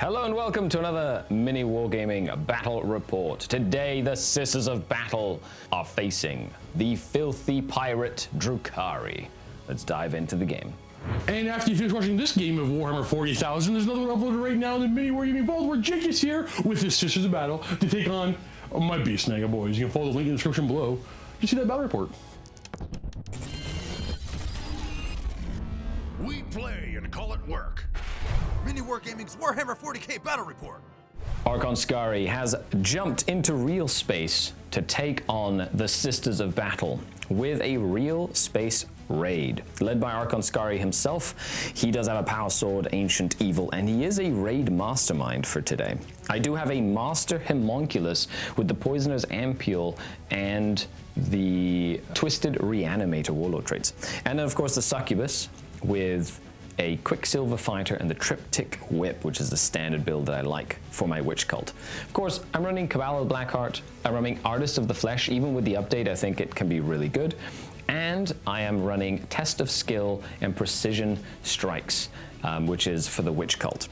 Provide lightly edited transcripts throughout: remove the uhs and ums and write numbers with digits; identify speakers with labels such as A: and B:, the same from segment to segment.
A: Hello and welcome to another MiniWarGaming Battle Report. Today, the Sisters of Battle are facing the filthy pirate Drukhari. Let's dive into the game.
B: And after you finish watching this game of Warhammer 40,000, there's another one uploaded right now in the MiniWarGaming Vault where Jake is here with his Sisters of Battle to take on my Beast Naga boys. You can follow the link in the description below to see that battle report.
C: We play and call it work. MiniWarGaming's Warhammer 40k Battle Report.
A: Skari has jumped into real space to take on the Sisters of Battle with a real space raid. Led by Skari himself, he does have a power sword, ancient evil, and he is a raid mastermind for today. I do have a master homunculus with the poisoner's ampule and the twisted reanimator warlord traits. And then of course the Succubus with a Quicksilver fighter and the Triptych whip, which is the standard build that I like for my witch cult. Of course, I'm running Cabal of Blackheart, I'm running Artist of the Flesh. Even with the update, I think it can be really good. And I am running Test of Skill and Precision Strikes, which is for the witch cult.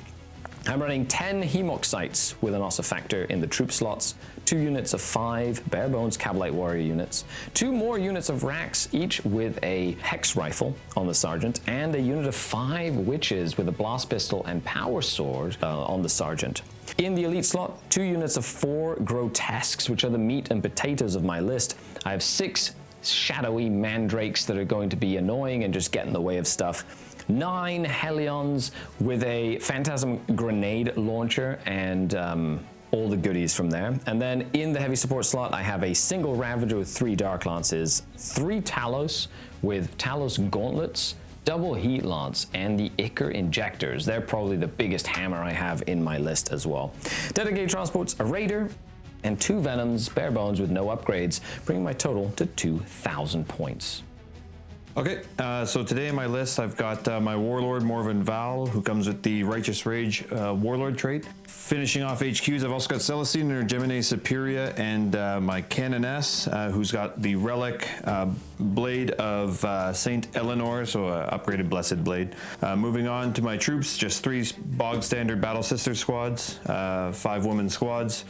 A: I'm running 10 Hemoxites with an Ossifactor in the troop slots, 2 units of 5 bare bones Cabalite warrior units, 2 more units of Racks, each with a Hex Rifle on the Sergeant, and a unit of 5 Witches with a Blast Pistol and Power Sword on the Sergeant. In the Elite slot, 2 units of 4 Grotesques, which are the meat and potatoes of my list. I have 6 shadowy mandrakes that are going to be annoying and just get in the way of stuff. 9 Hellions with a Phantasm grenade launcher and all the goodies from there. And then in the heavy support slot, I have a single Ravager with 3 Dark Lances, 3 Talos with Talos gauntlets, double Heat Lance, and the Ichor Injectors. They're probably the biggest hammer I have in my list as well. Dedicated transports, a Raider, and 2 Venoms, bare bones with no upgrades, bringing my total to 2,000 points.
D: Okay, so today in my list I've got my Warlord Morven Val, who comes with the Righteous Rage Warlord trait. Finishing off HQs, I've also got Celestine or Gemini Superior, and my Canoness, who's got the Relic Blade of Saint Eleanor, so upgraded Blessed Blade. Moving on to my troops, just 3 bog standard Battle Sister squads, 5 women squads.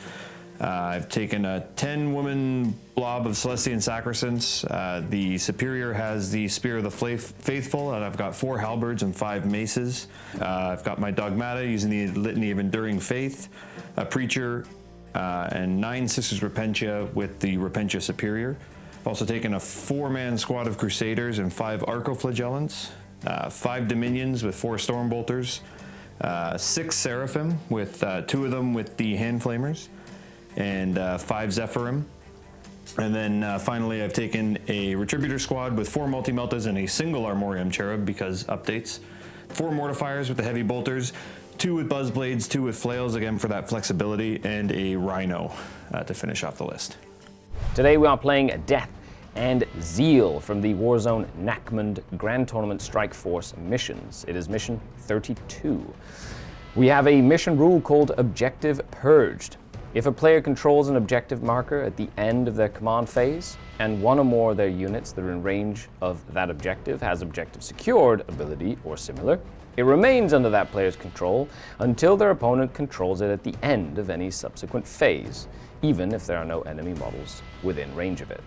D: I've taken a 10-woman blob of Celestian Sacrosands. The Superior has the Spear of the Faithful, and I've got 4 halberds and 5 maces. I've got my Dogmata using the Litany of Enduring Faith, a Preacher, and 9 Sisters Repentia with the Repentia Superior. I've also taken a 4-man squad of Crusaders and 5 Arcoflagellants, 5 Dominions with 4 Stormbolters, 6 Seraphim with 2 of them with the Hand Flamers, and 5 Zephyrim. And then finally I've taken a Retributor squad with 4 Multi-Meltas and a single Armorium Cherub because updates, 4 Mortifiers with the Heavy Bolters, 2 with Buzzblades, 2 with Flails, again for that flexibility, and a Rhino to finish off the list.
A: Today we are playing Death and Zeal from the Warzone Nachmund Grand Tournament Strike Force missions. It is mission 32. We have a mission rule called Objective Purged. If a player controls an objective marker at the end of their command phase, and 1 or more of their units that are in range of that objective has objective secured ability or similar, it remains under that player's control until their opponent controls it at the end of any subsequent phase, even if there are no enemy models within range of it.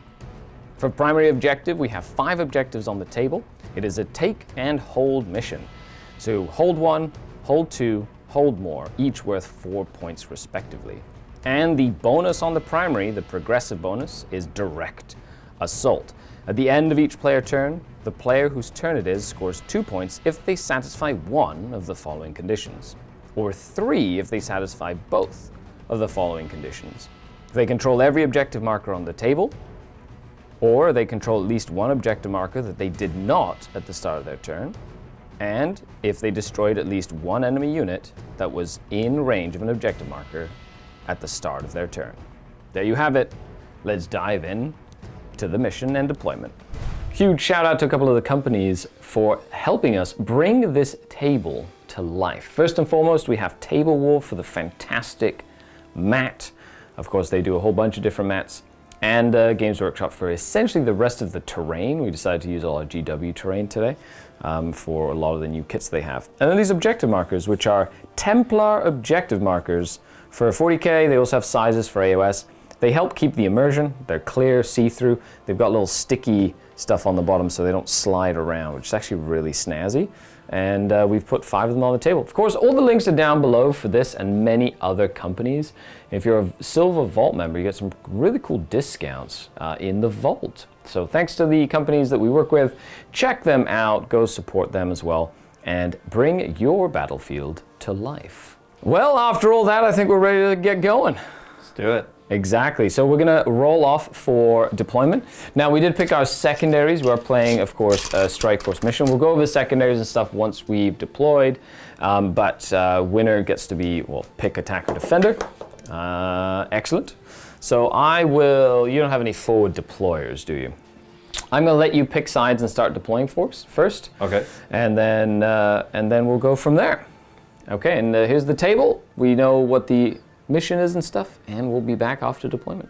A: For primary objective, we have 5 objectives on the table. It is a take and hold mission. So hold 1, hold 2, hold more, each worth 4 points respectively. And the bonus on the primary, the progressive bonus, is direct assault. At the end of each player turn, the player whose turn it is scores 2 points if they satisfy 1 of the following conditions, or 3 if they satisfy both of the following conditions. If they control every objective marker on the table, or they control at least 1 objective marker that they did not at the start of their turn, and if they destroyed at least 1 enemy unit that was in range of an objective marker at the start of their turn. There you have it. Let's dive in to the mission and deployment. Huge shout out to a couple of the companies for helping us bring this table to life. First and foremost, we have Table Wolf for the fantastic mat. Of course, they do a whole bunch of different mats. And Games Workshop for essentially the rest of the terrain. We decided to use all our GW terrain today. for a lot of the new kits they have. And then these objective markers, which are Templar objective markers for 40k. They also have sizes for AOS. They help keep the immersion. They're clear, see-through. They've got little sticky stuff on the bottom so they don't slide around, which is actually really snazzy. And we've put 5 of them on the table. Of course, all the links are down below for this and many other companies. If you're a Silver Vault member, you get some really cool discounts in the Vault. So thanks to the companies that we work with, check them out, go support them as well, and bring your battlefield to life. Well, after all that, I think we're ready to get going.
D: Let's do it.
A: Exactly. So we're going to roll off for deployment. Now, we did pick our secondaries. We're playing, of course, a Strike Force mission. We'll go over the secondaries and stuff once we've deployed. But winner gets to be, well, pick attacker defender. Excellent. So I will, you don't have any forward deployers, do you? I'm going to let you pick sides and start deploying force first.
D: Okay.
A: And then we'll go from there. Okay, and here's the table. We know what the mission is and stuff, and we'll be back after deployment.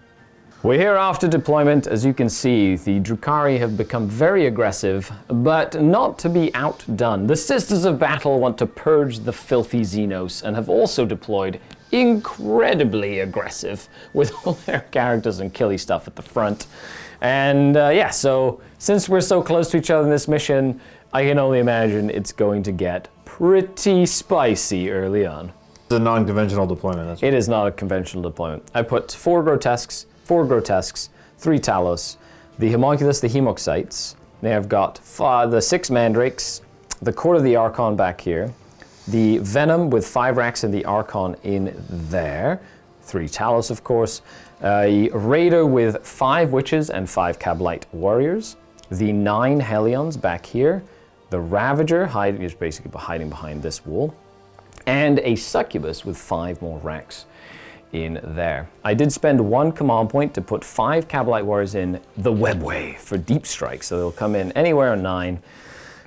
A: We're here after deployment. As you can see, the Drukhari have become very aggressive, but not to be outdone. The Sisters of Battle want to purge the filthy Xenos and have also deployed incredibly aggressive with all their characters and killy stuff at the front. And yeah, so since we're so close to each other in this mission, I can only imagine it's going to get pretty spicy early on.
D: It's a non-conventional deployment. That's
A: It is not a conventional deployment. I put 4 grotesques, 3 Talos, the homunculus, the hemoxites. They have got the 6 mandrakes, the Court of the Archon back here, the Venom with 5 racks and the Archon in there, 3 Talos, of course, a Raider with 5 Witches and 5 Cablite Warriors, the 9 Hellions back here, the Ravager is basically hiding behind this wall, and a Succubus with 5 more racks in there. I did spend 1 command point to put 5 Cablite Warriors in the Webway for deep strike, so they'll come in anywhere on 9,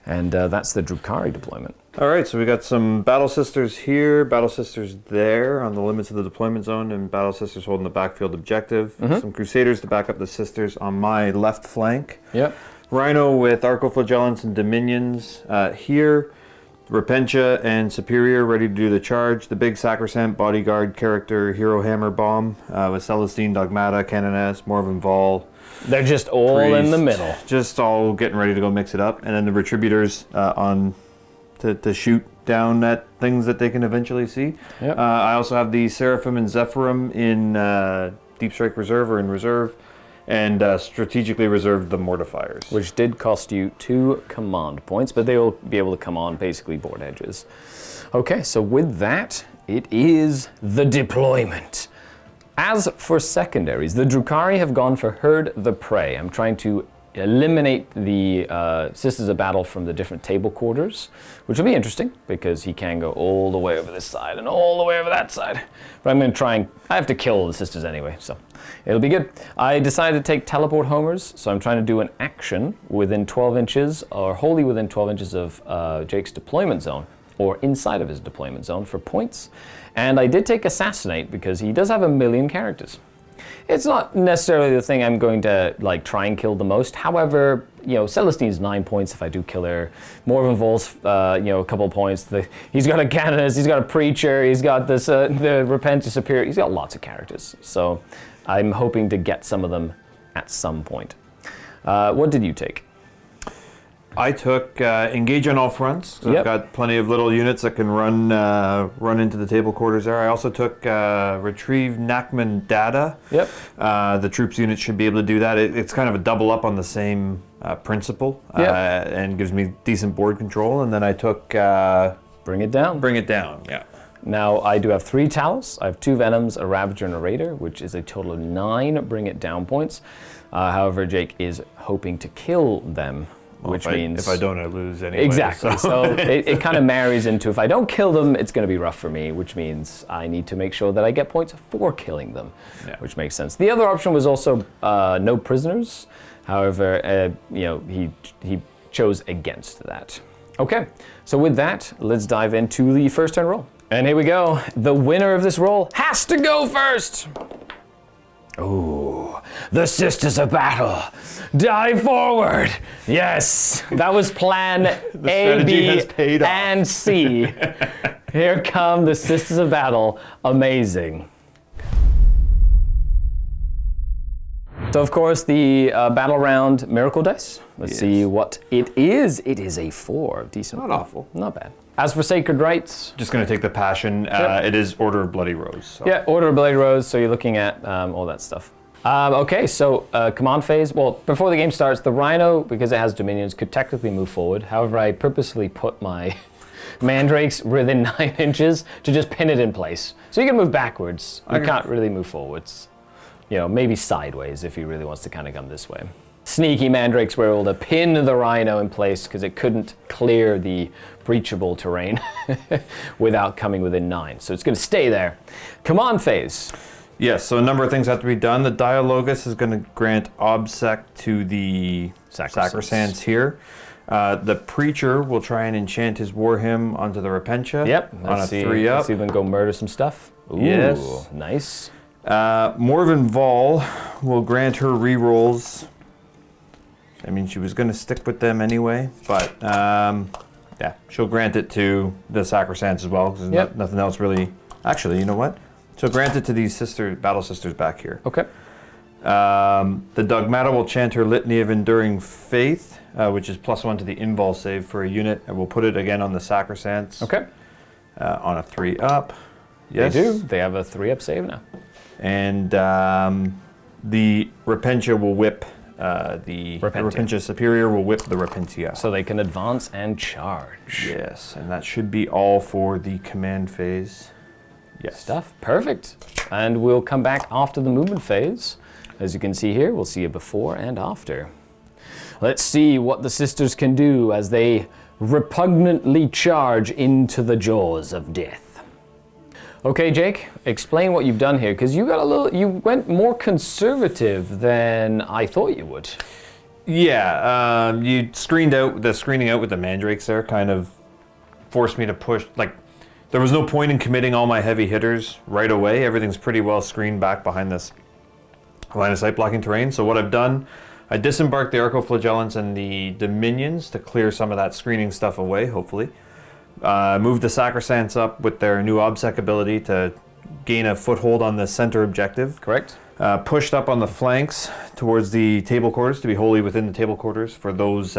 A: and that's the Drukhari deployment.
D: All right, so we got some Battle Sisters here, Battle Sisters there on the limits of the deployment zone, and Battle Sisters holding the backfield objective. Some Crusaders to back up the Sisters on my left flank.
A: Yep.
D: Rhino with Arcoflagellants and Dominions here. Repentia and Superior ready to do the charge. The big Sacrosanct bodyguard character, Hero Hammer Bomb, with Celestine, Dogmata, Canoness, Morven Vol.
A: They're just all
D: Priest,
A: in the middle.
D: Just all getting ready to go mix it up. And then the Retributors on to shoot down at things that they can eventually see.
A: Yep.
D: I also have the Seraphim and Zephyrim in Deep Strike Reserve or in Reserve. And strategically reserved the Mortifiers.
A: Which did cost you 2 command points, but they will be able to come on basically board edges. Okay, so with that, it is the deployment. As for secondaries, the Drukhari have gone for Herd the Prey. I'm trying to eliminate the Sisters of Battle from the different table quarters, which will be interesting because he can go all the way over this side and all the way over that side. But I'm going to try and, I have to kill the Sisters anyway, so it'll be good. I decided to take Teleport Homers, so I'm trying to do an action within 12 inches or wholly within 12 inches of Jake's deployment zone or inside of his deployment zone for points. And I did take Assassinate because he does have 1 million characters. It's not necessarily the thing I'm going to like try and kill the most. However, you know, Celestine's 9 points if I do kill her. Morven Vol's, you know, a couple of points. He's got a Canoness, he's got a Preacher, he's got this the Repentant Superior. He's got lots of characters. So I'm hoping to get some of them at some point. What did you take?
D: I took Engage on all fronts. So
A: Yep.
D: I've got plenty of little units that can run into the table quarters there. I also took Retrieve Nachman Data.
A: Yep.
D: The troops unit should be able to do that. It's kind of a double up on the same principle and gives me decent board control. And then I took
A: Bring it down.
D: Bring It Down. Yeah.
A: Now, I do have 3 Talos. I have 2 Venoms, a Ravager, and a Raider, which is a total of 9 Bring It Down points. However, Jake is hoping to kill them, which means...
D: If I don't, I lose anyway.
A: Exactly. So it kind of marries into, if I don't kill them, it's going to be rough for me, which means I need to make sure that I get points for killing them, which makes sense. The other option was also no prisoners. However, you know, he chose against that. Okay, so with that, let's dive into the first turn roll. And here we go. The winner of this roll has to go first. Ooh, The Sisters of Battle. Dive forward. Yes, that was plan A, B,
D: has paid off.
A: and C. Here come the Sisters of Battle. Amazing. So of course the battle round miracle dice. Let's see what it is. It is a 4. Decent.
D: Not awful.
A: Not bad. As for Sacred Rites.
D: Just going to take the Passion. It is Order of Bloody Rose. So.
A: Yeah, Order of Bloody Rose, so you're looking at all that stuff. Okay, so command phase. Well, before the game starts, the Rhino, because it has dominions, could technically move forward. However, I purposely put my mandrakes within 9 inches to just pin it in place. So you can move backwards. You can't really move forwards. You know, maybe sideways if he really wants to kind of come this way. Sneaky mandrakes were able to pin the Rhino in place because it couldn't clear the breachable terrain without coming within 9. So it's going to stay there. Command phase.
D: Yes, so a number of things have to be done. The Dialogus is going to grant Obsec to the Sacrosands here. The Preacher will try and enchant his war hymn onto the Repentia.
A: Yep.
D: On a 3-up.
A: Let's see if we can go murder some stuff. Ooh,
D: yes.
A: Nice.
D: Morven Vol will grant her rerolls. I mean, she was going to stick with them anyway, but yeah, she'll grant it to the Sacrosands as well, because there's nothing else really. Actually, you know what? She'll grant it to these battle sisters back here.
A: Okay.
D: The Dogmata will chant her Litany of Enduring Faith, which is +1 to the invul save for a unit, and we'll put it again on the Sacrosands.
A: Okay.
D: On a 3-up. Yes.
A: They do. They have a 3-up save now.
D: And the Repentia will whip the Repentia Superior will whip the Repentia.
A: So they can advance and charge.
D: Yes, and that should be all for the command phase. Yes.
A: Stuff. Perfect. And we'll come back after the movement phase. As you can see here, we'll see a before and after. Let's see what the sisters can do as they repugnantly charge into the jaws of death. Okay, Jake, explain what you've done here, because you went more conservative than I thought you would.
D: Yeah, you screening out with the mandrakes there kind of forced me to push, like, there was no point in committing all my heavy hitters right away. Everything's pretty well screened back behind this line of sight blocking terrain. So what I've done, I disembarked the Arcoflagellants and the Dominions to clear some of that screening stuff away, hopefully. Moved the Sacrosands up with their new Obsec ability to gain a foothold on the center objective.
A: Correct.
D: Pushed up on the flanks towards the table quarters to be wholly within the table quarters for those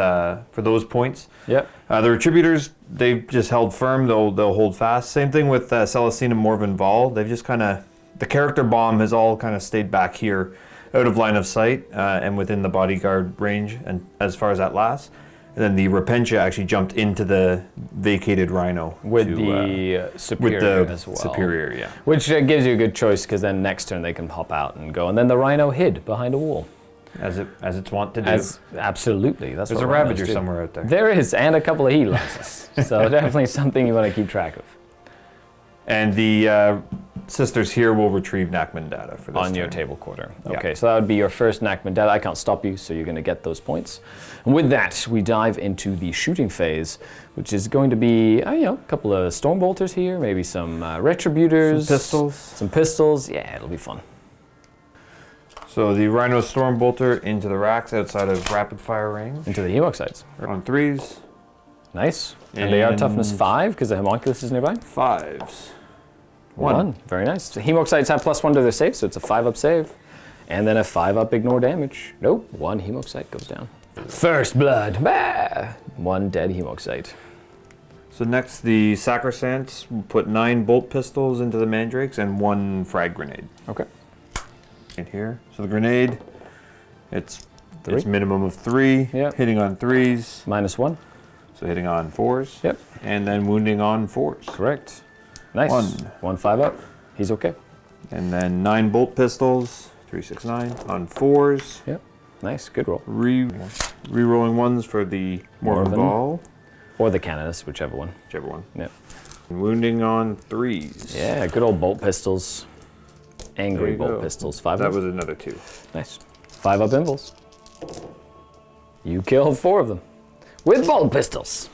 D: points.
A: Yep.
D: The Retributors, they've just held firm. They'll hold fast. Same thing with Celestine and Morven Vol. They've just kind of, the character bomb has all kind of stayed back here, out of line of sight and within the bodyguard range, and as far as that lasts. And then the Repentia actually jumped into the vacated Rhino.
A: With the Superior as well.
D: Superior, yeah.
A: Which gives you a good choice, because then next turn they can pop out and go. And then the Rhino hid behind a wall.
D: As it's wont to do.
A: Absolutely. There's
D: a Ravager somewhere out there.
A: There is, and a couple of Helos. So definitely something you want to keep track of.
D: And the sisters here will retrieve Nachman data for this
A: on your
D: turn.
A: table quarter.
D: Yeah.
A: Okay, so that would be your first Nachman data. I can't stop you, so you're going to get those points. And with that, we dive into the shooting phase, which is going to be, a couple of Stormbolters here, maybe some Retributors. Some pistols. Yeah, it'll be fun.
D: So the Rhino Stormbolter into the racks outside of rapid fire range.
A: Into the Hemoxites.
D: On 3s.
A: Nice. And they are toughness 5, because the Homunculus is nearby.
D: 5s.
A: 1. Very nice. So Hemoxites have +1 to their save, so it's a 5-up save. And then a 5-up ignore damage. Nope, 1 Hemoxite goes down. First blood. Bah! 1 dead Hemoxite.
D: So next, the Sacrosands will put 9 bolt pistols into the mandrakes and 1 frag grenade.
A: Okay.
D: Right here. So the grenade, it's
A: 3.
D: It's minimum of 3.
A: Yep.
D: Hitting on 3s.
A: -1.
D: So hitting on 4s.
A: Yep.
D: And then wounding on 4s.
A: Correct. Nice. 1 5-up. He's okay.
D: And then 9 bolt pistols. 3, 6, 9 on 4s.
A: Yep. Nice. Good roll.
D: Re-rolling 1s for the Morven Ball.
A: Or the Canonus, whichever one.
D: Whichever one.
A: Yep.
D: And wounding on 3s.
A: Yeah, good old bolt pistols. Angry bolt pistols. 5
D: That was another 2.
A: Nice. 5-up invuls. You killed 4 of them. With bolt pistols.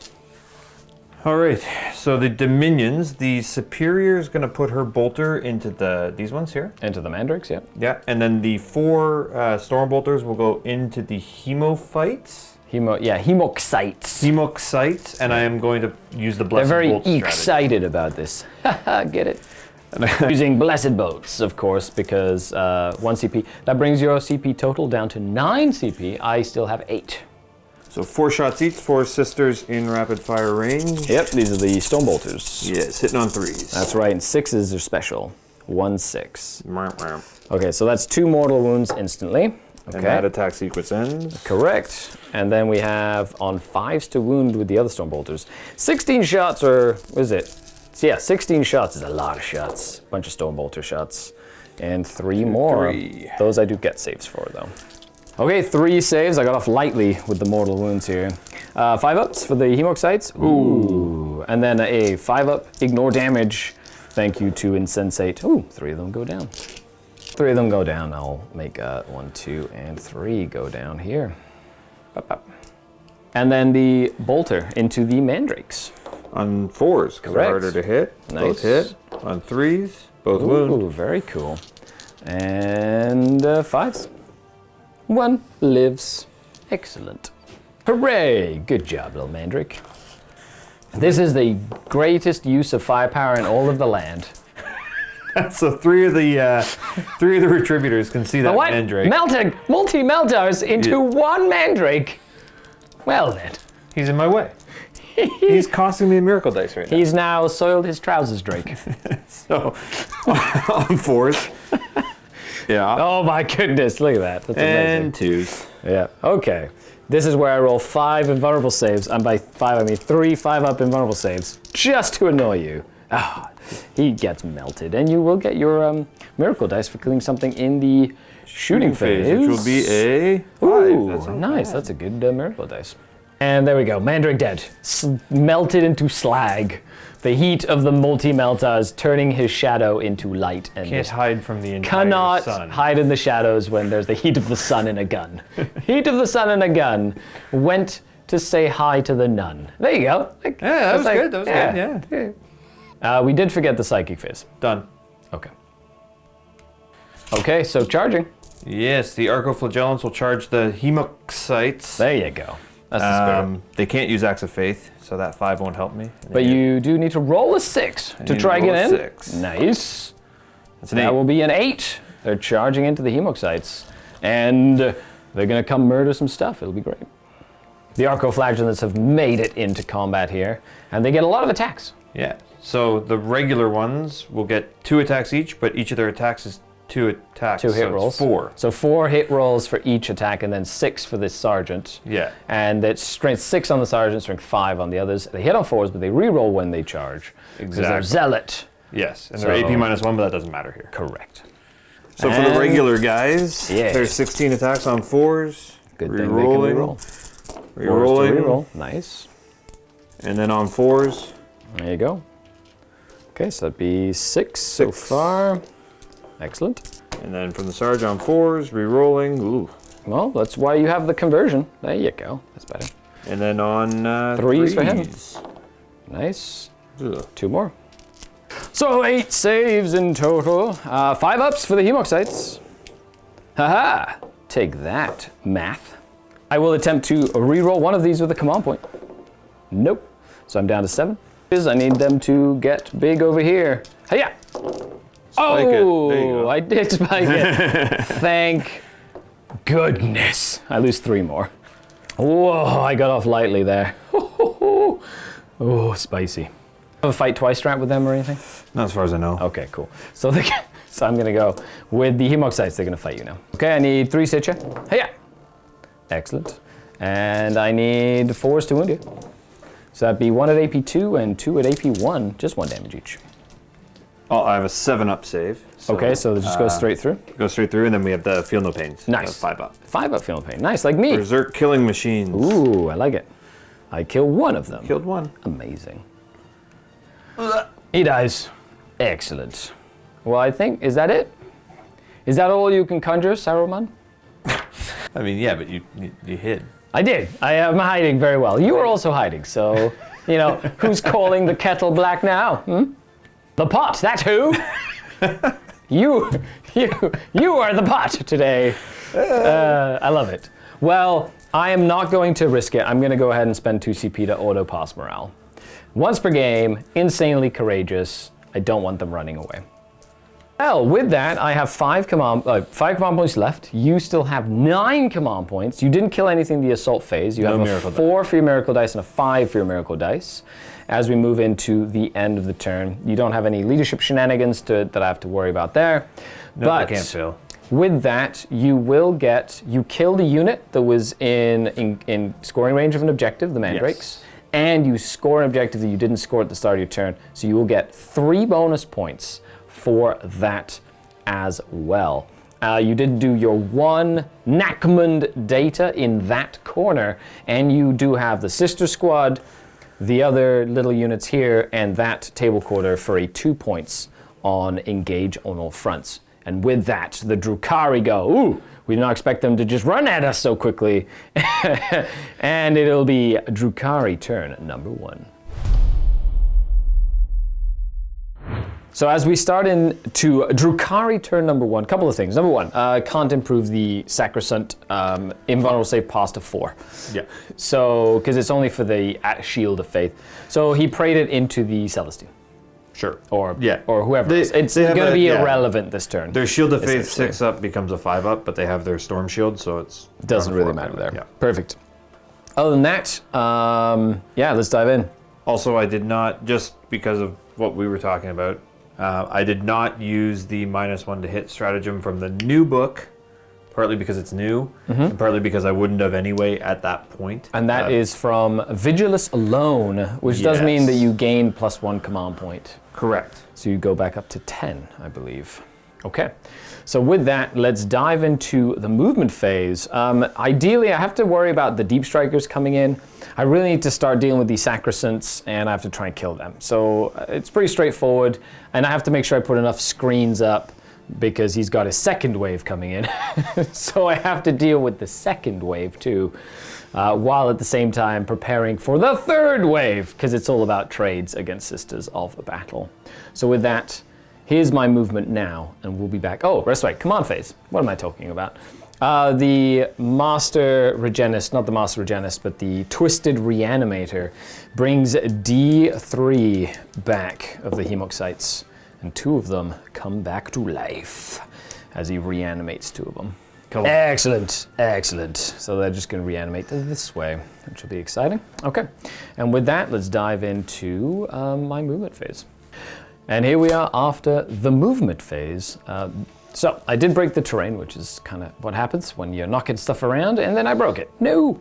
D: All right, so the Dominions, the Superior is going to put her bolter into these ones here.
A: Into the Mandrakes, yeah.
D: Yeah, and then the 4 Storm Bolters will go into the Hemophytes.
A: Hemoxites.
D: Hemoxites, and I am going to use the Blessed
A: They're very
D: Bolt strategy.
A: excited about this. Get it? Using Blessed Bolts, of course, because 1 CP. That brings your CP total down to 9 CP. I still have 8.
D: So 4 shots each, 4 sisters in rapid fire range.
A: Yep, these are the Stone Bolters.
D: Yes, hitting on 3s.
A: That's right, and 6s are special. 1, 6.
D: Right.
A: Okay, so that's 2 mortal wounds instantly. Okay.
D: And that attack sequence ends.
A: Correct. And then we have on 5s to wound with the other Stone Bolters. 16 shots, or what is it? So yeah, 16 shots is a lot of shots. Bunch of Stone Bolter shots. And 3 more.
D: 3.
A: Those I do get saves for, though. Okay, 3 saves. I got off lightly with the mortal wounds here. 5 ups for the Hemoxites. Ooh. And then a 5 up, ignore damage. Thank you to Insensate. Ooh, 3 of them go down. 3 of them go down. I'll make 1, 2, and 3 go down here. Up. And then the Bolter into the Mandrakes.
D: On 4s, because they're harder to hit.
A: Nice.
D: Both hit. On 3s, both wound.
A: Ooh, very cool. And 5s. 1 lives. Excellent. Hooray! Good job, little Mandrake. This is the greatest use of firepower in all of the land.
D: So 3 of the Retributors can see that
A: What?
D: Mandrake.
A: Melting multi-melters into 1 Mandrake. Well then.
D: He's in my way. He's costing me a miracle dice right now.
A: He's now soiled his trousers, Drake.
D: So, on 4s. Yeah.
A: Oh my goodness, look at that. That's amazing.
D: And 2s.
A: Yeah, okay. This is where I roll 5 invulnerable saves, and by 5 I mean 3 5-up invulnerable saves, just to annoy you. Ah, he gets melted, and you will get your miracle dice for killing something in the shooting phase.
D: Which will be a 5.
A: Ooh,
D: That's not
A: nice,
D: bad.
A: that's a good miracle dice. And there we go, Mandrake dead. Melted into slag. The heat of the multi-melters turning his shadow into light. And
D: Can't hide from the entire
A: cannot
D: sun.
A: hide in the shadows when there's the heat of the sun in a gun. Heat of the sun in a gun went to say hi to the nun. There you go.
D: Yeah, that was good. That was good. Yeah.
A: We did forget the psychic phase.
D: Done.
A: Okay. Okay, so charging.
D: Yes, the Arcoflagellants will charge the Hemoxites.
A: There you go. That's the spirit.
D: They can't use Axe of Faith, so that 5 won't help me.
A: But you do need to roll a 6 to try and get in.
D: 6.
A: Nice.
D: That's an 8.
A: That will be an 8. They're charging into the Hemoxites. And they're going to come murder some stuff. It'll be great. The Arcoflagellants have made it into combat here, and they get a lot of attacks.
D: Yeah. So the regular ones will get 2 attacks each, but each of their attacks is 2 attacks.
A: 2 hit
D: so it's
A: rolls.
D: 4.
A: So 4 hit rolls for each attack, and then 6 for this sergeant.
D: Yeah.
A: And it's strength 6 on the sergeant, strength 5 on the others. They hit on 4s, but they re-roll when they charge. Because they're
D: Exactly.
A: zealot.
D: Yes, and
A: So-
D: they're AP -1, but that doesn't matter here.
A: Correct.
D: So for the
A: And-
D: regular guys,
A: Yes.
D: there's 16 attacks on 4s.
A: Good thing they can
D: Re-rolling.
A: re-roll.
D: Re-rolling.
A: Re-roll. Nice.
D: And then on 4s,
A: There you go. Okay, so that'd be 6 so
D: 6.
A: far. Excellent.
D: and then from the Sarge on 4s, re-rolling. Ooh.
A: Well, that's why you have the conversion. There you go. That's better.
D: And then on
A: 3s for him.
D: 3s.
A: Nice.
D: Ugh.
A: 2 more. So 8 saves in total. 5 ups for the Hemoxites. Haha! Take that, math. I will attempt to re-roll one of these with a command point. Nope. So I'm down to 7. I need them to get big over here. Hiya!
D: Spike it. There you
A: Oh,
D: go.
A: I did spike it. Thank goodness. I lose 3 more. Whoa, I got off lightly there. Oh, spicy. Have a fight twice strat with them or anything?
D: Not as far as I know.
A: Okay, cool. So so I'm gonna go with the Hemoxites. They're gonna fight you now. Okay, I need 3 Stitcher. Hiya! Excellent. And I need 4s to wound you. So that'd be 1 at AP 2 and 2 at AP 1. Just 1 damage each.
D: Oh, I have a 7-up save.
A: Okay, so it just goes straight through.
D: Go straight through, and then we have the Feel No Pains.
A: Nice.
D: 5-up.
A: 5 up feeling pain. Nice, like me.
D: Berserk Killing Machines.
A: Ooh, I like it. I kill 1 of them.
D: Killed 1.
A: Amazing. He dies. Excellent. Well, I think, is that it? Is that all you can conjure, Saruman?
D: I mean, yeah, but you hid.
A: I did. I am hiding very well. You were also hiding, so You know, who's calling the kettle black now? Hmm? The pot, that who? You are the pot today. I love it. Well, I am not going to risk it. I'm going to go ahead and spend 2 CP to auto pass morale. Once per game, insanely courageous. I don't want them running away. Well, with that, I have 5 command points left. You still have 9 command points. You didn't kill anything in the assault phase. You have a 4 for your miracle dice and a 5 for your miracle dice. As we move into the end of the turn, you don't have any leadership shenanigans that I have to worry about there.
D: No,
A: but
D: I can't fail.
A: With that, you killed a unit that was in scoring range of an objective, the mandrakes. Yes. And you score an objective that you didn't score at the start of your turn. So you will get 3 bonus points for that as well. You did do your 1 Nakmund data in that corner, and you do have the sister squad, the other little units here, and that table quarter for a 2 points on engage on all fronts. And with that, the Drukhari go, ooh, we did not expect them to just run at us so quickly. And it'll be Drukhari turn number 1. So as we start into Drukhari turn number 1, couple of things. Number 1, can't improve the Sacrosanct invulnerable save past a 4.
D: Yeah.
A: So, because it's only for the Shield of Faith. So he prayed it into the Celestine.
D: Sure.
A: Or whoever. It's going to be irrelevant this turn.
D: Their Shield of Faith 6-up becomes a 5-up, but they have their Storm Shield, so it's...
A: Doesn't really matter there.
D: Yeah.
A: Perfect. Other than that, let's dive in.
D: Also, I did not, just because of what we were talking about, I did not use the -1 to hit stratagem from the new book, partly because it's new, and partly because I wouldn't have anyway at that point.
A: And that is from Vigilus alone, which does mean that you gain +1 command point.
D: Correct.
A: So you go back up to 10, I believe. Okay. So with that, let's dive into the movement phase. Ideally, I have to worry about the Deep Strikers coming in. I really need to start dealing with these Sacrosancts, and I have to try and kill them. So it's pretty straightforward, and I have to make sure I put enough screens up because he's got a second wave coming in. So I have to deal with the second wave too, while at the same time preparing for the third wave, because it's all about trades against Sisters of Battle. So with that, here's my movement now, and we'll be back. Oh, that's right, command phase. What am I talking about? The Master Regenist, not the Master Regenist, but the Twisted Reanimator brings D3 back of the Hemoxites, and 2 of them come back to life as he reanimates 2 of them. Cool. Excellent, excellent. So they're just going to reanimate this way, which will be exciting. Okay, and with that, let's dive into my movement phase. And here we are after the movement phase. So I did break the terrain, which is kind of what happens when you're knocking stuff around, and then I broke it. No!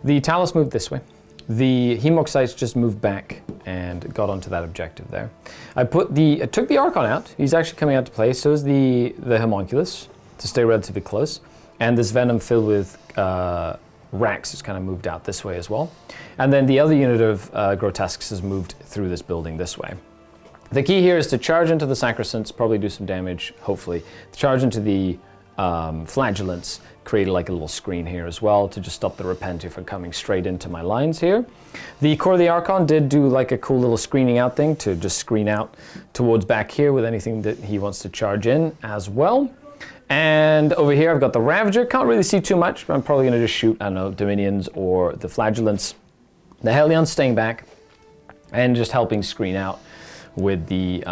A: The Talos moved this way. The Hemoxites just moved back and got onto that objective there. I took the Archon out. He's actually coming out to play. So is the Homunculus to stay relatively close. And this Venom filled with Rax has kind of moved out this way as well. And then the other unit of Grotesques has moved through this building this way. The key here is to charge into the Sacrosancts, probably do some damage, hopefully. Charge into the Flagellants, create like a little screen here as well to just stop the Repentir from coming straight into my lines here. The Core of the Archon did do like a cool little screening out thing to just screen out towards back here with anything that he wants to charge in as well. And over here I've got the Ravager. Can't really see too much, but I'm probably going to just shoot, I don't know, Dominions or the Flagellants. The Hellions staying back and just helping screen out with the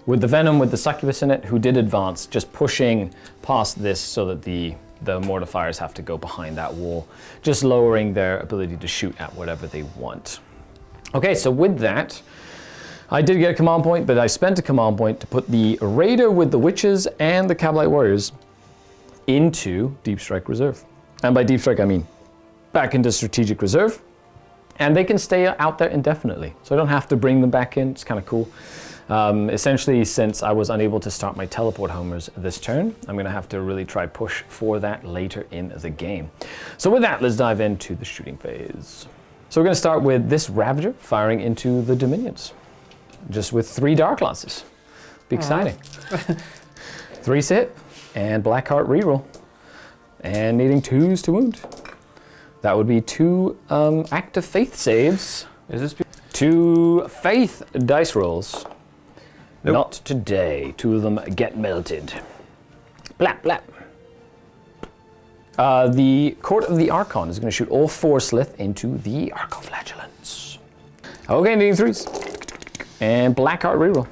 A: Venom with the Succubus in it, who did advance, just pushing past this so that the Mortifiers have to go behind that wall, just lowering their ability to shoot at whatever they want. Okay, so with that, I did get a command point, but I spent a command point to put the Raider with the Witches and the Cabalite Warriors into Deep Strike Reserve. And by Deep Strike, I mean back into Strategic Reserve. And they can stay out there indefinitely, so I don't have to bring them back in. It's kind of cool. Essentially, since I was unable to start my teleport homers this turn, I'm going to have to really try push for that later in the game. So with that, let's dive into the shooting phase. So we're going to start with this Ravager firing into the Dominions, just with 3 Dark Lances. Be exciting. 3 hit, and Blackheart reroll, and needing 2s to wound. That would be 2 active faith saves
D: Is this?
A: 2 faith dice rolls.
D: Nope.
A: Not today. 2 of them get melted. Blap, blap. The Court of the Archon is going to shoot all 4 slith into the Arcoflagellants. Okay, needing 3s. And black heart reroll.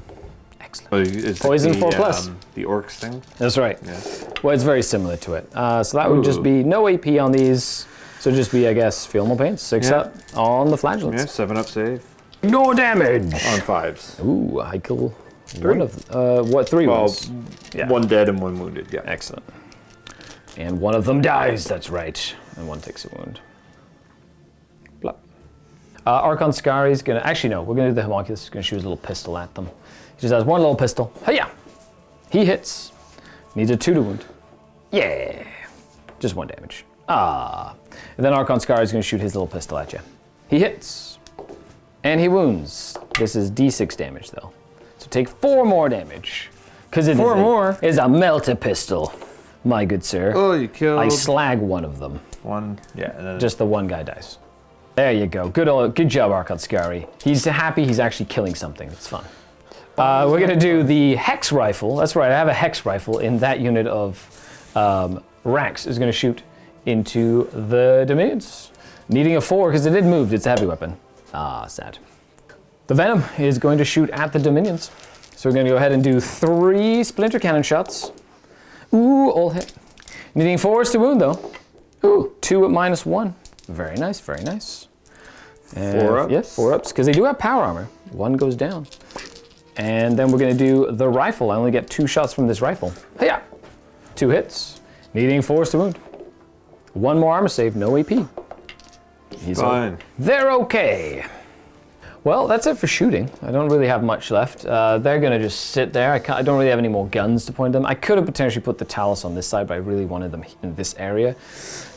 A: Excellent.
D: Oh, is
A: Poison
D: the,
A: 4+.
D: The Orks thing?
A: That's right.
D: Yeah.
A: Well, it's very similar to it. So that would just be no AP on these. So just be, I guess, feel more pain. 6 up on the Flagellants.
D: Yeah, 7 up save.
A: No damage.
D: On 5s.
A: Ooh, I kill 1 of what 3 ones?
D: Yeah. 1 dead and 1 wounded. Yeah.
A: Excellent. And 1 of them dies. That's right. And 1 takes a wound. Blah. Archon Skari is gonna. Actually, no. We're gonna do the Homunculus. He's gonna shoot his little pistol at them. He just has 1 little pistol. Hiya! He hits. Needs a 2 to wound. Yeah. Just 1 damage. Ah. And then Archon Skari is gonna shoot his little pistol at you. He hits. And he wounds. This is D6 damage though. So take 4 more damage. Because it
D: 4 more
A: is a melter pistol, my good sir.
D: Oh, you killed.
A: I slag 1 of them.
D: 1. Yeah. And then
A: Just the 1 guy dies. There you go. Good job, Archon Skari. He's happy he's actually killing something. It's fun. We're gonna do the Hex Rifle. That's right, I have a Hex Rifle in that unit of Rax is gonna shoot into the Dominions. Needing a 4 because it did move, it's a heavy weapon. Ah, sad. The Venom is going to shoot at the Dominions. So we're gonna go ahead and do 3 Splinter Cannon shots. Ooh, all hit. Needing 4s to wound though. Ooh, 2 at -1. Very nice, very nice. And
D: 4 ups?
A: Yes, 4 ups, because they do have power armor. 1 goes down. And then we're gonna do the rifle. I only get 2 shots from this rifle. Hiya! 2 hits. Needing 4s to wound. 1 more armor save, no AP. He's
D: fine.
A: They're okay. Well, that's it for shooting. I don't really have much left. They're gonna just sit there. I don't really have any more guns to point them. I could have potentially put the Talos on this side, but I really wanted them in this area.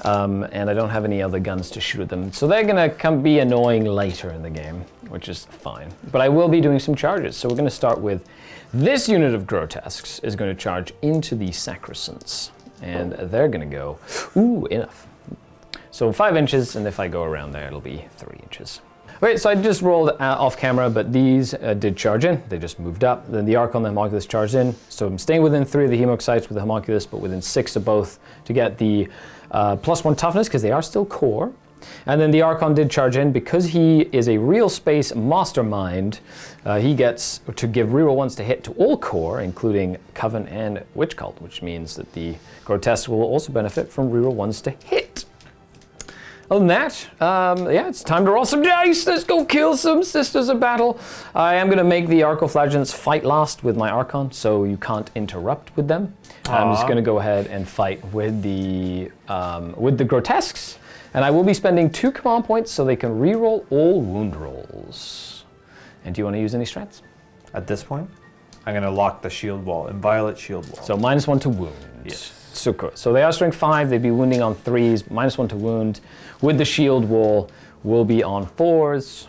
A: And I don't have any other guns to shoot at them. So they're gonna be annoying later in the game, which is fine. But I will be doing some charges. So we're gonna start with this unit of Grotesques is gonna charge into the Sacrosands. And they're gonna go, ooh, enough. So 5 inches, and if I go around there, it'll be 3 inches. Okay, so I just rolled off camera, but these did charge in. They just moved up. Then the Archon and the Homunculus charged in. So I'm staying within 3 of the Hemorrhagic sites with the Homunculus, but within 6 of both to get the +1 toughness, because they are still core. And then the Archon did charge in. Because he is a real space mastermind, he gets to give reroll 1s to hit to all core, including Coven and Witch Cult, which means that the Grotesque will also benefit from reroll 1s to hit. Other than that, yeah, it's time to roll some dice. Let's go kill some Sisters of Battle. I am going to make the Arcoflagellants fight last with my Archon, so you can't interrupt with them. I'm just going to go ahead and fight with the Grotesques. And I will be spending 2 command points so they can reroll all wound rolls. And do you want to use any strats?
D: At this point, I'm going to lock the shield wall, Inviolate shield wall.
A: So -1 to wound.
D: Yes.
A: So they are strength 5, they'd be wounding on 3s, -1 to wound. With the shield wall, we'll be on 4s.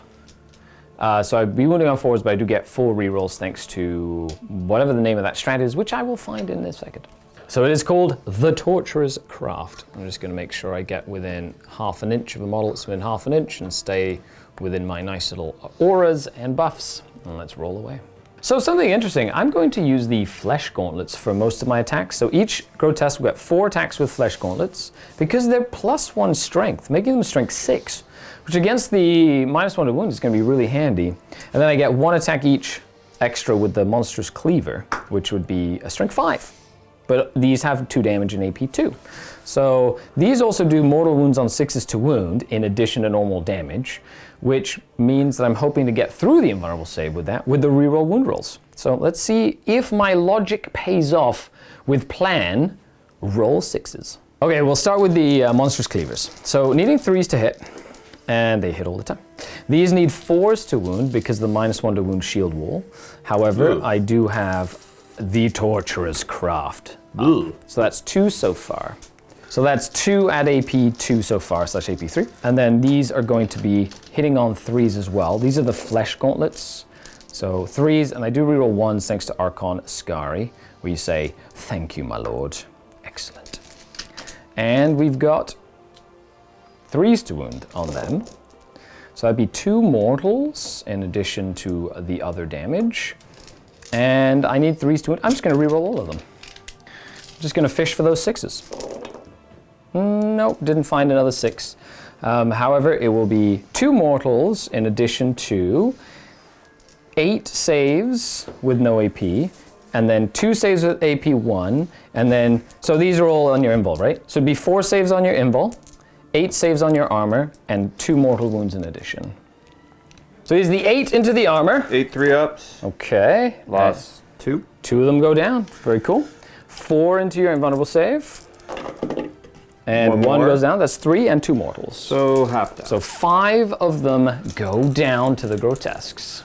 A: So I'd be wounding on 4s, but I do get 4 rerolls thanks to whatever the name of that strat is, which I will find in a second. So it is called the Torturer's Craft. I'm just gonna make sure I get within ½ an inch of a model that's within ½ an inch and stay within my nice little auras and buffs. And let's roll away. So something interesting, I'm going to use the Flesh Gauntlets for most of my attacks. So each Grotesque will get 4 attacks with Flesh Gauntlets because they're +1 strength, making them strength 6, which against the -1 to wound is gonna be really handy. And then I get 1 attack each extra with the Monstrous Cleaver, which would be a strength 5. But these have 2 damage and AP 2. So these also do mortal wounds on 6s to wound in addition to normal damage, which means that I'm hoping to get through the invulnerable save with that, with the reroll wound rolls. So let's see if my logic pays off with plan, roll 6s. Okay, we'll start with the Monstrous Cleavers. So needing 3s to hit, and they hit all the time. These need 4s to wound because of the -1 to wound shield wall. However, I do have the Torturer's Craft. So that's 2 so far. So that's 2 at AP 2 so far, / AP 3. And then these are going to be hitting on 3s as well. These are the Flesh Gauntlets. So 3s, and I do reroll 1s thanks to Archon Skari, where you say, thank you, my lord. Excellent. And we've got 3s to wound on them. So that'd be 2 mortals in addition to the other damage. And I need 3s to... I'm just going to reroll all of them. Just going to fish for those 6s. Nope, didn't find another 6. However, it will be 2 mortals in addition to 8 saves with no AP, and then 2 saves with AP 1, and then, so these are all on your invul, right? So it'd be 4 saves on your invul, 8 saves on your armor, and 2 mortal wounds in addition. So these are the 8 into the armor.
D: 8 3-ups.
A: Okay.
D: Lost 2.
A: 2 of them go down. Very cool. 4 into your invulnerable save. And 1 goes down. That's 3 and 2 mortals.
D: So half down.
A: So 5 of them go down to the grotesques.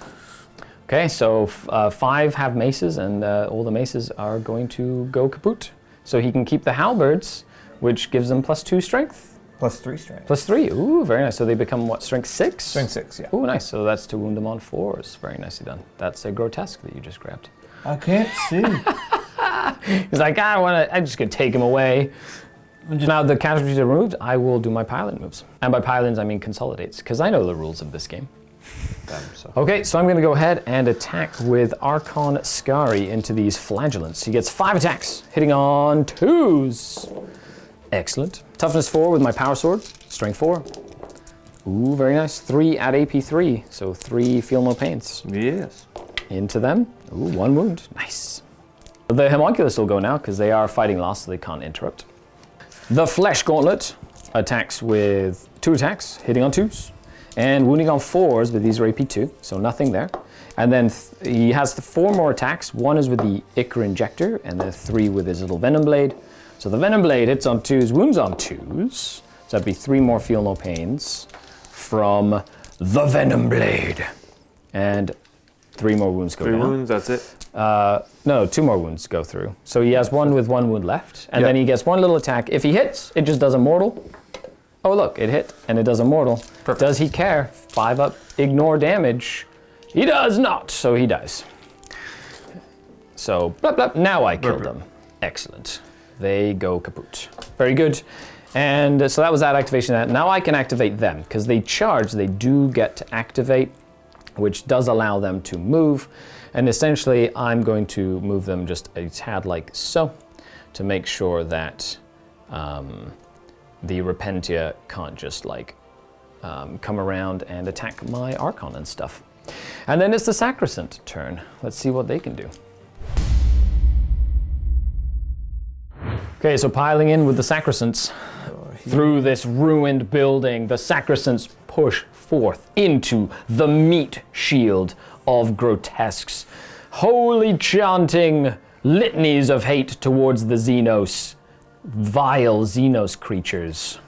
A: Okay, so 5 have maces, and all the maces are going to go kaput. So he can keep the halberds, which gives them +2 strength.
E: +3 strength.
A: +3. Ooh, very nice. So they become what? Strength 6?
E: Strength 6, yeah.
A: Ooh, nice. So that's to wound them on 4s. Very nicely done. That's a grotesque that you just grabbed.
E: I can't see.
A: He's like, I'm just gonna take him away. Now the casualties are removed, I will do my pilot moves. And by pilots, I mean consolidates, because I know the rules of this game. Okay, so I'm going to go ahead and attack with Archon Skari into these flagellants. He gets 5 attacks, hitting on 2s. Excellent. Toughness 4 with my power sword, strength 4. Ooh, very nice. 3 at AP 3, so 3 feel no pains.
D: Yes.
A: Into them. Ooh, 1 wound. Nice. The homunculus will go now, because they are fighting lost, so they can't interrupt. The Flesh Gauntlet attacks with 2 attacks, hitting on 2s. And wounding on 4s, but these are AP 2, so nothing there. And then he has 4 more attacks. 1 is with the Ichor Injector, and then 3 with his little Venom Blade. So the Venom Blade hits on 2s, wounds on 2s. So that'd be 3 more feel no pains from the Venom Blade. And 3 more wounds go down.
D: 3 wounds, that's it?
A: No, 2 more wounds go through. So he has 1 with 1 wound left, and then he gets 1 little attack. If he hits, it just does a mortal. Oh look, it hit, and it does a mortal. Perfect. Does he care? 5 up, ignore damage. He does not, so he dies. So, blah, blah, now I killed them. Excellent. They go kaput. Very good. And so that was that activation. Now I can activate them, because they charge, they do get to activate, which does allow them to move. And essentially, I'm going to move them just a tad like so, to make sure that the Repentia can't just like come around and attack my Archon and stuff. And then it's the Sacrosanct turn. Let's see what they can do. Okay, so piling in with the Sacrosancts through this ruined building, the Sacrosancts push forth into the meat shield of grotesques, holy chanting litanies of hate towards the Xenos, vile Xenos creatures,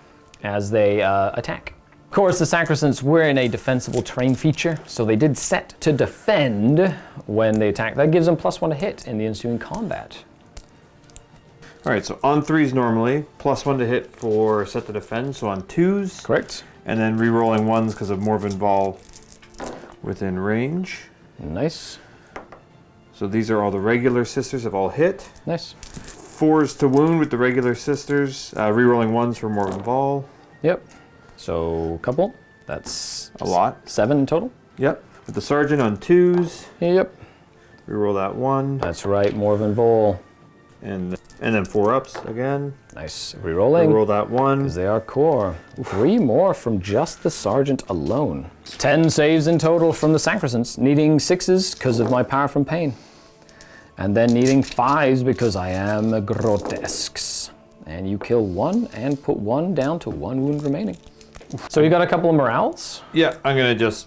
A: as they attack. Of course, the Sacrosancts were in a defensible terrain feature, so they did set to defend when they attack. That gives them +1 to hit in the ensuing combat.
D: All right, so on 3s normally, +1 to hit for set to defend, so on 2s.
A: Correct.
D: And then re-rolling 1s because of Morven Vol within range.
A: Nice.
D: So these are all the regular sisters have all hit.
A: Nice.
D: 4s to wound with the regular sisters, re-rolling 1s for Morven Vol.
A: Yep. So couple. That's
D: a lot.
A: 7 in total.
D: Yep. With the Sergeant on 2s.
A: Yep.
D: Re-roll that 1.
A: That's right, Morven Vol.
D: And then 4 ups again.
A: Nice. Rerolling.
D: Re-roll that 1.
A: Because they are core. 3 more from just the Sergeant alone. 10 saves in total from the Sacrosancts, needing 6s because of my power from pain. And then needing 5s because I am a grotesques. And you kill 1 and put 1 down to 1 wound remaining. So you got a couple of morales?
D: Yeah, I'm gonna just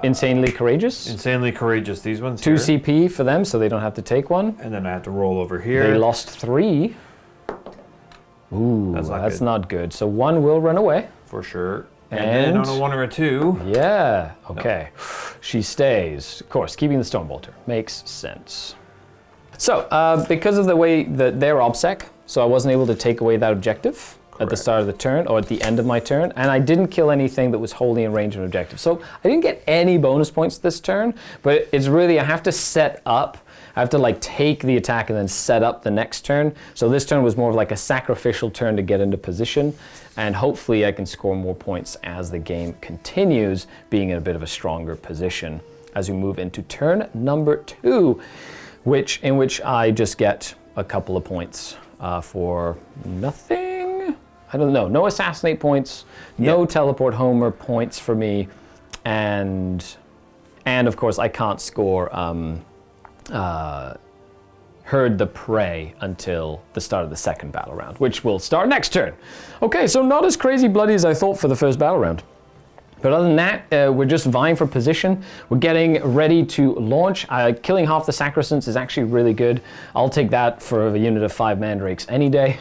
A: Insanely courageous?
D: Insanely courageous, these ones
A: 2
D: here.
A: CP for them, so they don't have to take 1.
D: And then I have to roll over here.
A: They lost 3. Ooh, that's not good. So 1 will run away.
D: For sure. And then on a 1 or a 2.
A: Yeah, okay. No. She stays. Of course, keeping the Stormbolter. Makes sense. So, because of the way that they're OBSEC, so I wasn't able to take away that objective. at the start of the turn, or at the end of my turn, and I didn't kill anything that was wholly in range of an objective. So I didn't get any bonus points this turn, but it's really, I have to set up, I have to like take the attack and then set up the next turn. So this turn was more of like a sacrificial turn to get into position, and hopefully I can score more points as the game continues, being in a bit of a stronger position as we move into turn number 2, in which I just get a couple of points for nothing. I don't know. No assassinate points, no teleport homer points for me, and of course I can't score herd the prey until the start of the second battle round, which will start next turn. Okay, so not as crazy bloody as I thought for the first battle round. But other than that, we're just vying for position. We're getting ready to launch. Killing half the Sacristants is actually really good. I'll take that for a unit of 5 Mandrakes any day.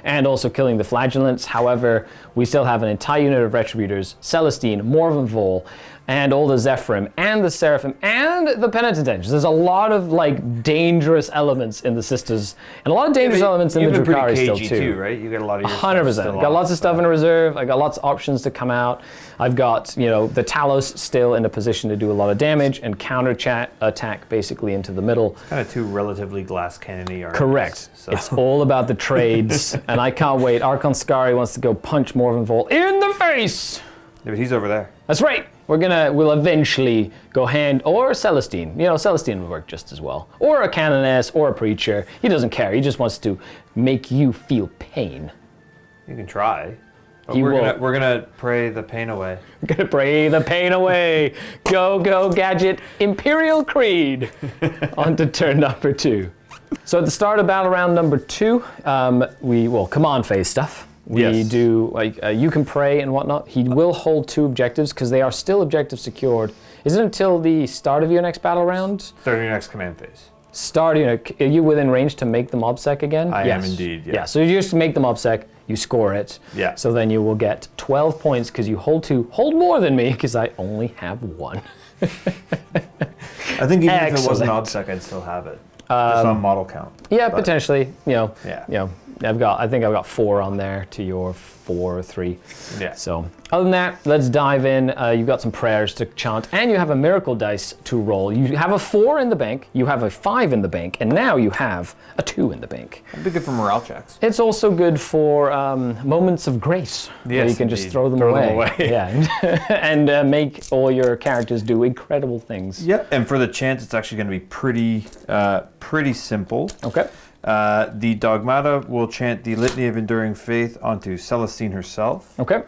A: And also killing the Flagellants. However, we still have an entire unit of Retributors, Celestine, Morven Vol, and all the Zephyrim, and the Seraphim, and the Penitent Angels. There's a lot of like dangerous elements in the Sisters, and a lot of dangerous elements in the Drukhari still too.
E: Right? You got a lot of your
A: 100%. Got lots of stuff in reserve. I got lots of options to come out. I've got, you know, the Talos still in a position to do a lot of damage and counter attack basically into the middle.
E: Kind of 2 relatively glass cannony armies.
A: Correct. So. It's all about the trades, and I can't wait. Skari wants to go punch Morven Vol in the face.
E: Yeah, but he's over there.
A: That's right. We'll eventually go hand, or Celestine. You know, Celestine would work just as well. Or a Canoness, or a Preacher. He doesn't care. He just wants to make you feel pain.
E: You can try. But
A: He
E: we're gonna pray the pain away.
A: We're gonna pray the pain away. Go, go, Gadget. Imperial Creed. On to turn number 2. So at the start of battle round number 2, command phase stuff. We do, like, you can pray and whatnot. He will hold 2 objectives because they are still objective secured. Is it until the start of your next battle round?
E: Start of your next command phase.
A: Are you within range to make them obsec again?
E: I am indeed, yeah.
A: Yeah, so you just make them obsec, you score it.
E: Yeah.
A: So then you will get 12 points because you hold 2. Hold more than me because I only have 1.
E: I think even if it wasn't obsec, I'd still have it. Just on model count.
A: Yeah, but potentially. You
E: Yeah.
A: know, I think I've got 4 on there to your 4 or 3.
E: Yeah.
A: So other than that, let's dive in. You've got some prayers to chant, and you have a miracle dice to roll. You have a 4 in the bank, you have a 5 in the bank, and now you have a 2 in the bank.
E: It'd be good for morale checks.
A: It's also good for moments of grace, where you can just throw them away. Yeah, and make all your characters do incredible things.
E: Yep. And for the chant, it's actually going to be pretty simple.
A: Okay.
E: The Dogmata will chant the Litany of Enduring Faith onto Celestine herself.
A: Okay.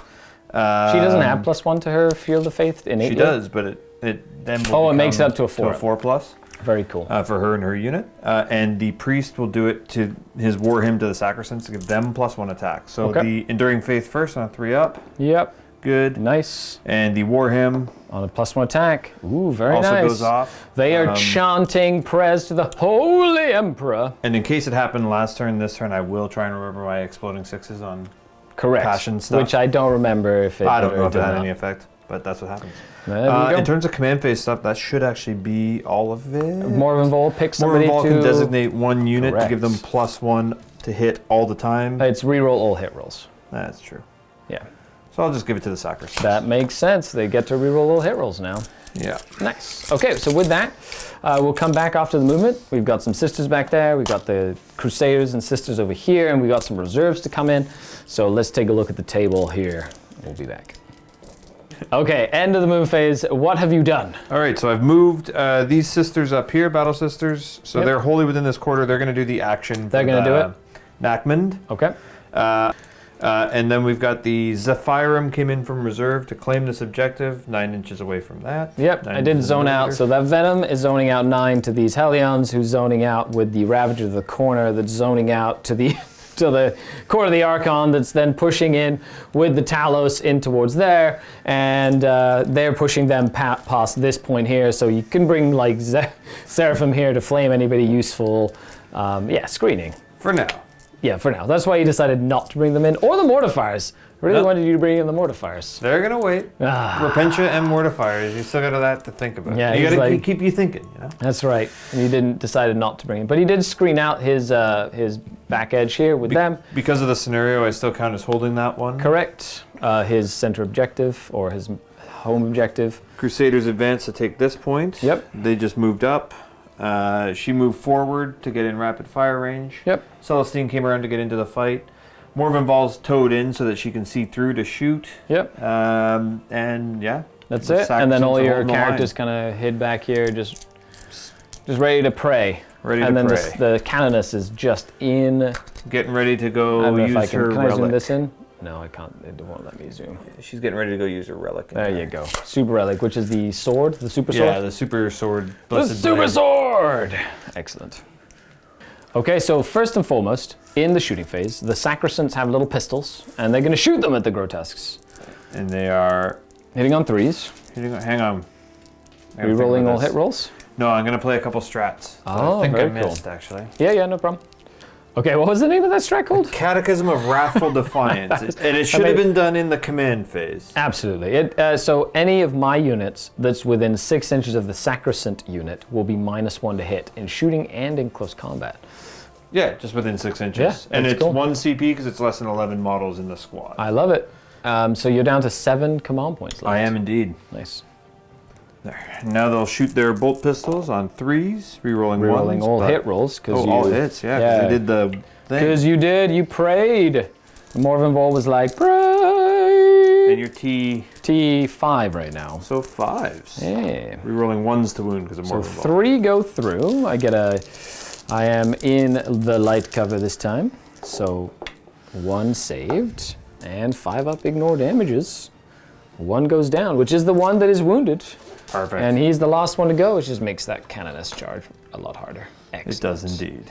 A: She doesn't have +1 to her Field of Faith innately?
E: She does, but it then will
A: it makes it up to a 4.
E: To a 4+.
A: Very cool.
E: For her and her unit. And the priest will do it to his war hymn to the Sacristants to give them +1 attack. So the Enduring Faith first on a 3-up.
A: Yep.
E: Good.
A: Nice.
E: And the war hymn
A: on a +1 attack. Ooh, very
E: also
A: nice.
E: goes off.
A: They are chanting prayers to the Holy Emperor.
E: And in case it happened last turn, this turn I will try and remember my exploding 6s on
A: correct
E: passion stuff.
A: Which I don't remember if it.
E: I don't know if it had any effect, but that's what happens. In terms of command phase stuff, that should actually be all of it.
A: Morven Vol picks somebody
E: Morven Vol
A: to
E: can designate 1 unit
A: correct.
E: to give them +1 to hit all the time.
A: It's reroll all hit rolls.
E: That's true.
A: Yeah.
E: So I'll just give it to the Sacristants.
A: That makes sense. They get to reroll all hit rolls now.
E: Yeah.
A: Nice. Okay, so with that, we'll come back after the movement. We've got some Sisters back there. We've got the Crusaders and Sisters over here, and we've got some reserves to come in. So let's take a look at the table here. We'll be back. Okay, end of the move phase. What have you done?
E: All right, so I've moved these Sisters up here, Battle Sisters. So they're wholly within this quarter. They're going to do the action.
A: They're going to do it?
E: Nakmund.
A: Okay.
E: And then we've got the Zephyrim came in from reserve to claim this objective, 9 inches away from that.
A: Yep, I did zone out. So that Venom is zoning out 9 to these Hellions, who's zoning out with the Ravager to the corner, that's zoning out to the core of the Archon, that's then pushing in with the Talos in towards there, and they're pushing them past this point here, so you can bring like Seraphim here to flame anybody useful. Screening.
E: For now.
A: Yeah, for now. That's why you decided not to bring them in. Or the Mortifiers. I really wanted you to bring in the Mortifiers.
E: They're going to wait. Repentia and Mortifiers. You still got that to think about.
A: Yeah,
E: you got to keep you thinking, you know?
A: That's right. And you decided not to bring him. But he did screen out his back edge here with them.
E: Because of the scenario, I still count as holding that one.
A: Correct. His center objective or his home objective.
E: Crusaders advance to take this point.
A: Yep.
E: They just moved up. She moved forward to get in rapid fire range.
A: Yep.
E: Celestine came around to get into the fight. Morven Val's towed in so that she can see through to shoot.
A: Yep.
E: And yeah.
A: That's it. And then all your characters kind of hid back here, just ready to pray.
E: Ready
A: and
E: to
A: then
E: pray.
A: The Canoness is just in.
E: Getting ready to go
A: I don't know
E: use
A: if I can.
E: her
A: Can I
E: relic.
A: zoom this in? No, I can't. It won't let me zoom.
E: She's getting ready to go use her relic.
A: There you go. Super relic, which is the sword, the super sword.
E: Yeah, the super sword.
A: The super sword. Excellent. Okay, so first and foremost, in the shooting phase, the Sacrosancts have little pistols, and they're going to shoot them at the Grotesques.
E: And they are
A: hitting on 3s.
E: Hang on.
A: Rerolling all hit rolls.
E: No, I'm going to play a couple strats.
A: Oh,
E: I think I
A: very
E: missed,
A: cool.
E: actually.
A: Yeah, no problem. Okay, what was the name of that strat called?
E: Catechism of Wrathful Defiance. And it should have been done in the command phase.
A: Absolutely. So any of my units that's within 6 inches of the Sacrosant unit will be -1 to hit in shooting and in close combat.
E: Yeah, just within 6 inches.
A: Yeah,
E: and
A: that's
E: it's
A: cool.
E: 1 CP because it's less than 11 models in the squad.
A: I love it. So you're down to 7 command points left.
E: I am indeed.
A: Nice.
E: There. Now they'll shoot their bolt pistols on 3s, rerolling
A: Rerolling
E: ones,
A: all
E: but-
A: hit rolls.
E: all hits, yeah. 'Cause they did the thing.
A: Because you did, you prayed. Morven Vol was like, pray.
E: And your
A: T5 right now.
E: So 5s.
A: Yeah.
E: Rerolling 1s to wound because of
A: So
E: Morven Vol.
A: 3 go through. I am in the light cover this time. So 1 saved and 5 up ignore damages. 1 goes down, which is the one that is wounded.
E: Perfect.
A: And he's the last one to go, which just makes that Canoness charge a lot harder. Excellent.
E: It does indeed.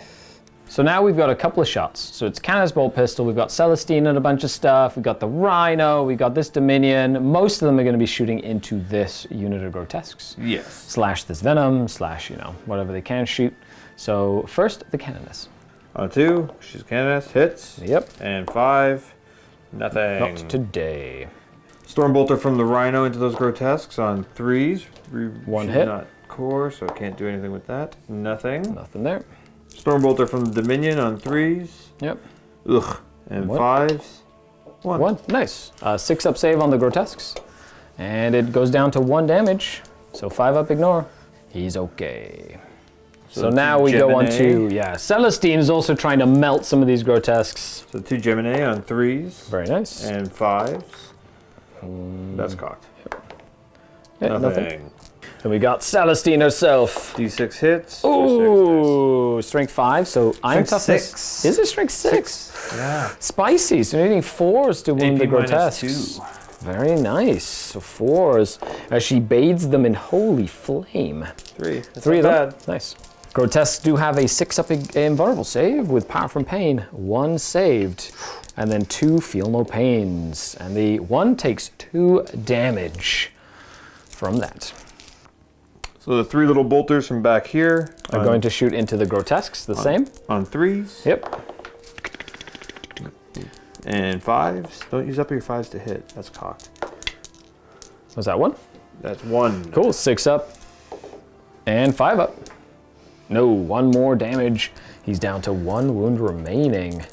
A: So now we've got a couple of shots. So it's Canoness Bolt Pistol, we've got Celestine and a bunch of stuff, we've got the Rhino, we've got this Dominion. Most of them are going to be shooting into this unit of Grotesques.
E: Yes.
A: Slash this Venom, slash, whatever they can shoot. So first, the Canoness.
E: On 2, she's Canoness, hits.
A: Yep.
E: And 5, nothing.
A: Not today.
E: Stormbolter from the Rhino into those Grotesques on 3s.
A: 1
E: She's
A: hit.
E: Not core, so I can't do anything with that. Nothing.
A: Nothing there.
E: Stormbolter from the Dominion on 3s.
A: Yep.
E: Ugh. And
A: What?
E: 5s. 1.
A: Nice. 6 up save on the Grotesques. And it goes down to 1 damage. So 5 up ignore. He's okay. So now we go on to, Celestine is also trying to melt some of these Grotesques.
E: So 2 Gemini on 3s.
A: Very nice.
E: And 5s. That's cocked.
A: Yeah,
E: Nothing.
A: And we got Celestine herself.
E: D6 hits.
A: Ooh, strength 5. So I'm
E: Strength
A: toughness.
E: 6.
A: Is it strength 6?
E: Yeah.
A: Spicy. So you're needing 4s to wound the
E: AP minus
A: Grotesques.
E: 2.
A: Very nice. So 4s as she bathes them in holy flame.
E: 3. That's
A: 3 of
E: not
A: them. Nice. Grotesques do have a 6 up invulnerable save with power from pain. 1 saved. And then 2 feel no pains. And the 1 takes 2 damage from that.
E: So the 3 little bolters from back here
A: Are going to shoot into the Grotesques, the same.
E: on 3s.
A: Yep.
E: And 5s. Don't use up your 5s to hit. That's cocked.
A: Was that 1?
E: That's 1.
A: Cool. 6 up. And 5 up. No, 1 more damage. He's down to 1 wound remaining.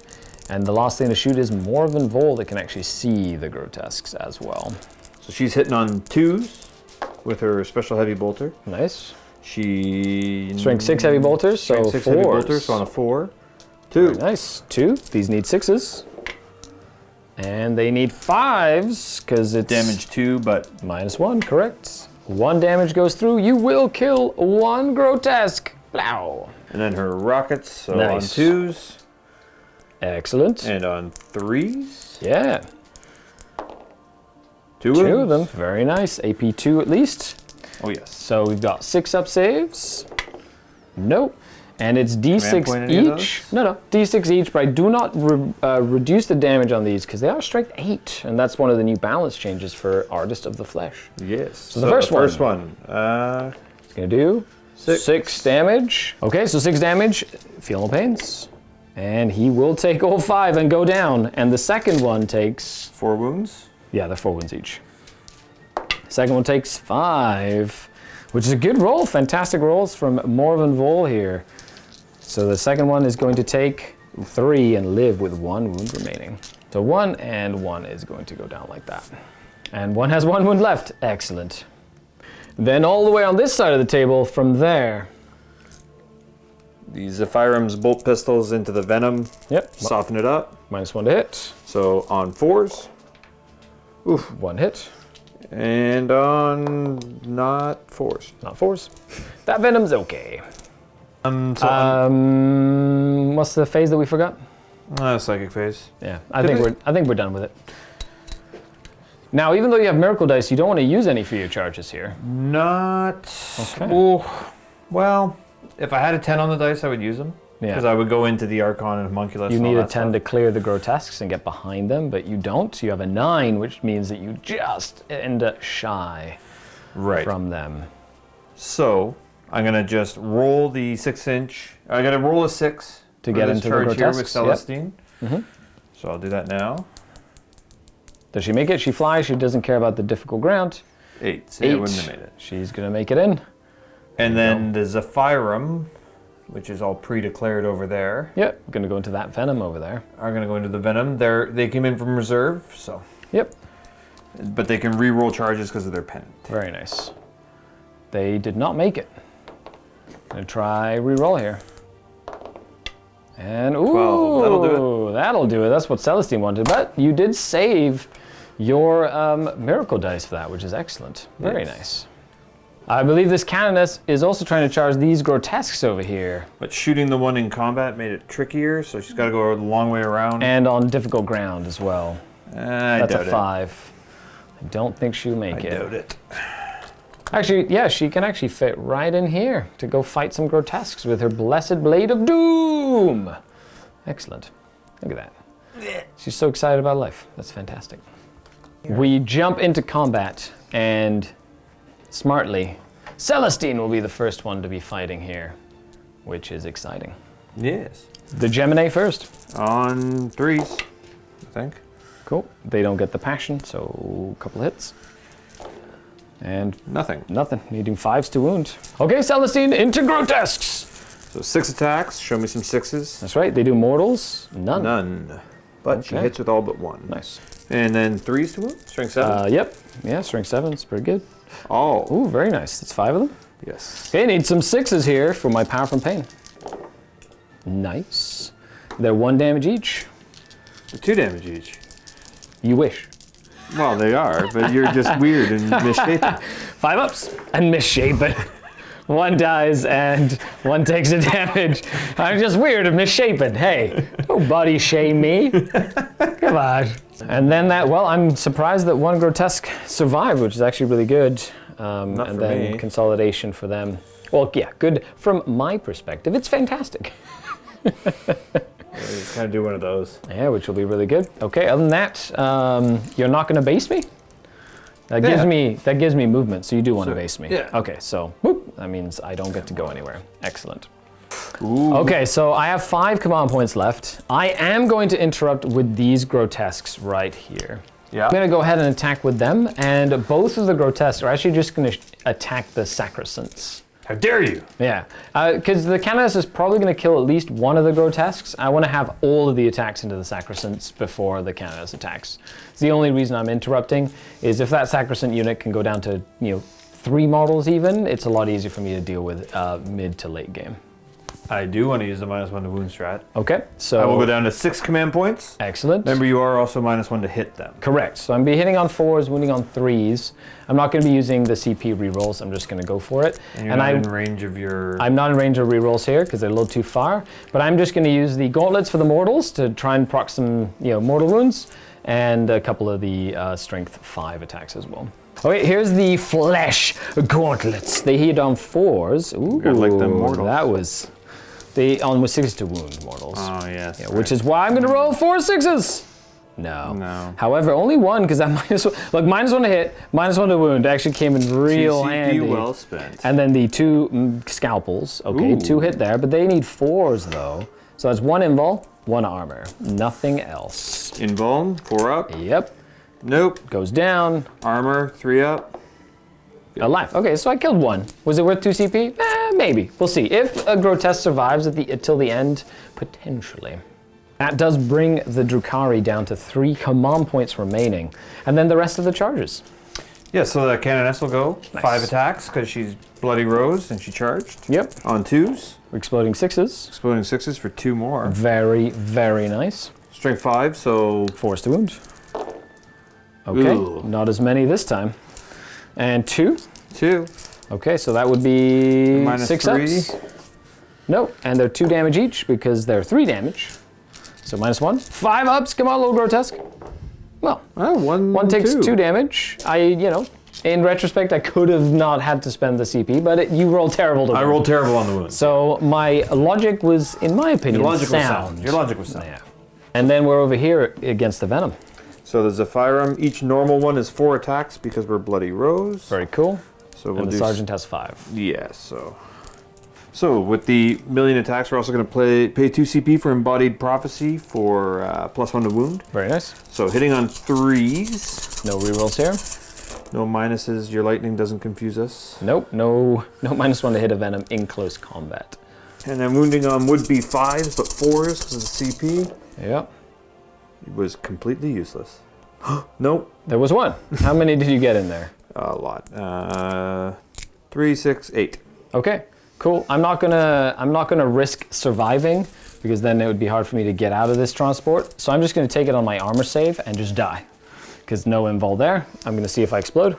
A: And the last thing to shoot is Morven Vol that can actually see the Grotesques as well.
E: So she's hitting on 2s with her special heavy bolter.
A: Nice.
E: She
A: Strength 6 heavy bolters, so
E: strength 6 heavy
A: 4s.
E: bolters, so on a 4. 2.
A: Very nice. 2. These need 6s. And they need 5s because it's
E: Damage 2, but
A: -1, correct. 1 damage goes through. You will kill 1 Grotesque. Blow.
E: and then her rockets, so
A: Nice.
E: on 2s
A: Excellent.
E: and on 3s.
A: Yeah.
E: 2
A: 2 of them. Very nice. AP 2 at least.
E: Oh yes.
A: So we've got 6 up saves. Nope. And it's D6
E: point any of
A: each. No, D6 each, but I do not reduce the damage on these because they are strength 8. And that's one of the new balance changes for Artist of the Flesh.
E: Yes.
A: So the first
E: one.
A: It's going to do 6 damage. Okay, so 6 damage. Feel no pains. And he will take all 5 and go down. And the second one takes...
E: 4 wounds.
A: Yeah, they're 4 wounds each. Second one takes 5, which is a good roll. Fantastic rolls from Morven Vol here. So the second one is going to take 3 and live with 1 wound remaining. So 1 and 1 is going to go down like that. And 1 has 1 wound left. Excellent. Then all the way on this side of the table, from there.
E: The Zephyrum's bolt pistols into the Venom.
A: Yep.
E: Soften it up.
A: -1 to hit.
E: So on 4s.
A: Oof. 1 hit.
E: And on not 4s.
A: Not 4s. That Venom's okay.
E: So
A: what's the phase that we forgot?
E: Psychic phase.
A: Yeah, I think we're done with it. Now, even though you have miracle dice, you don't want to use any for your charges here.
E: Not.
A: Okay.
E: Oh, well, if I had a 10 on the dice, I would use them.
A: Yeah.
E: Because I would go into the Archon and Homunculus.
A: You
E: and all
A: need a
E: that
A: 10
E: stuff.
A: to clear the grotesques and get behind them, but you don't. You have a 9, which means that you just end up shy from them.
E: So I'm gonna just roll the 6-inch. I gotta roll a 6
A: to get into the
E: charge here with
A: grotesques.
E: Celestine.
A: Yep.
E: So I'll do that now.
A: Does she make it? She flies. She doesn't care about the difficult ground.
E: 8. So I wouldn't have made it.
A: She's gonna make it in.
E: And then the Zephyrum, which is all pre-declared over there.
A: Yep, gonna go into that Venom over there.
E: Are gonna go into the Venom. They came in from reserve, so.
A: Yep.
E: But they can re-roll charges because of their pennant.
A: Very nice. They did not make it. Gonna try re-roll here. And ooh,
E: 12. That'll do it.
A: That'll do it. That's what Celestine wanted. But you did save your miracle dice for that, which is excellent. Very nice. I believe this Canoness is also trying to charge these grotesques over here.
E: But shooting the one in combat made it trickier, so she's got to go a long way around.
A: And on difficult ground as well. That's a 5. I don't think she'll make it.
E: I doubt it.
A: Actually, yeah, she can actually fit right in here to go fight some grotesques with her blessed blade of doom. Excellent. Look at that. She's so excited about life. That's fantastic. We jump into combat, and smartly, Celestine will be the first one to be fighting here, which is exciting.
E: Yes.
A: The Gemini first.
E: On 3s, I think.
A: Cool. They don't get the passion, so a couple hits. And
E: nothing.
A: Needing 5s to wound. Okay, Celestine, into grotesques.
E: So 6 attacks. Show me some 6s.
A: That's right. They do mortals. None.
E: None. But she hits with all but 1.
A: Nice.
E: And then 3s to wound. Strength 7.
A: Yep. Yeah, strength 7. It's pretty good.
E: Oh.
A: Ooh, very nice. That's 5 of them.
E: Yes.
A: Okay, need some 6s here for my power from pain. Nice. They're 1 damage each.
E: 2 damage each.
A: You wish.
E: Well, they are, but you're just weird and misshapen.
A: 5 ups and misshapen. 1 dies and 1 takes a damage. I'm just weird and misshapen. Hey, don't body shame me. Come on. And then I'm surprised that 1 grotesque survived, which is actually really good.
E: Not
A: and
E: for
A: then
E: me.
A: consolidation for them. Well, yeah, good from my perspective. It's fantastic.
E: Just kind of do one of those.
A: Yeah, which will be really good. Okay, other than that, you're not going to base me? That gives me movement, so you do want to base me.
E: Yeah.
A: Okay, so whoop, that means I don't get to go anywhere. Excellent. Ooh. Okay, so I have 5 command points left. I am going to interrupt with these grotesques right here. Yeah. I'm going to go ahead and attack with them, and both of the grotesques are actually just going to attack the sacrosancts.
E: How dare you?
A: Yeah, because the Canoness is probably going to kill at least 1 of the grotesques. I want to have all of the attacks into the sacrosancts before the Canoness attacks. It's the only reason I'm interrupting is if that sacrosant unit can go down to 3 models even, it's a lot easier for me to deal with mid to late game.
E: I do want to use the -1 to wound strat.
A: Okay, so
E: I will go down to 6 command points.
A: Excellent.
E: Remember, you are also -1 to hit them.
A: Correct. So I'm be hitting on 4s, wounding on 3s. I'm not going to be using the CP rerolls. I'm just going to go for it.
E: And you're not in range of your...
A: I'm not in range of rerolls here because they're a little too far. But I'm just going to use the gauntlets for the mortals to try and proc some, mortal wounds, and a couple of the strength 5 attacks as well. Okay, here's the flesh gauntlets. They hit on 4s. Ooh,
E: like them mortals.
A: That was... with 6 to wound mortals.
E: Oh, yes.
A: Yeah, which is why I'm going to roll 4 6s. No. However, only 1 because that -1. Look, -1 to hit, -1 to wound actually came in real handy.
E: well spent.
A: And then the 2 scalpels. Okay, 2 hit there, but they need 4s though. So that's 1 invul, 1 armor. Nothing else.
E: Invuln, 4 up.
A: Yep.
E: Nope.
A: Goes down.
E: Armor, 3 up.
A: Alive. Okay, so I killed 1. Was it worth 2 CP? Maybe. We'll see. If a grotesque survives until the end, potentially. That does bring the Drukhari down to 3 command points remaining, and then the rest of the charges.
E: Yeah, so the Canoness will go
A: Nice.
E: 5 attacks because she's Bloody Rose and she charged.
A: Yep.
E: On 2s.
A: Exploding 6s.
E: Exploding 6s for 2 more.
A: Very, very nice.
E: Strength 5, so
A: 4 to wound. Okay,
E: Ooh.
A: not as many this time. And 2.
E: 2.
A: Okay, so that would be
E: Minus
A: 6
E: 3.
A: ups. No, and they're 2 damage each because they're 3 damage. So -1. 5 ups, come on, little grotesque. Well, one takes 2 damage. In retrospect, I could have not had to spend the CP, but you rolled terrible to
E: I
A: wound.
E: rolled terrible on the wound.
A: So my logic was, in my opinion,
E: Your logic was
A: sound.
E: sound. Your logic was sound.
A: Yeah. And then we're over here against the Venom.
E: So the Zephyrum, each normal one is 4 attacks because we're Bloody Rose.
A: Very cool.
E: So we'll
A: And the
E: do
A: Sergeant has 5.
E: Yeah, so with the million attacks, we're also going to pay 2 CP for Embodied Prophecy for +1 to wound.
A: Very nice.
E: So hitting on 3s.
A: No rerolls here.
E: No minuses. Your lightning doesn't confuse us.
A: Nope, no -1 to hit a Venom in close combat.
E: And then wounding on would be 5s, but 4s because of the CP.
A: Yep.
E: It was completely useless. Nope.
A: There was 1. How many did you get in there?
E: A lot. 3, 6, 8.
A: Okay, cool. I'm not gonna risk surviving because then it would be hard for me to get out of this transport. So I'm just gonna take it on my armor save and just die. Because no invul there. I'm gonna see if I explode.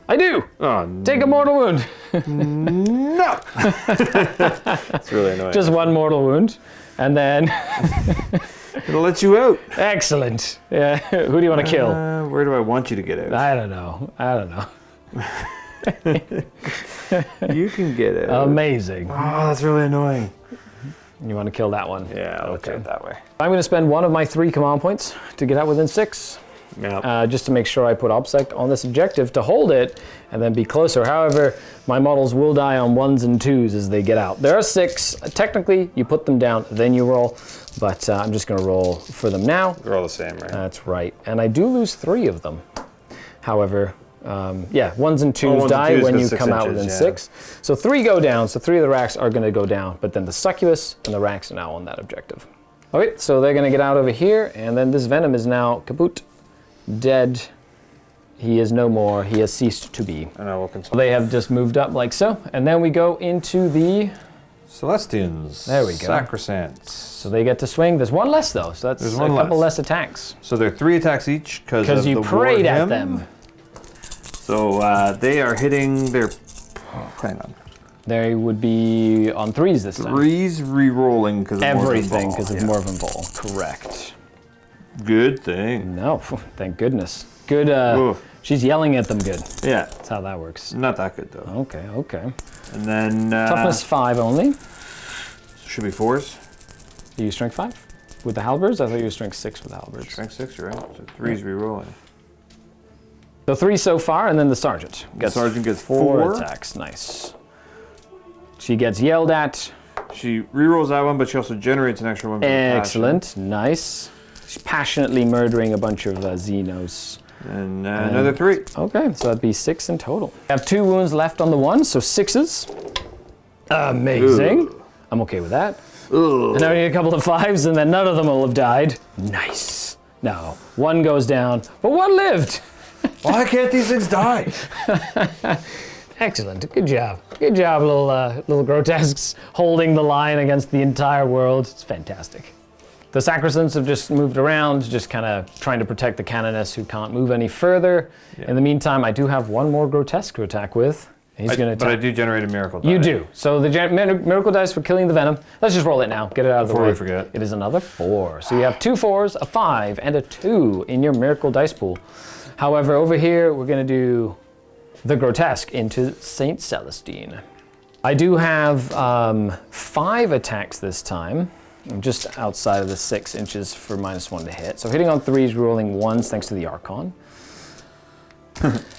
A: I do!
E: Oh,
A: Take a mortal wound.
E: no! It's really annoying.
A: Just 1 mortal wound. And then,
E: It'll let you out.
A: excellent. Yeah, who do you wanna kill?
E: Where do I want you to get out?
A: I don't know.
E: You can get out.
A: Amazing.
E: Oh, that's really annoying.
A: You wanna kill that one?
E: Yeah, I'll
A: Okay.
E: do it that way.
A: I'm gonna spend 1 of my 3 command points to get out within 6.
E: Yeah.
A: Just to make sure I put OBSEC on this objective to hold it and then be closer. However, my models will die on 1s and 2s as they get out. There are 6. Technically, you put them down, then you roll, but I'm just gonna roll for them now.
E: They're all the same, right?
A: That's right. And I do lose 3 of them. However, 1s and 2s
E: 1s and
A: die
E: 2s
A: when
E: go
A: you
E: 6
A: come out
E: inches,
A: within
E: yeah.
A: 6. So 3 go down, so 3 of the racks are gonna go down, but then the Succubus and the racks are now on that objective. Okay, so they're gonna get out over here, and then this Venom is now kaput. Dead. He is no more. He has ceased to be.
E: And I will consult.
A: They have just moved up like so. And then we go into the...
E: Celestians.
A: There we go.
E: Sacrosancts.
A: So they get to swing. There's 1 less though, so that's
E: There's
A: a
E: 1
A: couple
E: less.
A: less attacks.
E: So they're 3 attacks each because of
A: Because you
E: the
A: prayed at
E: Warhammer.
A: them.
E: So they are hitting their... hang on.
A: They would be on 3s this time.
E: 3s re-rolling because of
A: Everything
E: because
A: because of Morven Ball. Correct.
E: Good thing.
A: No, thank goodness. Good,
E: Oof.
A: she's yelling at them good.
E: Yeah.
A: That's how that works.
E: Not that good though.
A: Okay, okay.
E: And then...
A: Toughness 5 only.
E: should be 4s.
A: Are you strength 5 with the halberds? I thought you were strength 6 with the halberds.
E: Strength 6, you're right. So 3s re-rolling.
A: So 3 so far, and then the sergeant gets
E: sergeant gets
A: 4
E: 4.
A: attacks. Nice. She gets yelled at.
E: She re-rolls that one, but she also generates an extra one. for the passion.
A: Excellent. Nice. She's passionately murdering a bunch of Xenos.
E: And another 3.
A: Okay, so that'd be 6 in total. I have 2 wounds left on the 1, so 6s. Amazing.
E: Ooh.
A: I'm okay with that.
E: Ugh.
A: And now we need a couple of 5s, and then none of them will have died. Nice. No, 1 goes down, but 1 lived.
E: Why can't these things die?
A: Excellent. Good job. Good job, little grotesques, holding the line against the entire world. It's fantastic. The Sacrosancts have just moved around, just kind of trying to protect the Canoness who can't move any further. Yeah. In the meantime, I do have 1 more grotesque to attack with. He's going to attack.
E: But I do generate a miracle die.
A: You do. So the miracle dice for killing the Venom. Let's just roll it now. Get it out of the way.
E: Before we forget.
A: It is another 4. So you have 2 4s, a 5, and a 2 in your miracle dice pool. However, over here, we're going to do the grotesque into Saint Celestine. I do have 5 attacks this time. I'm just outside of the 6 inches for -1 to hit. So hitting on 3s, rolling 1s thanks to the Archon.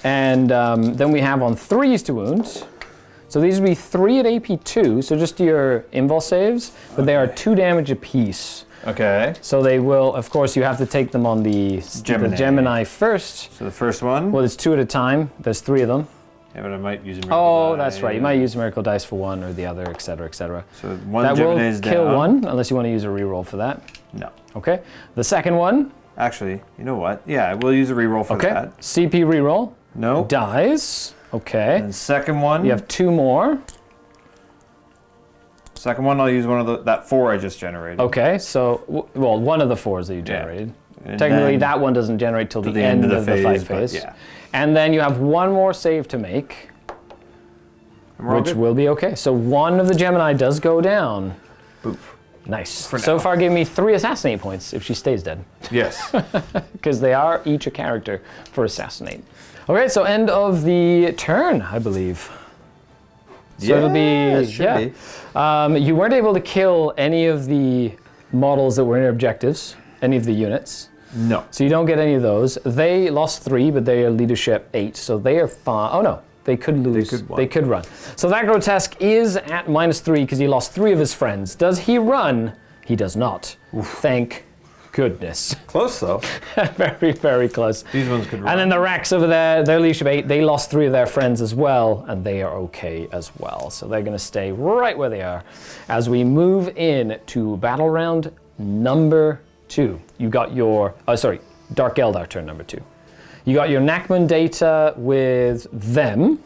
A: And then we have on 3s to wound. So these would be 3 at AP2, so just your invul saves, but they are 2 damage apiece.
E: Okay.
A: So they will, of course, you have to take them on the Gemini first.
E: So the first one.
A: Well, it's 2 at a time. There's 3 of them.
E: Yeah, but I might use a miracle
A: Oh,
E: die.
A: that's right. You might use a miracle dice for one or the other, etc., etc.
E: So one
A: that will
E: Gemini's
A: kill
E: down.
A: one, unless you want to use a reroll for that.
E: No.
A: Okay. The second one.
E: Actually, you know what? Yeah, we'll use a reroll for that.
A: CP reroll.
E: No.
A: Dies. Okay.
E: And second one.
A: You have 2 more.
E: Second one, I'll use one of that 4 I just generated.
A: Okay. So, well, one of the 4s that you generated.
E: And
A: Technically, that one doesn't generate till the end of the fight phase.
E: Yeah.
A: And then you have 1 more save to make, which will be okay. So one of the Gemini does go down.
E: Boof.
A: Nice.
E: For
A: So
E: now.
A: far, give me 3 assassinate points if she stays dead,
E: Yes.
A: because they are each a character for assassinate. Okay, so end of the turn, I believe. So it'll be
E: it should be.
A: You weren't able to kill any of the models that were in your objectives, any of the units.
E: No.
A: So you don't get any of those. They lost 3, but they are leadership 8, so they are fine. Oh no, they could lose. They could run. So that grotesque is at -3 because he lost 3 of his friends. Does he run? He does not. Thank goodness.
E: Close though.
A: Very, very close.
E: These ones could run.
A: And then the Rex over there, their leadership 8, they lost 3 of their friends as well, and they are okay as well. So they're going to stay right where they are. As we move in to battle round number 2. You got your, Dark Eldar turn number 2. You got your Nachman data with them.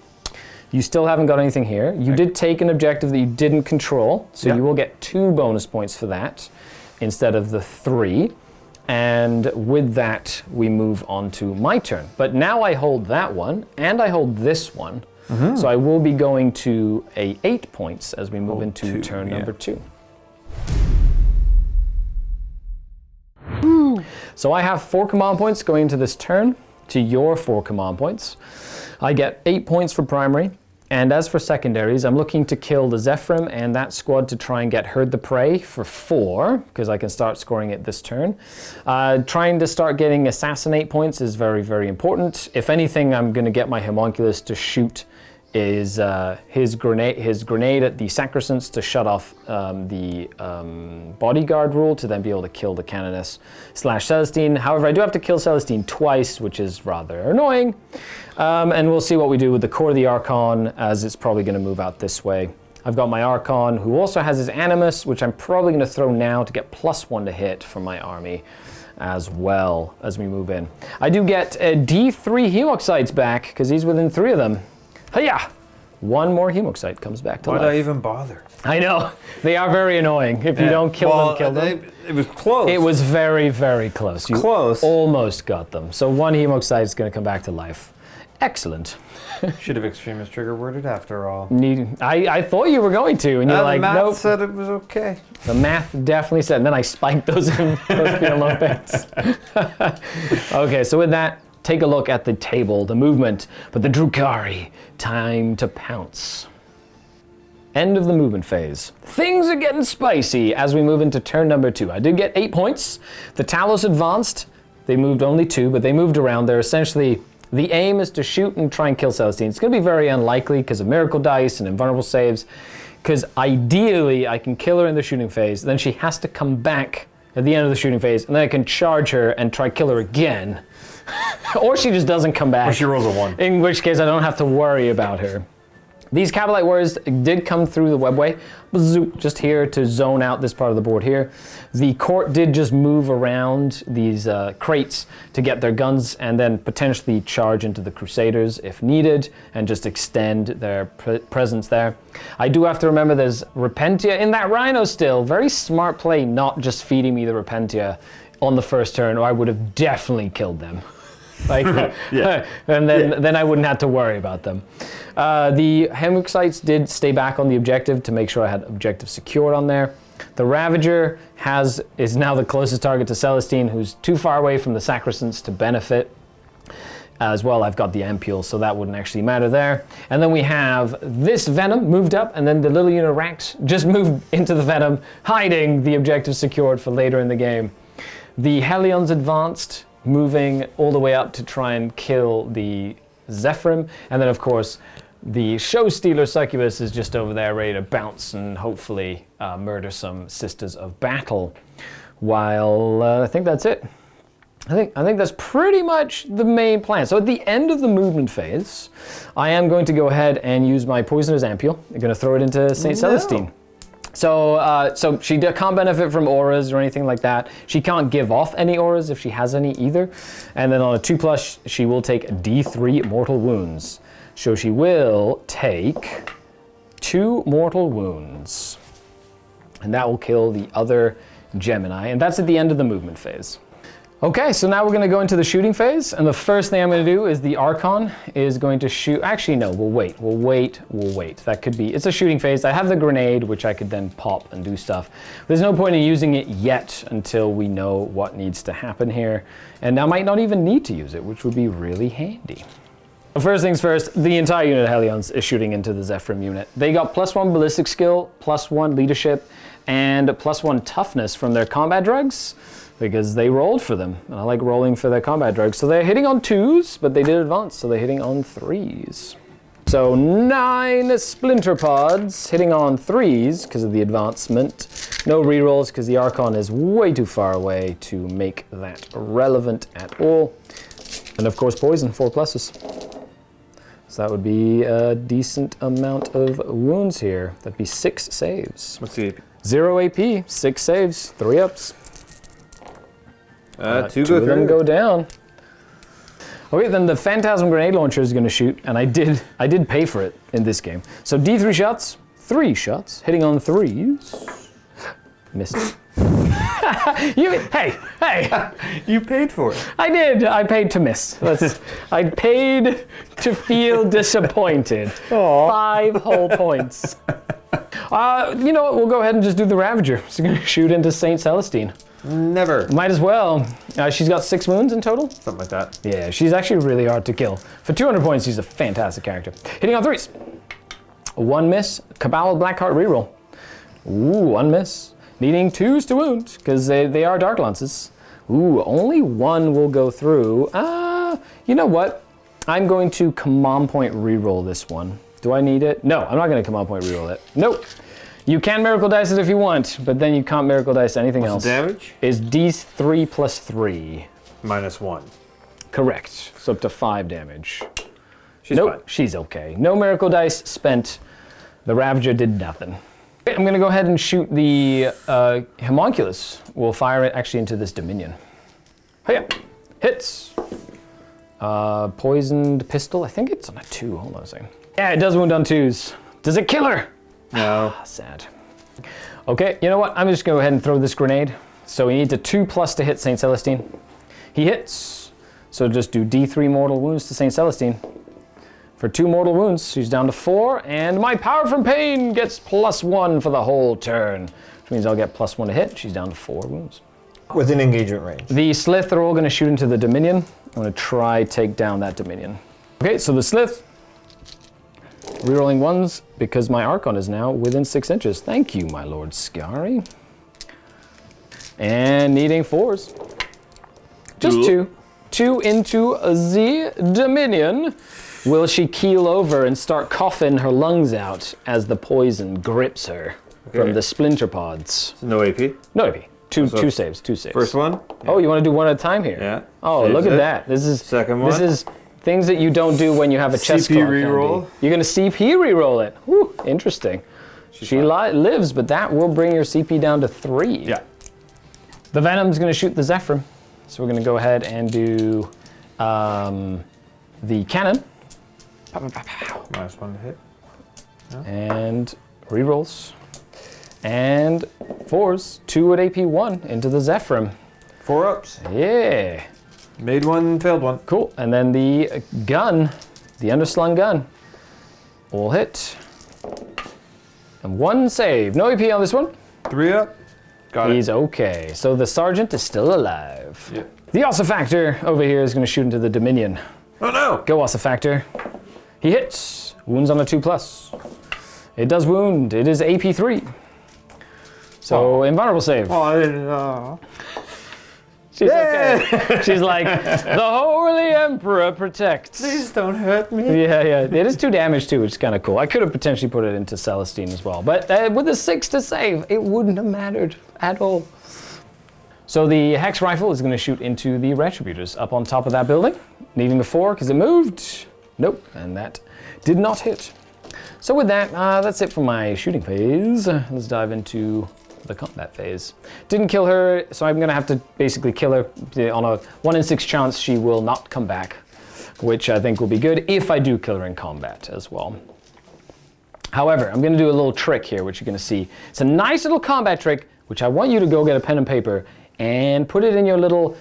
A: You still haven't got anything here. You did take an objective that you didn't control, so you will get 2 bonus points for that instead of the 3. And with that, we move on to my turn. But now I hold that one, and I hold this one. So I will be going to 8 points as we move into turn number 2. So I have 4 command points going into this turn to your 4 command points. I get 8 points for primary. And as for secondaries, I'm looking to kill the Zephyrim and that squad to try and get Herd the Prey for 4, because I can start scoring it this turn. Trying to start getting assassinate points is very, very important. If anything, I'm going to get my Homunculus to shoot his grenade at the Sacrosanct to shut off the bodyguard rule to then be able to kill the Canoness / Celestine. However, I do have to kill Celestine twice, which is rather annoying. And we'll see what we do with the core of the Archon, as it's probably going to move out this way. I've got my Archon, who also has his Animus, which I'm probably going to throw now to get +1 to hit for my army as well as we move in. I do get D3 Hemoxites back, because he's within 3 of them. Hiya! 1 more Hemoxite comes back to life.
E: Why'd I even bother?
A: I know. They are very annoying. If you don't kill them.
E: It was close.
A: It was very, very close. You
E: close.
A: Almost got them. So 1 Hemoxite is going to come back to life. Excellent.
E: Should have Extremis trigger worded after all.
A: I thought you were going to, and you're like,
E: the math
A: nope.
E: said it was okay.
A: The math definitely said, and then I spiked those in those Olympics. Okay, so with that, take a look at the table, the movement, but the Drukhari, time to pounce. End of the movement phase. Things are getting spicy as we move into turn number 2. I did get 8 points. The Talos advanced. They moved only 2, but they moved around. They're essentially, the aim is to shoot and try and kill Celestine. It's going to be very unlikely because of miracle dice and invulnerable saves, because ideally I can kill her in the shooting phase, then she has to come back at the end of the shooting phase, and then I can charge her and try kill her again. Or she just doesn't come back.
E: Or she rolls a 1.
A: In which case I don't have to worry about her. These Cabalite Warriors did come through the webway, just here to zone out this part of the board here. The court did just move around these crates to get their guns and then potentially charge into the Crusaders if needed and just extend their presence there. I do have to remember there's Repentia in that Rhino still. Very smart play not just feeding me the Repentia on the first turn, or I would have definitely killed them. Like, and then I wouldn't have to worry about them. The Hemoxites did stay back on the objective to make sure I had objective secured on there. The Ravager is now the closest target to Celestine, who's too far away from the Sacrosanct to benefit. As well, I've got the Ampule, so that wouldn't actually matter there. And then we have this Venom moved up, and then the little unit Rax just moved into the Venom, hiding the objective secured for later in the game. The Helion's advanced, moving all the way up to try and kill the Zephyrim. And then, of course, the Show Stealer Succubus is just over there ready to bounce and hopefully murder some Sisters of Battle. While I think that's it. I think that's pretty much the main plan. So at the end of the movement phase, I am going to go ahead and use my Poisoner's Ampule. I'm going to throw it into St. Celestine. So she can't benefit from auras or anything like that. She can't give off any auras if she has any either. And then on a 2+, she will take D3 mortal wounds. So she will take 2 mortal wounds. And that will kill the other Gemini. And that's at the end of the movement phase. Okay, so now we're going to go into the shooting phase, and the first thing I'm going to do is the Archon is going to shoot. Actually, no, we'll wait. That could be, it's a shooting phase. I have the grenade, which I could then pop and do stuff. There's no point in using it yet until we know what needs to happen here. And I might not even need to use it, which would be really handy. First things first, the entire unit of Hellions is shooting into the Zephyrim unit. They got +1 ballistic skill, +1 leadership, and +1 toughness from their combat drugs, because they rolled for them, and I like rolling for their combat drugs. So they're hitting on 2s, but they did advance, so they're hitting on 3s. So 9 splinter pods hitting on 3s because of the advancement. No rerolls because the Archon is way too far away to make that relevant at all. And of course poison, 4+. So that would be a decent amount of wounds here. That'd be 6 saves.
E: What's the AP?
A: 0 AP, 6 saves, 3 ups.
E: 2
A: of them go down. Okay, then the Phantasm Grenade Launcher is going to shoot, and I did pay for it in this game. So D3 shots, 3 shots, hitting on 3s. Missed. Hey!
E: You paid for it.
A: I did. I paid to miss. I paid to feel disappointed. Aww. 5 whole points. You know what? We'll go ahead and just do the Ravager. She's going to shoot into St. Celestine.
E: Never.
A: Might as well. She's got 6 wounds in total.
E: Something like that.
A: Yeah, she's actually really hard to kill. For 200 points, she's a fantastic character. Hitting on 3s. 1 miss. Cabal Blackheart reroll. Ooh, 1 miss. Needing 2s to wound, because they are Dark Lances. Ooh, only 1 will go through. You know what? I'm going to command point reroll this one. Do I need it? No, I'm not going to command point reroll it. Nope. You can Miracle Dice it if you want, but then you can't Miracle Dice anything else.
E: The damage?
A: Is D3 + 3.
E: -1.
A: Correct. So up to 5 damage.
E: She's fine.
A: She's okay. No Miracle Dice spent. The Ravager did nothing. I'm going to go ahead and shoot the Homunculus. We'll fire it actually into this Dominion. Hiya. Hits. Poisoned pistol. I think it's on a 2. Hold on a second. Yeah, it does wound on 2s. Does it kill her?
E: No.
A: Sad. Okay, you know what? I'm just going to go ahead and throw this grenade. So he needs a 2+ to hit St. Celestine. He hits. So just do D3 mortal wounds to St. Celestine. For 2 mortal wounds, she's down to 4, and my Power from Pain gets +1 for the whole turn, which means I'll get +1 to hit. She's down to 4 wounds.
E: Within engagement range.
A: The Slith are all going to shoot into the Dominion. I'm going to try take down that Dominion. Okay, so the Slith, rerolling 1s because my Archon is now within 6 inches. Thank you, my Lord Skari. And needing 4s. Just 2. 2 into the Dominion. Will she keel over and start coughing her lungs out as the poison grips her from the splinter pods?
E: So no AP?
A: No AP. Two saves.
E: First one?
A: Yeah. Oh, you want to do one at a time here?
E: Yeah.
A: Oh,
E: Saves
A: look at
E: it.
A: that. This is
E: Second one.
A: This is things that you don't do when you have a chest
E: CP
A: clock
E: reroll.
A: handy. You're going to CP reroll it. Whew, interesting. She lives, but that will bring your CP down to 3.
E: Yeah.
A: The Venom's going to shoot the Zephyrim. So we're going to go ahead and do the cannon.
E: -1 to hit.
A: And rerolls. And 4s. 2 at AP1 into the Zephyrim.
E: 4 ups.
A: Yeah.
E: Made 1, failed 1.
A: Cool. And then the gun, the underslung gun, will hit. And 1 save. No AP on this one.
E: 3 up. Got it.
A: He's okay. So the Sergeant is still alive.
E: Yeah.
A: The Ossifactor over here is going to shoot into the Dominion.
E: Oh no!
A: Go Ossifactor. He hits. Wounds on a 2+. It does wound. It is AP3. So invulnerable save.
E: Oh, I didn't.
A: She's okay. She's like, the Holy Emperor protects.
E: Please don't hurt me.
A: Yeah. It is 2 damage too, which is kind of cool. I could have potentially put it into Celestine as well. But with a 6 to save, it wouldn't have mattered at all. So the Hex Rifle is going to shoot into the Retributors up on top of that building. Needing a 4 because it moved. Nope, and that did not hit. So with that, that's it for my shooting phase. Let's dive into the combat phase. Didn't kill her, so I'm going to have to basically kill her on a 1 in 6 chance she will not come back, which I think will be good if I do kill her in combat as well. However, I'm going to do a little trick here, which you're going to see. It's a nice little combat trick, which I want you to go get a pen and paper and put it in your little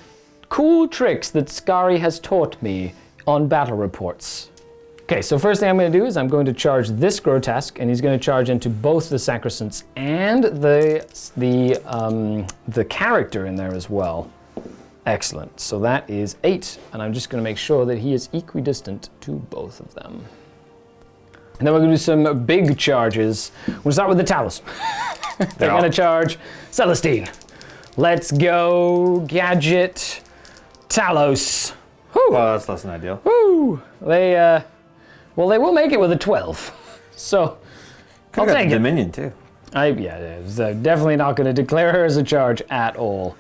A: cool tricks that Skari has taught me on battle reports. Okay, so first thing I'm going to do is I'm going to charge this Grotesque, and he's going to charge into both the Sacrosancts and the character in there as well. Excellent. So that is 8, and I'm just going to make sure that he is equidistant to both of them. And then we're going to do some big charges. We'll start with the Talos. They're going to charge Celestine. Let's go, Gadget, Talos. Whew.
E: Well, that's less than ideal.
A: Woo! Well, they will make it with a 12. So, I'll take it.
E: Dominion, too.
A: Definitely not going to declare her as a charge at all.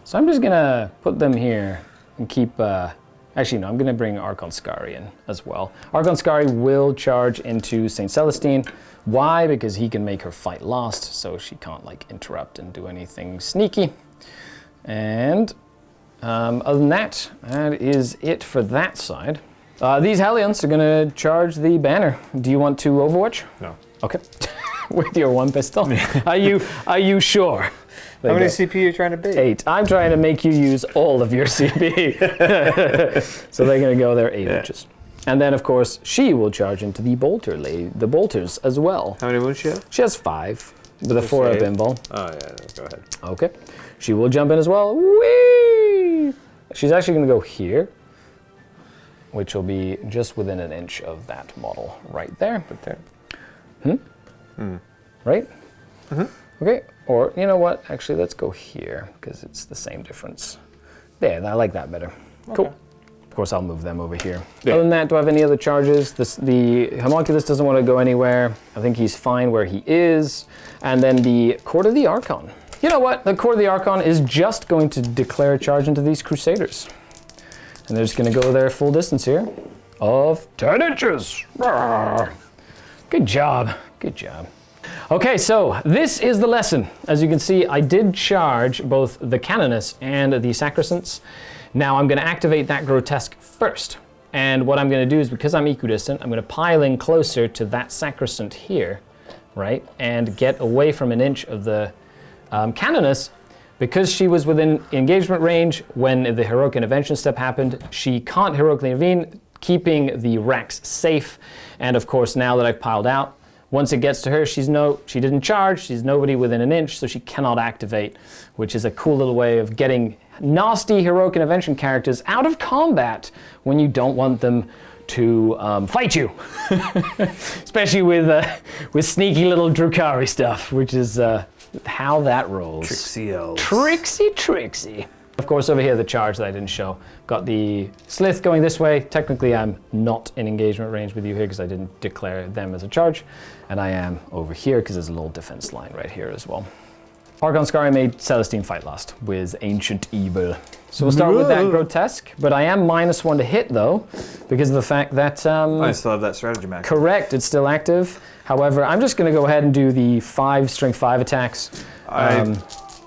A: So I'm just going to put them here and keep... Actually, no, I'm going to bring Archon Skari in as well. Archon Skari will charge into St. Celestine. Why? Because he can make her fight last, so she can't, like, interrupt and do anything sneaky. And other than that, that is it for that side. These Hellions are going to charge the banner. Do you want to Overwatch?
E: No.
A: Okay. With your 1 pistol? Are you sure?
E: How many CP are you trying to bait?
A: 8. I'm trying to make you use all of your CP. So they're going to go there 8 inches. And then, of course, she will charge into the bolters as well.
E: How many wounds she have?
A: She has 5 with a 4-up invul.
E: Oh, yeah, go ahead.
A: Okay. She will jump in as well. Whee! She's actually going to go here, which will be just within an inch of that model right there.
E: Right there.
A: Right? Okay. Or, you know what? Actually, let's go here, because it's the same difference. There, I like that better. Okay. Cool. Of course, I'll move them over here. Yeah. Other than that, do I have any other charges? The Homunculus doesn't want to go anywhere. I think he's fine where he is. And then the Court of the Archon. You know what? The Court of the Archon is just going to declare a charge into these Crusaders. And they're just going to go their full distance here of 10 inches. Good job. Good job. Okay, so this is the lesson. As you can see, I did charge both the Canoness and the Sacrosancts. Now I'm going to activate that Grotesque first. And what I'm going to do is, because I'm equidistant, I'm going to pile in closer to that Sacrosant here, right? And get away from an inch of the Canoness. Because she was within engagement range when the Heroic Intervention step happened, she can't heroically intervene, keeping the Rex safe. And of course, now that I've piled out, once it gets to her, she didn't charge, she's nobody within an inch, so she cannot activate, which is a cool little way of getting nasty Heroic Intervention characters out of combat when you don't want them to fight you. Especially with sneaky little Drukhari stuff, which is how that rolls.
E: Tricksy elves.
A: Trixie. Of course, over here, the charge that I didn't show. Got the Slith going this way. Technically, I'm not in engagement range with you here because I didn't declare them as a charge. And I am over here because there's a little defense line right here as well. Archon Skari made Celestine fight last with Ancient Evil. So we'll start with that Grotesque. But I am -1 to hit, though, because of the fact that...
E: I still have that stratagem active.
A: Correct, it's still active. However, I'm just going to go ahead and do the 5 strength 5 attacks.
E: I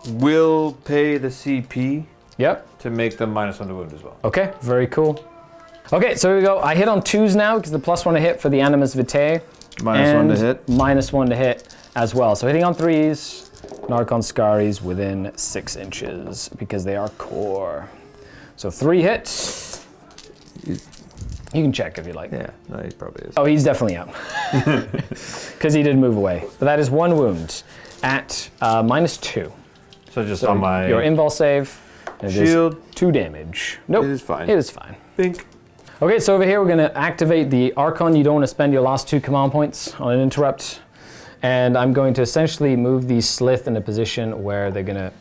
E: will pay the CP.
A: Yep.
E: To make them -1 to wound as well.
A: Okay, very cool. Okay, so here we go. I hit on 2s now because the +1 to hit for the Animus Vitae.
E: -1 to hit.
A: -1 to hit as well. So hitting on 3s, Archon Skari's within 6 inches because they are core. So 3 hits. You can check if you like.
E: Yeah, no, he probably is.
A: Oh, he's definitely out. Because he did move away. But that is 1 wound at -2.
E: So just on my...
A: Your invul save.
E: Shield.
A: 2 damage. Nope.
E: It is fine.
A: It is fine.
E: Think.
A: Okay, so over here we're going to activate the Archon. You don't want to spend your last 2 command points on an interrupt. And I'm going to essentially move the Slith in a position where they're going to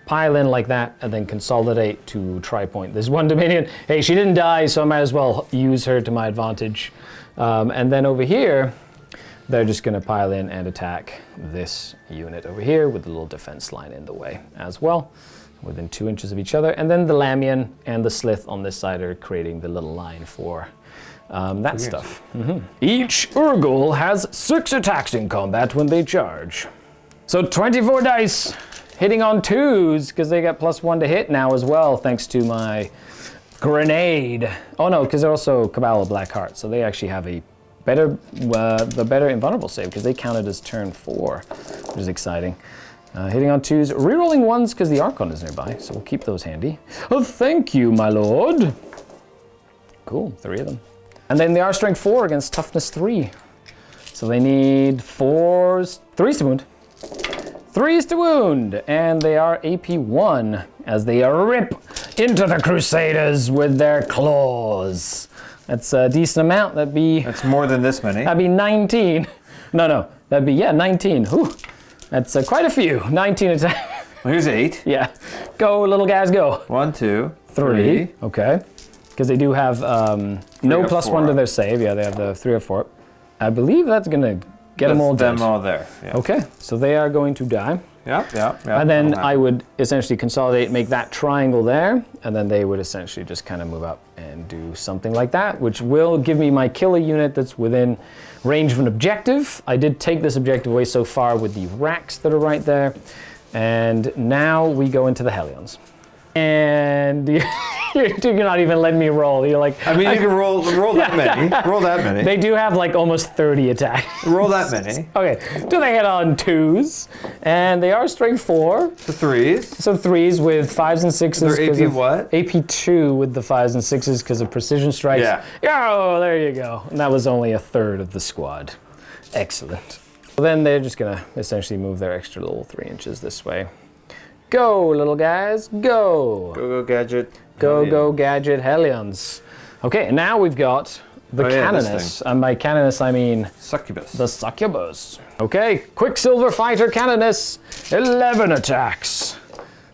A: pile in like that and then consolidate to tri-point. There's 1 Dominion. Hey, she didn't die, so I might as well use her to my advantage. And then over here, they're just going to pile in and attack this unit over here with the little defense line in the way as well, within 2 inches of each other. And then the Lamian and the Slith on this side are creating the little line for that stuff. Each Urgle has 6 attacks in combat when they charge. So 24 dice, hitting on 2s, because they got +1 to hit now as well, thanks to my grenade. Oh no, because they're also Cabal of Blackheart, so they actually have a better, the better invulnerable save, because they counted as turn 4, which is exciting. Hitting on 2s, rerolling 1s because the Archon is nearby, so we'll keep those handy. Oh, thank you, my lord. Cool, 3 of them. And then they are strength 4 against toughness 3. So they need 3s to wound. 3s to wound, and they are AP 1 as they rip into the Crusaders with their claws. That's a decent amount.
E: That's more than this many.
A: That'd be 19. No, that'd be 19. Whew. That's quite a few. 19 attacks.
E: Well, here's 8.
A: Yeah, go little guys, go.
E: 1, 2,
A: 3. Okay, because they do have no +1 to their save. Yeah, they have the 3 or 4. I believe that's gonna get them all dead.
E: there. Yeah.
A: Okay, so they are going to die.
E: Yeah.
A: And then I would essentially consolidate, make that triangle there, and then they would essentially just kind of move up and do something like that, which will give me my killer unit that's within range of an objective. I did take this objective away so far with the racks that are right there. And now we go into the Hellions. And you're not even letting me roll. You're like,
E: I mean, you can roll that many. Roll that many.
A: They do have like almost 30 attacks.
E: Roll that many.
A: Okay, do they hit on 2s? And they are strength 4.
E: The 3s.
A: So 3s with 5s and 6s.
E: They're AP what?
A: AP 2 with the 5s and 6s because of precision strikes.
E: Yeah.
A: Oh, there you go. And that was only a third of the squad. Excellent. Well, then they're just gonna essentially move their extra little 3 inches this way. Go, little guys, go.
E: Go, Gadget.
A: Go, Gadget Hellions. Okay, and now we've got the Canoness. And by Canoness, I mean
E: Succubus.
A: the Succubus. Okay, Quicksilver Fighter Canoness, 11 attacks.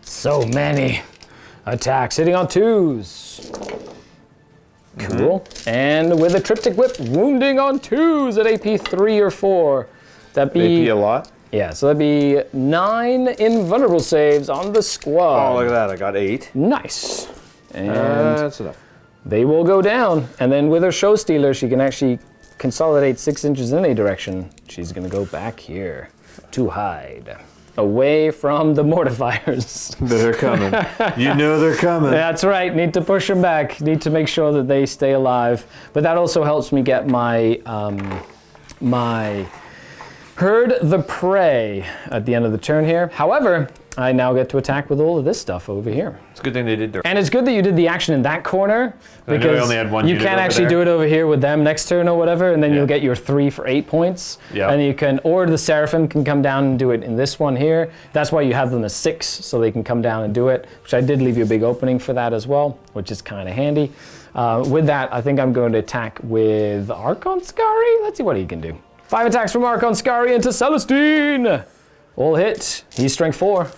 A: So many attacks, hitting on 2s. Cool. And with a Triptych Whip, wounding on 2s at AP 3 or 4. That'd be
E: AP a lot?
A: Yeah, so that'd be 9 invulnerable saves on the squad.
E: Oh, look at that, I got 8.
A: Nice. And
E: that's enough.
A: they will go down. And then with her Show Stealer, she can actually consolidate 6 inches in a direction. She's gonna go back here to hide. Away from the mortifiers.
E: They're coming. You know they're coming.
A: That's right, need to push them back. Need to make sure that they stay alive. But that also helps me get my, my Herd the Prey at the end of the turn here. However, I now get to attack with all of this stuff over here.
E: It's a good thing they did there.
A: And it's good that you did the action in that corner, because
E: only had one
A: you
E: unit
A: can
E: over
A: actually
E: there.
A: do it over here with them next turn or whatever, and then you'll get your 3 for 8 points.
E: Yeah.
A: And you can, or the Seraphim can come down and do it in this one here. That's why you have them as 6, so they can come down and do it, which I did leave you a big opening for that as well, which is kind of handy. With that, I think I'm going to attack with Archon Skari. Let's see what he can do. 5 attacks from Archon Skari into Celestine. All hit. He's strength 4.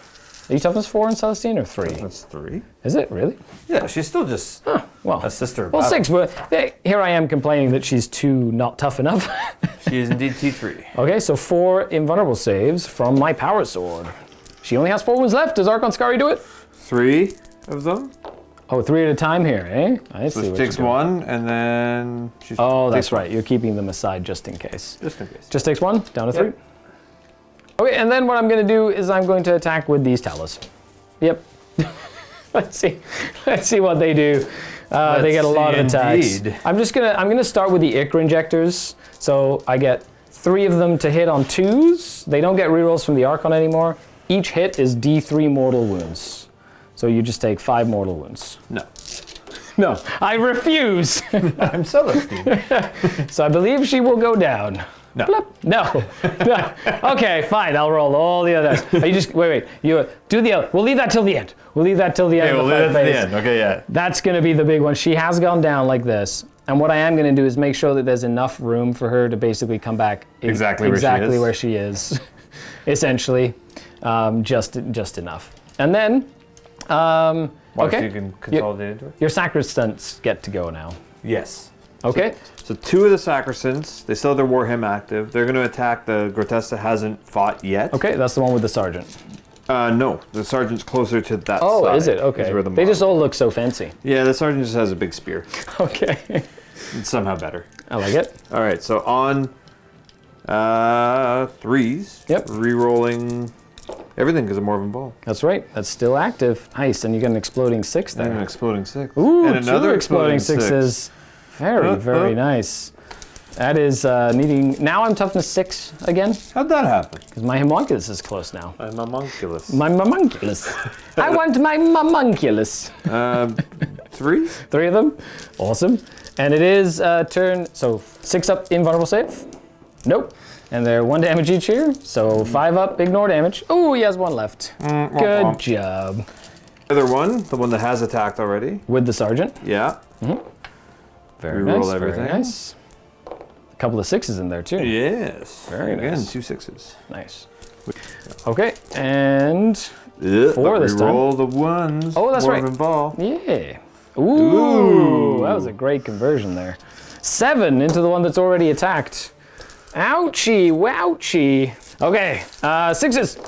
A: Are you toughness 4 in Celestine or 3?
E: That's 3.
A: Is it really?
E: Yeah, she's still just a sister.
A: Well, 6, but here I am complaining that she's too not tough enough.
E: She is indeed T3.
A: Okay, so 4 invulnerable saves from my power sword. She only has 4 wounds left. Does Archon Skari do it?
E: 3 of them.
A: Oh, 3 at a time here, eh? I
E: So
A: see
E: she
A: what
E: takes
A: you're doing.
E: 1, and then she's...
A: Oh, that's right. You're keeping them aside just in case.
E: Just in case.
A: Just takes 1, down to 3.
E: Yep.
A: Okay, and then what I'm going to do is I'm going to attack with these Talos. Yep. Let's see what they do. They get a lot of attacks.
E: Indeed.
A: I'm gonna start with the Ichor Injectors. So I get 3 of them to hit on 2s. They don't get rerolls from the Archon anymore. Each hit is D3 mortal wounds. So you just take 5 mortal wounds.
E: No.
A: No, I refuse.
E: I'm Celestine.
A: So I believe she will go down.
E: No.
A: Blip. No. No. Okay, fine. I'll roll all the others. You just wait. You do the other. We'll leave that till the end. We'll leave that till the end.
E: Okay,
A: of
E: we'll
A: the
E: leave
A: fight
E: that to the
A: phase.
E: end. Okay, yeah.
A: That's going to be the big one. She has gone down like this. And what I am going to do is make sure that there's enough room for her to basically come back
E: Exactly
A: where she is. Essentially. Just enough. And then,
E: So
A: okay.
E: you can consolidate into it?
A: Your sacristants get to go now.
E: Yes.
A: Okay.
E: So 2 of the Sacristans, they still have their Warhammer active. They're going to attack the Grotesque that hasn't fought yet.
A: Okay, that's the one with the sergeant.
E: No, the sergeant's closer to that side.
A: Oh, is it? Okay.
E: Where
A: They just all look so fancy.
E: Yeah, the sergeant just has a big spear.
A: Okay.
E: It's somehow better.
A: I like it.
E: All right, so on 3s.
A: Yep.
E: Re-rolling everything because of Morven Ball.
A: That's right. That's still active. Nice, and you get an exploding 6 there.
E: And an exploding 6.
A: Ooh,
E: and another
A: 2 exploding 6s. Very, very nice. That is needing... Now I'm toughness 6 again.
E: How'd that happen?
A: Because my homunculus is close now.
E: I'm homunculus.
A: My homunculus. I want my homunculus.
E: 3?
A: 3 of them. Awesome. And it is turn... So 6 up, invulnerable save. Nope. And they're 1 damage each here. So 5 up, ignore damage. Oh, he has 1 left. Good job.
E: Other one, the one that has attacked already.
A: With the sergeant.
E: Yeah.
A: Very
E: Reroll
A: nice,
E: everything.
A: very nice. A couple of 6s in there too.
E: Yes.
A: Very
E: Again,
A: nice.
E: 2 6s.
A: Nice. Okay, and
E: Yeah,
A: 4 this time.
E: Roll the 1s.
A: Oh, that's right.
E: Morven Ball.
A: Yeah. Ooh, that was a great conversion there. 7 into the one that's already attacked. Ouchie, wouchie. Okay, 6s.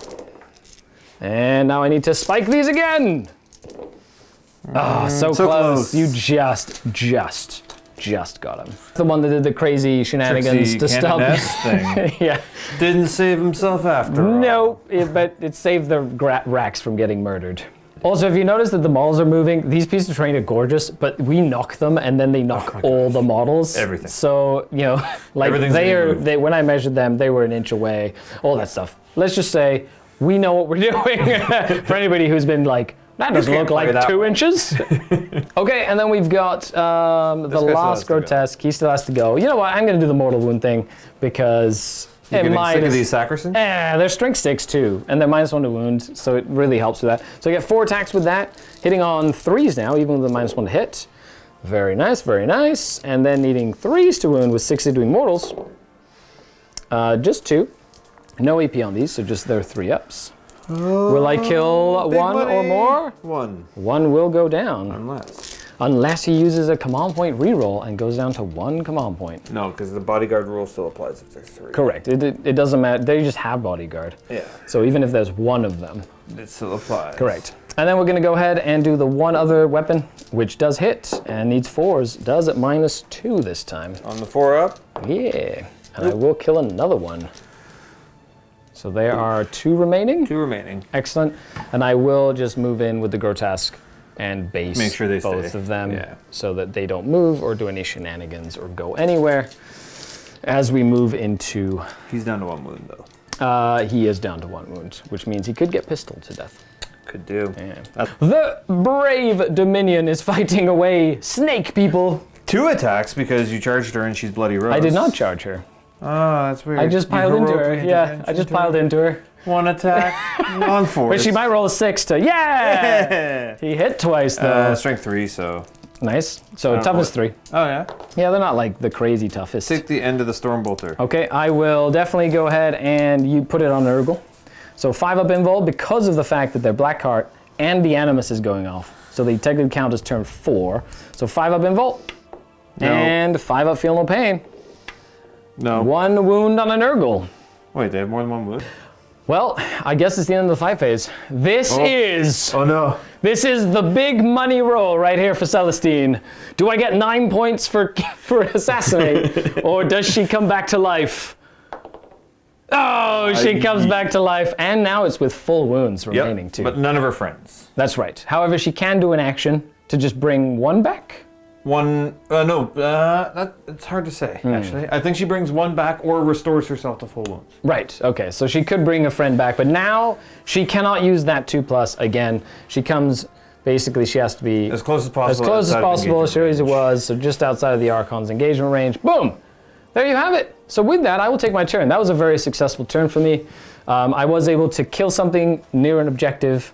A: And now I need to spike these again. Oh, so close. You just got him. The one that did the crazy shenanigans
E: Trixie
A: to stop
E: thing.
A: Yeah.
E: Didn't save himself after all.
A: No, but it saved the racks from getting murdered. Also, if you notice that the models are moving, these pieces of terrain are gorgeous, but we knock them and then they knock all the models.
E: Everything.
A: So, you know, like when I measured them, they were an inch away, all that stuff. Let's just say we know what we're doing for anybody who's been like, that doesn't look like 2 inches. Okay, and then we've got the last grotesque. He still has to go. You know what? I'm going to do the mortal wound thing because
E: You're getting sick of these Sacristans?
A: They're strength 6 too, and they're -1 to wound, so it really helps with that. So I get 4 attacks with that, hitting on 3s now, even with the -1 to hit. Very nice, very nice. And then needing 3s to wound with 6s doing mortals. Just 2. No AP on these, so just their 3-ups. Will I kill 1 or more?
E: 1.
A: 1 will go down.
E: Unless
A: he uses a command point reroll and goes down to 1 command point.
E: No, because the bodyguard rule still applies if there's 3.
A: Correct. It doesn't matter. They just have bodyguard.
E: Yeah.
A: So even if there's 1 of them.
E: It still applies.
A: Correct. And then we're going to go ahead and do the 1 other weapon, which does hit and needs 4s. Does at -2 this time.
E: On the 4 up?
A: Yeah. And I will kill another one. So there are 2 remaining.
E: 2 remaining.
A: Excellent. And I will just move in with the grotesque and base
E: Make sure they
A: both
E: stay.
A: of them
E: Yeah.
A: so that they don't move or do any shenanigans or go anywhere as we move into...
E: He's down to 1 wound though.
A: He is down to 1 wound, which means he could get pistoled to death.
E: Could do.
A: Yeah. The brave Dominion is fighting away snake people.
E: 2 attacks because you charged her and she's bloody rose.
A: I did not charge her.
E: Oh, that's weird.
A: I just piled into her. Yeah, I just piled into her.
E: 1 attack on 4.
A: But she might roll a 6 to, yeah! He hit twice though.
E: Strength 3, so.
A: Nice. So toughness 3.
E: Oh yeah?
A: Yeah, they're not like the crazy toughest.
E: Take the end of the Stormbolter.
A: Okay, I will definitely go ahead and you put it on Urgle. So 5 up invul because of the fact that their Blackheart and the Animus is going off. So they technically count as turn 4. So 5 up invul. No. And 5 up feel no pain.
E: No.
A: 1 wound on an Urgle.
E: Wait, they have more than 1 wound?
A: Well, I guess it's the end of the fight phase. This is...
E: Oh no.
A: This is the big money roll right here for Celestine. Do I get 9 points for assassinate? Or does she come back to life? Oh, she comes back to life. And now it's with full wounds remaining too.
E: But none of her friends.
A: That's right. However, she can do an action to just bring 1 back.
E: 1, it's hard to say, actually. I think she brings 1 back or restores herself to full wounds.
A: Right, okay, so she could bring a friend back, but now she cannot use that 2+ again. She comes, basically she has to be
E: as close as possible.
A: As close as possible, as sure as it was, so just outside of the Archon's engagement range. Boom! There you have it. So with that, I will take my turn. That was a very successful turn for me. I was able to kill something near an objective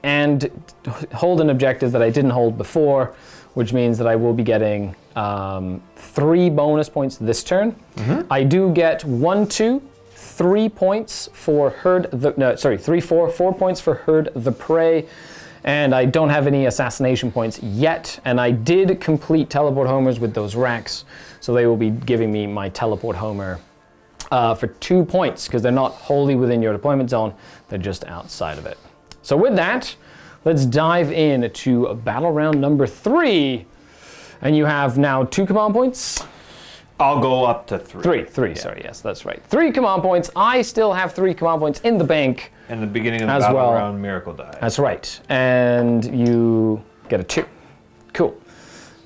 A: and hold an objective that I didn't hold before, which means that I will be getting 3 bonus points this turn. I do get 1, 2, 3 points for 4 points for Herd the Prey, And I don't have any assassination points yet, and I did complete teleport homers with those racks, so they will be giving me my teleport homer for 2 points, because they're not wholly within your deployment zone, they're just outside of it. So with that, let's dive in to battle round number 3, and you have now 2 command points.
E: I'll go up to 3.
A: Three, sorry, yes, that's right. 3 command points. I still have 3 command points in the bank.
E: And the beginning of the
A: as
E: battle
A: well.
E: round, Miracle die.
A: That's right. And you get a 2. Cool.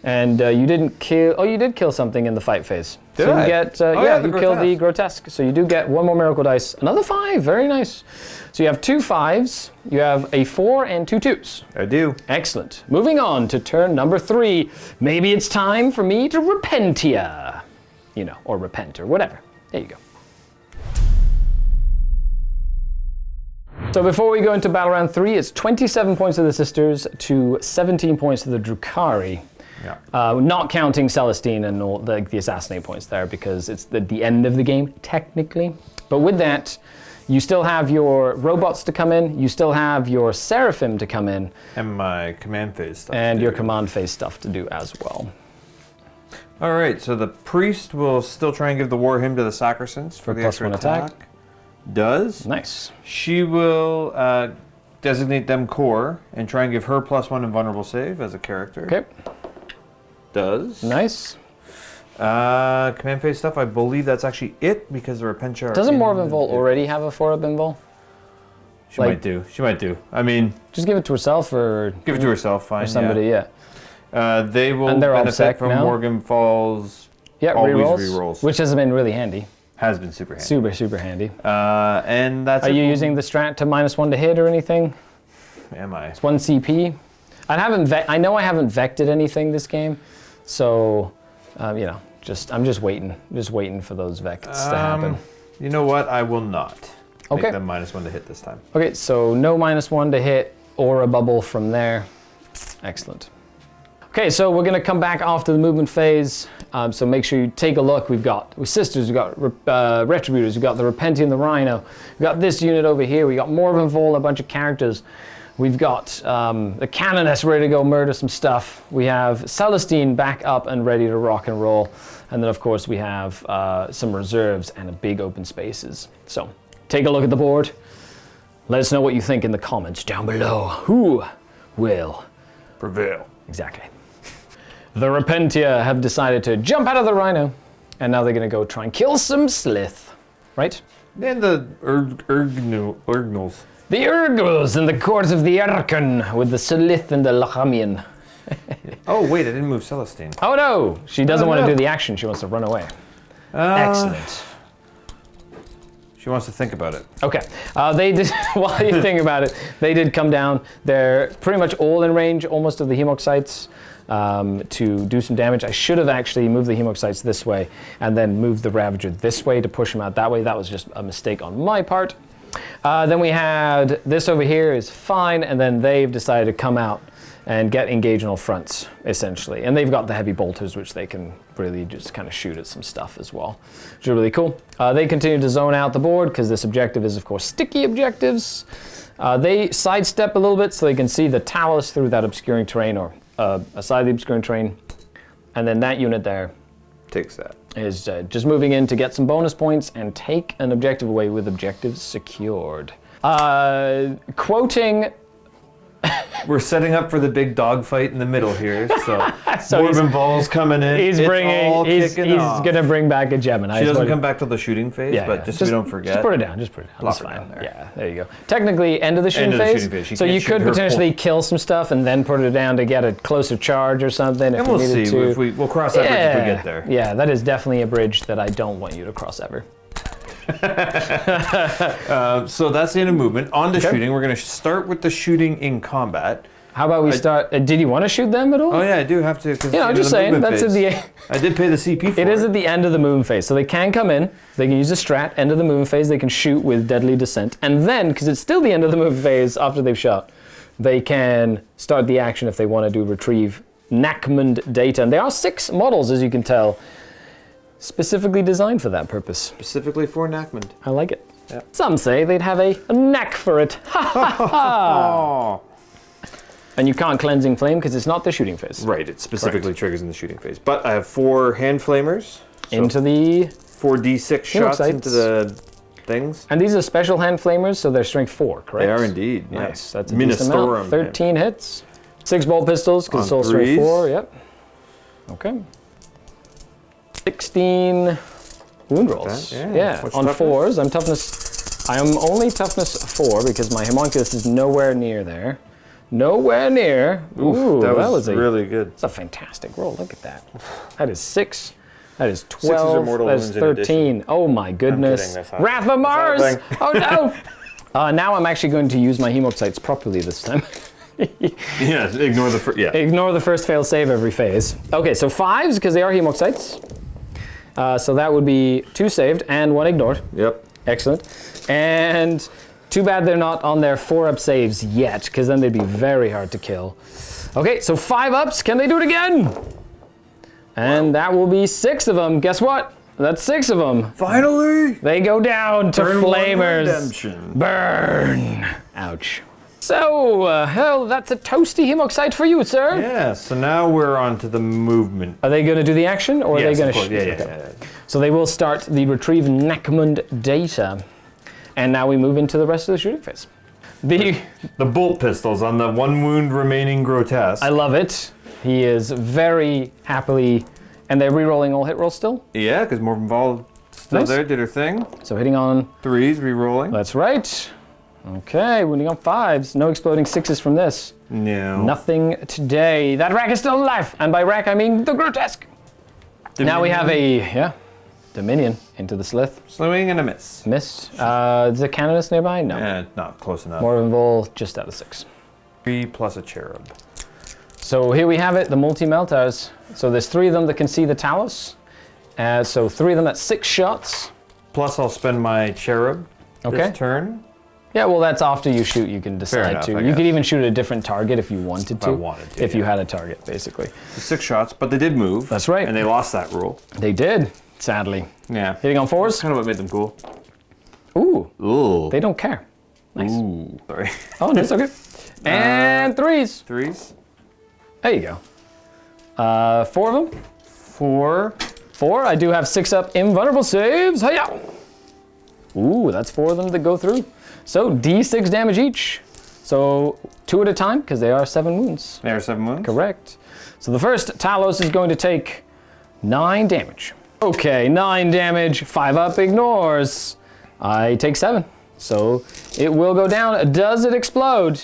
A: And you didn't kill, oh, you did kill something in the fight phase.
E: Did
A: so
E: I?
A: you get,
E: Yeah,
A: you killed the grotesque. So you do get 1 more miracle dice. Another 5, very nice. So you have 2 5s, you have a 4 and 2 2s.
E: I do.
A: Excellent. Moving on to turn number 3. Maybe it's time for me to repentia. You know, or repent, or whatever. There you go. So before we go into battle round 3, it's 27 points to the sisters to 17 points to the Drukhari.
E: Yeah.
A: Not counting Celestine and all the assassinate points there, because it's the end of the game, technically. But with that, you still have your robots to come in, you still have your Seraphim to come in.
E: And my command phase stuff.
A: And your command phase stuff to do as well.
E: All right, so the priest will still try and give the war hymn to the sacrosanct for the
A: plus
E: extra
A: 1 attack.
E: Does.
A: Nice.
E: She will designate them core and try and give her +1 invulnerable save as a character.
A: Okay.
E: Does.
A: Nice.
E: Command phase stuff, I believe that's actually it, because the Repentia are
A: Doesn't
E: in
A: Morvenn
E: the-
A: Vol already have a 4-up invul?
E: She might do. She might do. I mean,
A: Just give it to herself, or
E: give it to herself, fine.
A: or somebody, yeah.
E: They will
A: And they're
E: benefit
A: upset
E: from
A: now?
E: Morgan Falls.
A: Yeah,
E: Always
A: rerolls,
E: rerolls.
A: which has been really handy.
E: Has been super handy.
A: Super, super handy.
E: And that's
A: Are
E: it.
A: you using the strat to -1 to hit or anything?
E: Am I?
A: It's 1 CP. I know I haven't vected anything this game, so you know, I'm just waiting for those vects to happen.
E: You know what? I will not.
A: Okay.
E: Make them -1 to hit this time.
A: Okay, so no -1 to hit or a bubble from there. Excellent. Okay, so we're gonna come back after the movement phase. So make sure you take a look. We've got Sisters, we've got Retributors, we've got the Repentia and the Rhino. We've got this unit over here. We got Morvenn Vol, a bunch of characters. We've got the Canoness ready to go murder some stuff. We have Celestine back up and ready to rock and roll. And then of course we have some reserves and a big open spaces. So take a look at the board. Let us know what you think in the comments down below. Who will
E: Prevail.
A: Exactly. The Repentia have decided to jump out of the Rhino, and now they're going to go try and kill some Slith, right?
E: And the Urgnals.
A: The Urgles in the court of the Erken with the Slith and the Lachamian.
E: Oh wait, I didn't move Celestine.
A: Oh no, she doesn't want to
E: no.
A: do the action. She wants to run away. Excellent.
E: She wants to think about it.
A: Okay, they did, while you think about it, they did come down. They're pretty much all in range, almost of the Hemoxites, to do some damage. I should have actually moved the Hemoxites this way and then moved the Ravager this way to push him out that way. That was just a mistake on my part. Then we had this over here is fine, and then they've decided to come out and get engaged on all fronts, essentially. And they've got the heavy bolters, which they can really just kind of shoot at some stuff as well, which is really cool. They continue to zone out the board, because this objective is, of course, sticky objectives. They sidestep a little bit so they can see the Talos through that obscuring terrain, or aside the obscuring terrain. And then that unit there
E: Takes that.
A: is just moving in to get some bonus points and take an objective away with objectives secured. Quoting...
E: We're setting up for the big dogfight in the middle here, so,
A: So
E: Morvenn Vol's coming in.
A: He's
E: It's all kicking
A: gonna
E: off.
A: bring back a Gemini.
E: She
A: is
E: doesn't
A: what he-
E: come back till the shooting phase, but just so we don't forget.
A: Just put it down. Just put it down.
E: Plop
A: That's
E: her
A: fine.
E: down there.
A: Yeah, there you go. Technically, end of the shooting
E: End of the
A: phase.
E: shooting phase. She
A: So
E: can't
A: you
E: shoot
A: could
E: her
A: potentially
E: full-
A: kill some stuff and then put it down to get a closer charge or something. If
E: And
A: we
E: we'll
A: needed
E: see
A: to.
E: if we'll cross that bridge if we get there.
A: Yeah, that is definitely a bridge that I don't want you to cross ever.
E: So that's the end of movement. On to
A: Okay.
E: shooting. We're going to start with the shooting in combat.
A: How about we start? Did you want to shoot them at all?
E: Oh yeah, I do have to.
A: You know, I'm just saying. That's at the.
E: I did pay the CP for it.
A: It is at the end of the moon phase, so they can come in, they can use a strat, end of the moon phase, they can shoot with deadly descent, and then, because it's still the end of the moon phase after they've shot, they can start the action if they want to do retrieve Nachmund data. And there are 6 models, as you can tell, specifically designed for that purpose.
E: Specifically for Nachmund.
A: I like it.
E: Yep.
A: Some say they'd have a knack for it. Ha ha ha!
E: Oh.
A: And you can't Cleansing Flame because it's not the shooting phase.
E: Right, it specifically triggers in the shooting phase. But I have 4 hand flamers. So
A: Into the
E: 4d6 shots
A: sights.
E: into the things.
A: And these are special hand flamers, so they're strength 4, correct?
E: They are indeed.
A: Nice.
E: Yeah.
A: That's a decent amount. 13 hits. 6 bolt pistols because it's all strength 4. Yep. Okay. 16 wound rolls.
E: Yeah.
A: On
E: toughness?
A: 4s. I'm toughness. I am only toughness 4 because my homunculus is nowhere near there. Nowhere near. Ooh,
E: that was really good.
A: That's a fantastic roll. Look at that. That is 6. That is
E: 6 is
A: 12.
E: immortal
A: That is
E: wounds in
A: 13.
E: addition.
A: Oh my goodness.
E: kidding, that's not-
A: Wrath of Mars.
E: not a
A: Oh no. Now I'm actually going to use my hemocytes properly this time.
E: Yeah, ignore the first. Yeah.
A: Ignore the first fail save every phase. Okay, so 5s because they are hemocytes. So that would be 2 saved and 1 ignored.
E: Yep.
A: Excellent. And too bad they're not on their 4-up saves yet, because then they'd be very hard to kill. Okay, so 5 ups. Can they do it again? And that will be 6 of them. Guess what? That's 6 of them.
E: Finally!
A: They go down to
E: Turn 1
A: flamers.
E: redemption.
A: Burn. Ouch. So, hell, that's a toasty hemocyte for you, sir.
E: Yeah, so now we're on to the movement.
A: Are they going to do the action, or are they going to shoot?
E: Yeah.
A: So they will start the retrieve Necmund data. And now we move into the rest of the shooting phase.
E: The bolt pistols on the 1 wound remaining grotesque.
A: I love it. He is very happily, and they're re-rolling all hit rolls still.
E: Yeah, because Morven Vol still
A: Nice.
E: there, did her thing.
A: So hitting on,
E: 3s, re-rolling.
A: that's right. Okay, wounding on 5s. No exploding 6s from this.
E: No.
A: Nothing today. That rack is still alive, and by rack I mean the grotesque. Now we have a, Dominion into the Slith.
E: Slewing and a miss.
A: Missed. Is the Canonist nearby? No.
E: Eh, not close enough.
A: Morven Vol just out of 6.
E: 3 plus a cherub.
A: So here we have it, the multi-melters. So there's 3 of them that can see the Talos. So 3 of them at 6 shots.
E: Plus I'll spend my cherub
A: Okay.
E: this turn.
A: Yeah, well, that's after you shoot, you can decide
E: enough,
A: to.
E: I
A: You
E: guess.
A: could even shoot at a different target if you wanted to.
E: I wanted to,
A: If you
E: yeah.
A: had a target, basically.
E: 6 shots, but they did move.
A: That's right.
E: And they lost that rule.
A: They did, sadly.
E: Yeah.
A: Hitting on 4s?
E: That's kind of what made them cool.
A: Ooh,
E: Ooh.
A: they don't care. Nice.
E: Ooh. Sorry.
A: Oh, no, it's okay. And 3s.
E: 3s.
A: There you go. 4 of them. 4. I do have 6 up invulnerable saves. Hiya! Ooh, that's 4 of them that go through. So D6 damage each. So 2 at a time, because they are 7 wounds.
E: They are 7 wounds.
A: Correct. So the first Talos is going to take 9 damage. Okay, 9 damage, 5 up ignores. I take 7. So it will go down. Does it explode?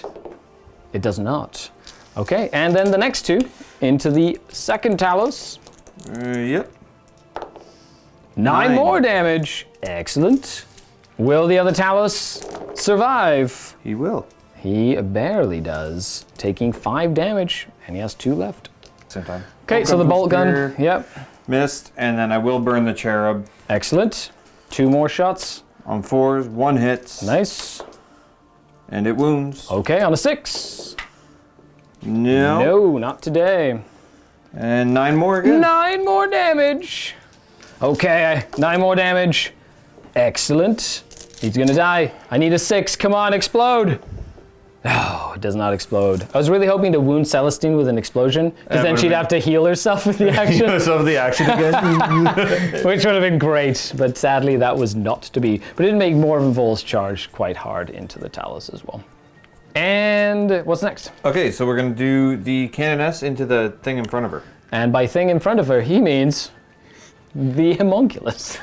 A: It does not. Okay, and then the next 2 into the second Talos.
E: Yep.
A: 9 more damage. Excellent. Will the other Talos survive?
E: He will.
A: He barely does, taking 5 damage, and he has 2 left.
E: Same time.
A: Okay, so the bolt gun, yep.
E: Missed, and then I will burn the cherub.
A: Excellent. 2 more shots.
E: On 4s, 1 hits.
A: Nice.
E: And it wounds.
A: Okay, on a 6.
E: No.
A: No, not today.
E: And 9 more again.
A: 9 more damage. Okay, 9 more damage. Excellent. He's gonna die. I need a 6. Come on, explode. Oh, it does not explode. I was really hoping to wound Celestine with an explosion, because then
E: would've
A: she'd
E: been-
A: have to heal herself with the action,
E: So the action again.
A: which would have been great, but sadly that was not to be. But it did make Morven Vol's charge quite hard into the Talos as well. And what's next?
E: Okay, so we're gonna do the canoness into the thing in front of her.
A: And by thing in front of her, he means the homunculus.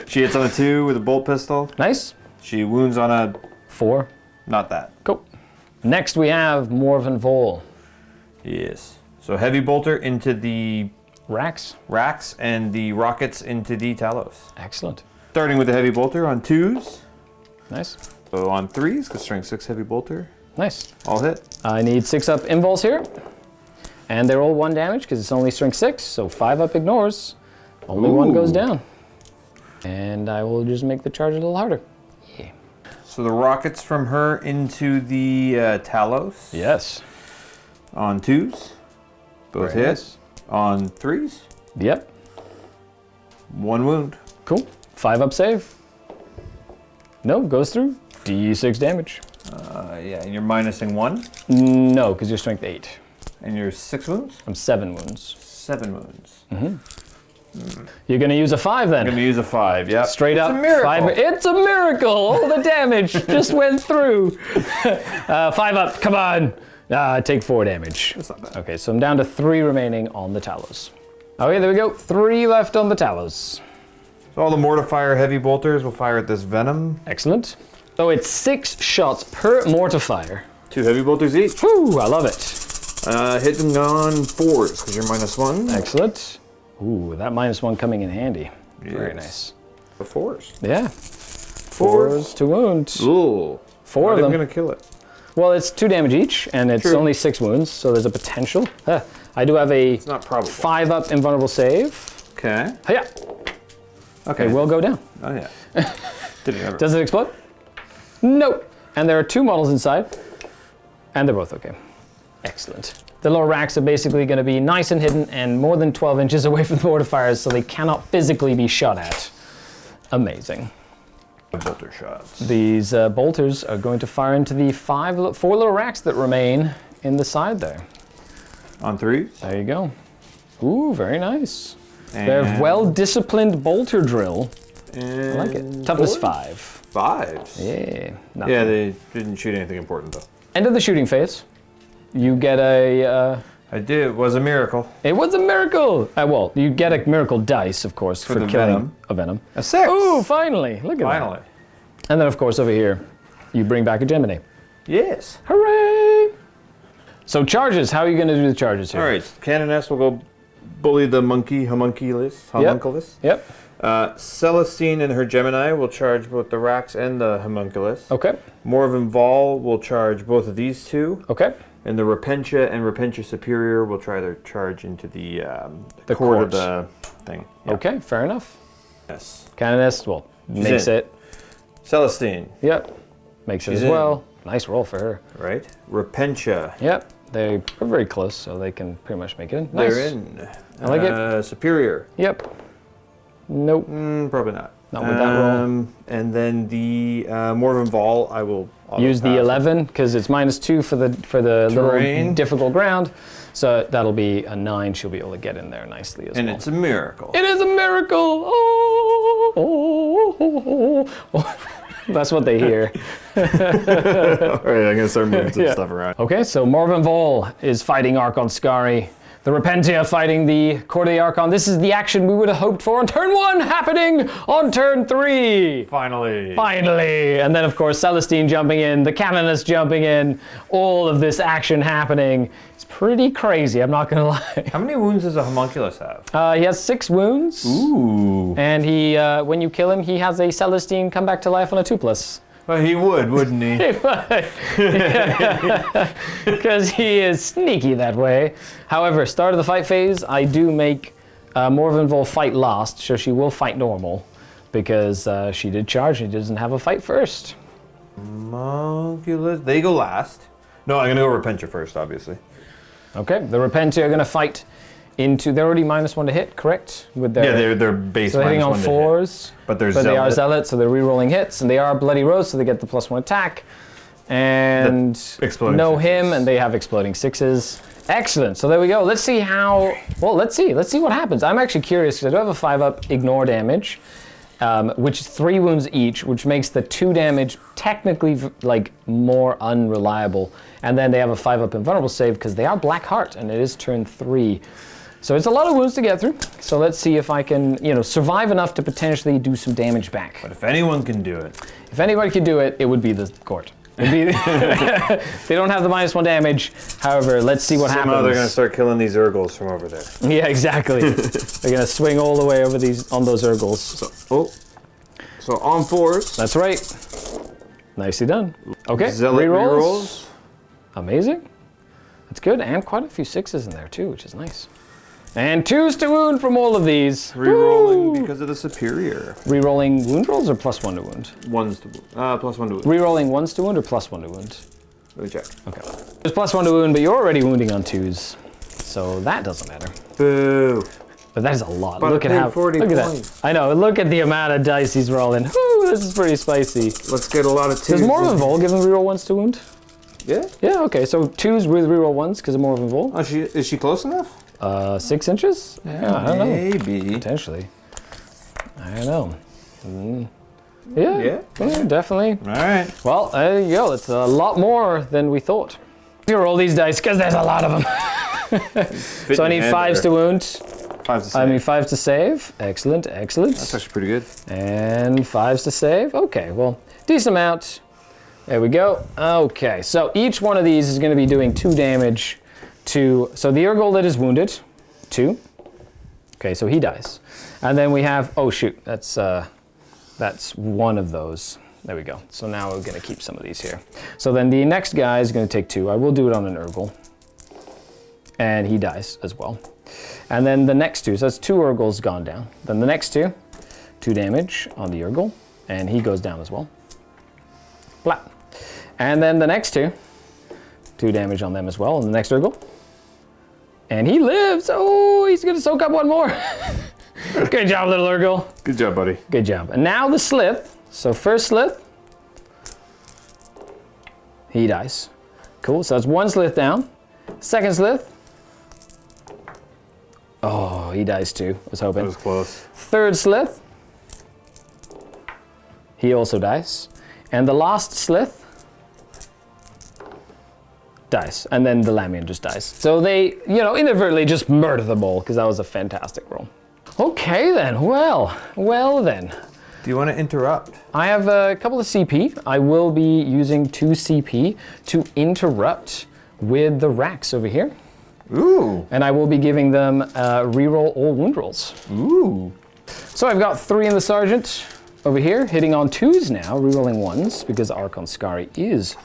E: She hits on a 2 with a bolt pistol.
A: Nice.
E: She wounds on a...
A: 4.
E: Not that.
A: Cool. Next we have Morven Vol.
E: Yes. So heavy bolter into the
A: Racks.
E: racks and the rockets into the Talos.
A: Excellent.
E: Starting with the heavy bolter on 2s.
A: Nice.
E: So on 3s, because strength 6 heavy bolter.
A: Nice.
E: All hit.
A: I need 6 up invuls here. And they're all 1 damage because it's only strength 6, so 5 up ignores. Only 1 goes down. And I will just make the charge a little harder. Yeah.
E: So the rockets from her into the Talos.
A: Yes.
E: On 2s. Both
A: Very
E: hit.
A: nice.
E: On 3s.
A: Yep.
E: 1 wound.
A: Cool. 5 up save. No, goes through. D6 damage.
E: Yeah, and you're minusing 1?
A: No, because you're strength 8.
E: And you're 6 wounds?
A: I'm 7 wounds.
E: 7 wounds.
A: You're going to use a 5 then?
E: I'm going to use a 5, yeah.
A: Straight up.
E: It's a miracle.
A: 5. It's a miracle. All the damage just went through. 5 up. Come on. Take 4 damage.
E: That's not bad.
A: Okay, so I'm down to 3 remaining on the Talos. Okay, there we go. 3 left on the Talos.
E: So all the mortifier heavy bolters will fire at this venom.
A: Excellent. So it's 6 shots per mortifier.
E: 2 heavy bolters each.
A: Woo, I love it.
E: Hitting on 4s, because you're -1.
A: Excellent. Ooh, that -1 coming in handy. Very
E: Yes.
A: nice.
E: The 4s.
A: Yeah. 4s to wound.
E: Ooh.
A: 4 of them.
E: I'm going to kill it.
A: Well, it's 2 damage each, and it's
E: True.
A: only 6 wounds, so there's a potential. I do have a
E: It's not probable.
A: 5 up invulnerable save.
E: Okay.
A: Yeah,
E: Okay.
A: it will go down.
E: Oh, yeah. Didn't ever.
A: Does it explode? Nope. And there are 2 models inside, and they're both okay. Excellent. The lower racks are basically going to be nice and hidden and more than 12 inches away from the mortifiers, so they cannot physically be shot at. Amazing.
E: Bolter shots.
A: These bolters are going to fire into the 4 little racks that remain in the side there.
E: On 3s.
A: There you go. Ooh, very nice. They're well-disciplined bolter drill. I like it. Toughness 5.
E: 5s.
A: Yeah. Nothing.
E: Yeah, they didn't shoot anything important, though.
A: End of the shooting phase. You get a...
E: I did. It was a miracle.
A: it was a miracle! Well, you get a miracle dice, of course, for
E: the
A: killing
E: venom.
A: a venom.
E: A 6.
A: Ooh, finally! Look at
E: Finally.
A: that. And then, of course, over here, you bring back a Gemini.
E: Yes.
A: Hooray! So homunculus, how are you going to do the charges here?
E: All right. Canoness will go bully the homunculus.
A: Yep.
E: Celestine and her Gemini will charge both the Rax and the homunculus.
A: Okay.
E: Morven Vol will charge both of these 2.
A: Okay.
E: And the Repentia and Repentia Superior will try their charge into the
A: The
E: core of
A: court.
E: the thing. Yeah.
A: Okay, fair enough.
E: Yes.
A: Canoness, well, makes
E: in.
A: it.
E: Celestine,
A: Yep. Makes it
E: She's
A: as
E: in.
A: well. Nice roll for her.
E: right? Repentia.
A: Yep. They are very close, so they can pretty much make it in. Nice.
E: They're in.
A: I like it.
E: Superior.
A: Yep. Nope.
E: Probably not.
A: Not with that roll.
E: And then the Morven Vol, I will
A: Use the 11 because it's -2 for the little
E: Terrain.
A: difficult ground, so that'll be a 9. She'll be able to get in there nicely as
E: And
A: well.
E: it's a miracle.
A: It is a miracle! Oh. That's what they hear.
E: All right, I'm gonna start moving some
A: Yeah.
E: stuff around.
A: Okay, so Morven Vol is fighting Archon Skari. The Repentia fighting the Court of the Archon. This is the action we would have hoped for on turn 1, happening on turn 3.
E: Finally.
A: Finally! And then, of course, Celestine jumping in, the Canoness jumping in, all of this action happening. It's pretty crazy, I'm not gonna lie.
E: How many wounds does a homunculus have?
A: He has 6 wounds.
E: Ooh.
A: And he, when you kill him, he has a Celestine come back to life on a 2+.
E: Well, he would, wouldn't he?
A: Because he is sneaky that way. However, start of the fight phase, I do make Morven Vol fight last, so she will fight normal, because she did charge, she doesn't have a fight first.
E: Homunculus. They go last. No, I'm gonna go Repentia first, obviously.
A: Okay, the Repentia are going to fight into, they're already -1 to hit, correct? With their,
E: Yeah, they're base
A: so they're hitting on
E: -1 to hit.
A: 4s.
E: But they're
A: But they are
E: zealot.
A: zealot, so they're re-rolling hits, and they are bloody rose, so they get the +1 attack. And
E: exploding
A: know
E: sixes.
A: him, and they have exploding 6s. Excellent. So there we go. Let's see how. Well, let's see what happens. I'm actually curious because I do have a 5-up ignore damage, which is 3 wounds each, which makes the 2 damage technically like more unreliable. And then they have a 5-up invulnerable save because they are Black Heart, and it is turn 3. So it's a lot of wounds to get through. So let's see if I can, survive enough to potentially do some damage back.
E: But if anyone can do it,
A: If anybody could do it, it would be the court. They don't have the -1 damage. However, let's see what
E: somehow
A: happens.
E: they're gonna start killing these Urgles from over there.
A: Yeah, exactly. They're gonna swing all the way over on those Urgles.
E: So on 4s.
A: That's right. Nicely done. Okay,
E: Zealot
A: rerolls.
E: rerolls.
A: Amazing. That's good, and quite a few 6s in there too, which is nice. And 2s to wound from all of these.
E: Rerolling
A: Woo!
E: because of the superior.
A: Rerolling wound rolls or +1 to wound?
E: +1 to wound.
A: Rerolling 1s to wound or +1 to wound?
E: Let me check.
A: Okay. There's +1 to wound, but you're already wounding on 2s, so that doesn't matter.
E: Boo.
A: But that is a lot.
E: But
A: Look
E: I
A: at
E: paid
A: how.
E: 40
A: Look at
E: points.
A: that. I know. Look at the amount of dice he's rolling. Whew, this is pretty spicy.
E: Let's get a lot of 2s.
A: Does Morven Vol give him reroll 1s to wound?
E: Yeah.
A: Yeah, okay, so 2s with reroll 1s because of more of involved.
E: Oh, is she close enough?
A: 6 inches? Yeah, I don't know.
E: Maybe.
A: Potentially. I don't know. Yeah, definitely.
E: All right.
A: Well, there you go. It's a lot more than we thought. You roll these dice because there's a lot of them. So I need 5s to wound.
E: 5s to save.
A: I mean 5s to save. Excellent, excellent.
E: That's actually pretty good.
A: And 5s to save. Okay, well, decent amount. There we go. Okay, so each one of these is going to be doing 2 damage to. So the Urgol that is wounded, 2. Okay, so he dies. And then we have. Oh shoot, that's one of those. There we go. So now we're going to keep some of these here. So then the next guy is going to take 2. I will do it on an Urgol. And he dies as well. And then the next 2, so that's 2 Urgols gone down. Then the next 2 damage on the Urgol, and he goes down as well. Blah. And then the next 2 damage on them as well, and the next Urgol. And he lives. Oh, he's going to soak up 1 more. Good job, little Urgol.
E: Good job, buddy.
A: Good job. And now the Slith. So first Slith, he dies. Cool, so that's 1 Slith down. Second Slith. Oh, he dies too, I was hoping.
E: That was close.
A: Third Slith. He also dies. And the last Slith dies. And then the Lamian just dies. So they, inadvertently just murder them all because that was a fantastic roll. Okay then, well then.
E: Do you want to interrupt?
A: I have a couple of CP. I will be using 2 CP to interrupt with the racks over here.
E: Ooh.
A: And I will be giving them reroll all wound rolls.
E: Ooh.
A: So I've got 3 in the Sergeant over here, hitting on 2s now, rerolling 1s because Archon Skari is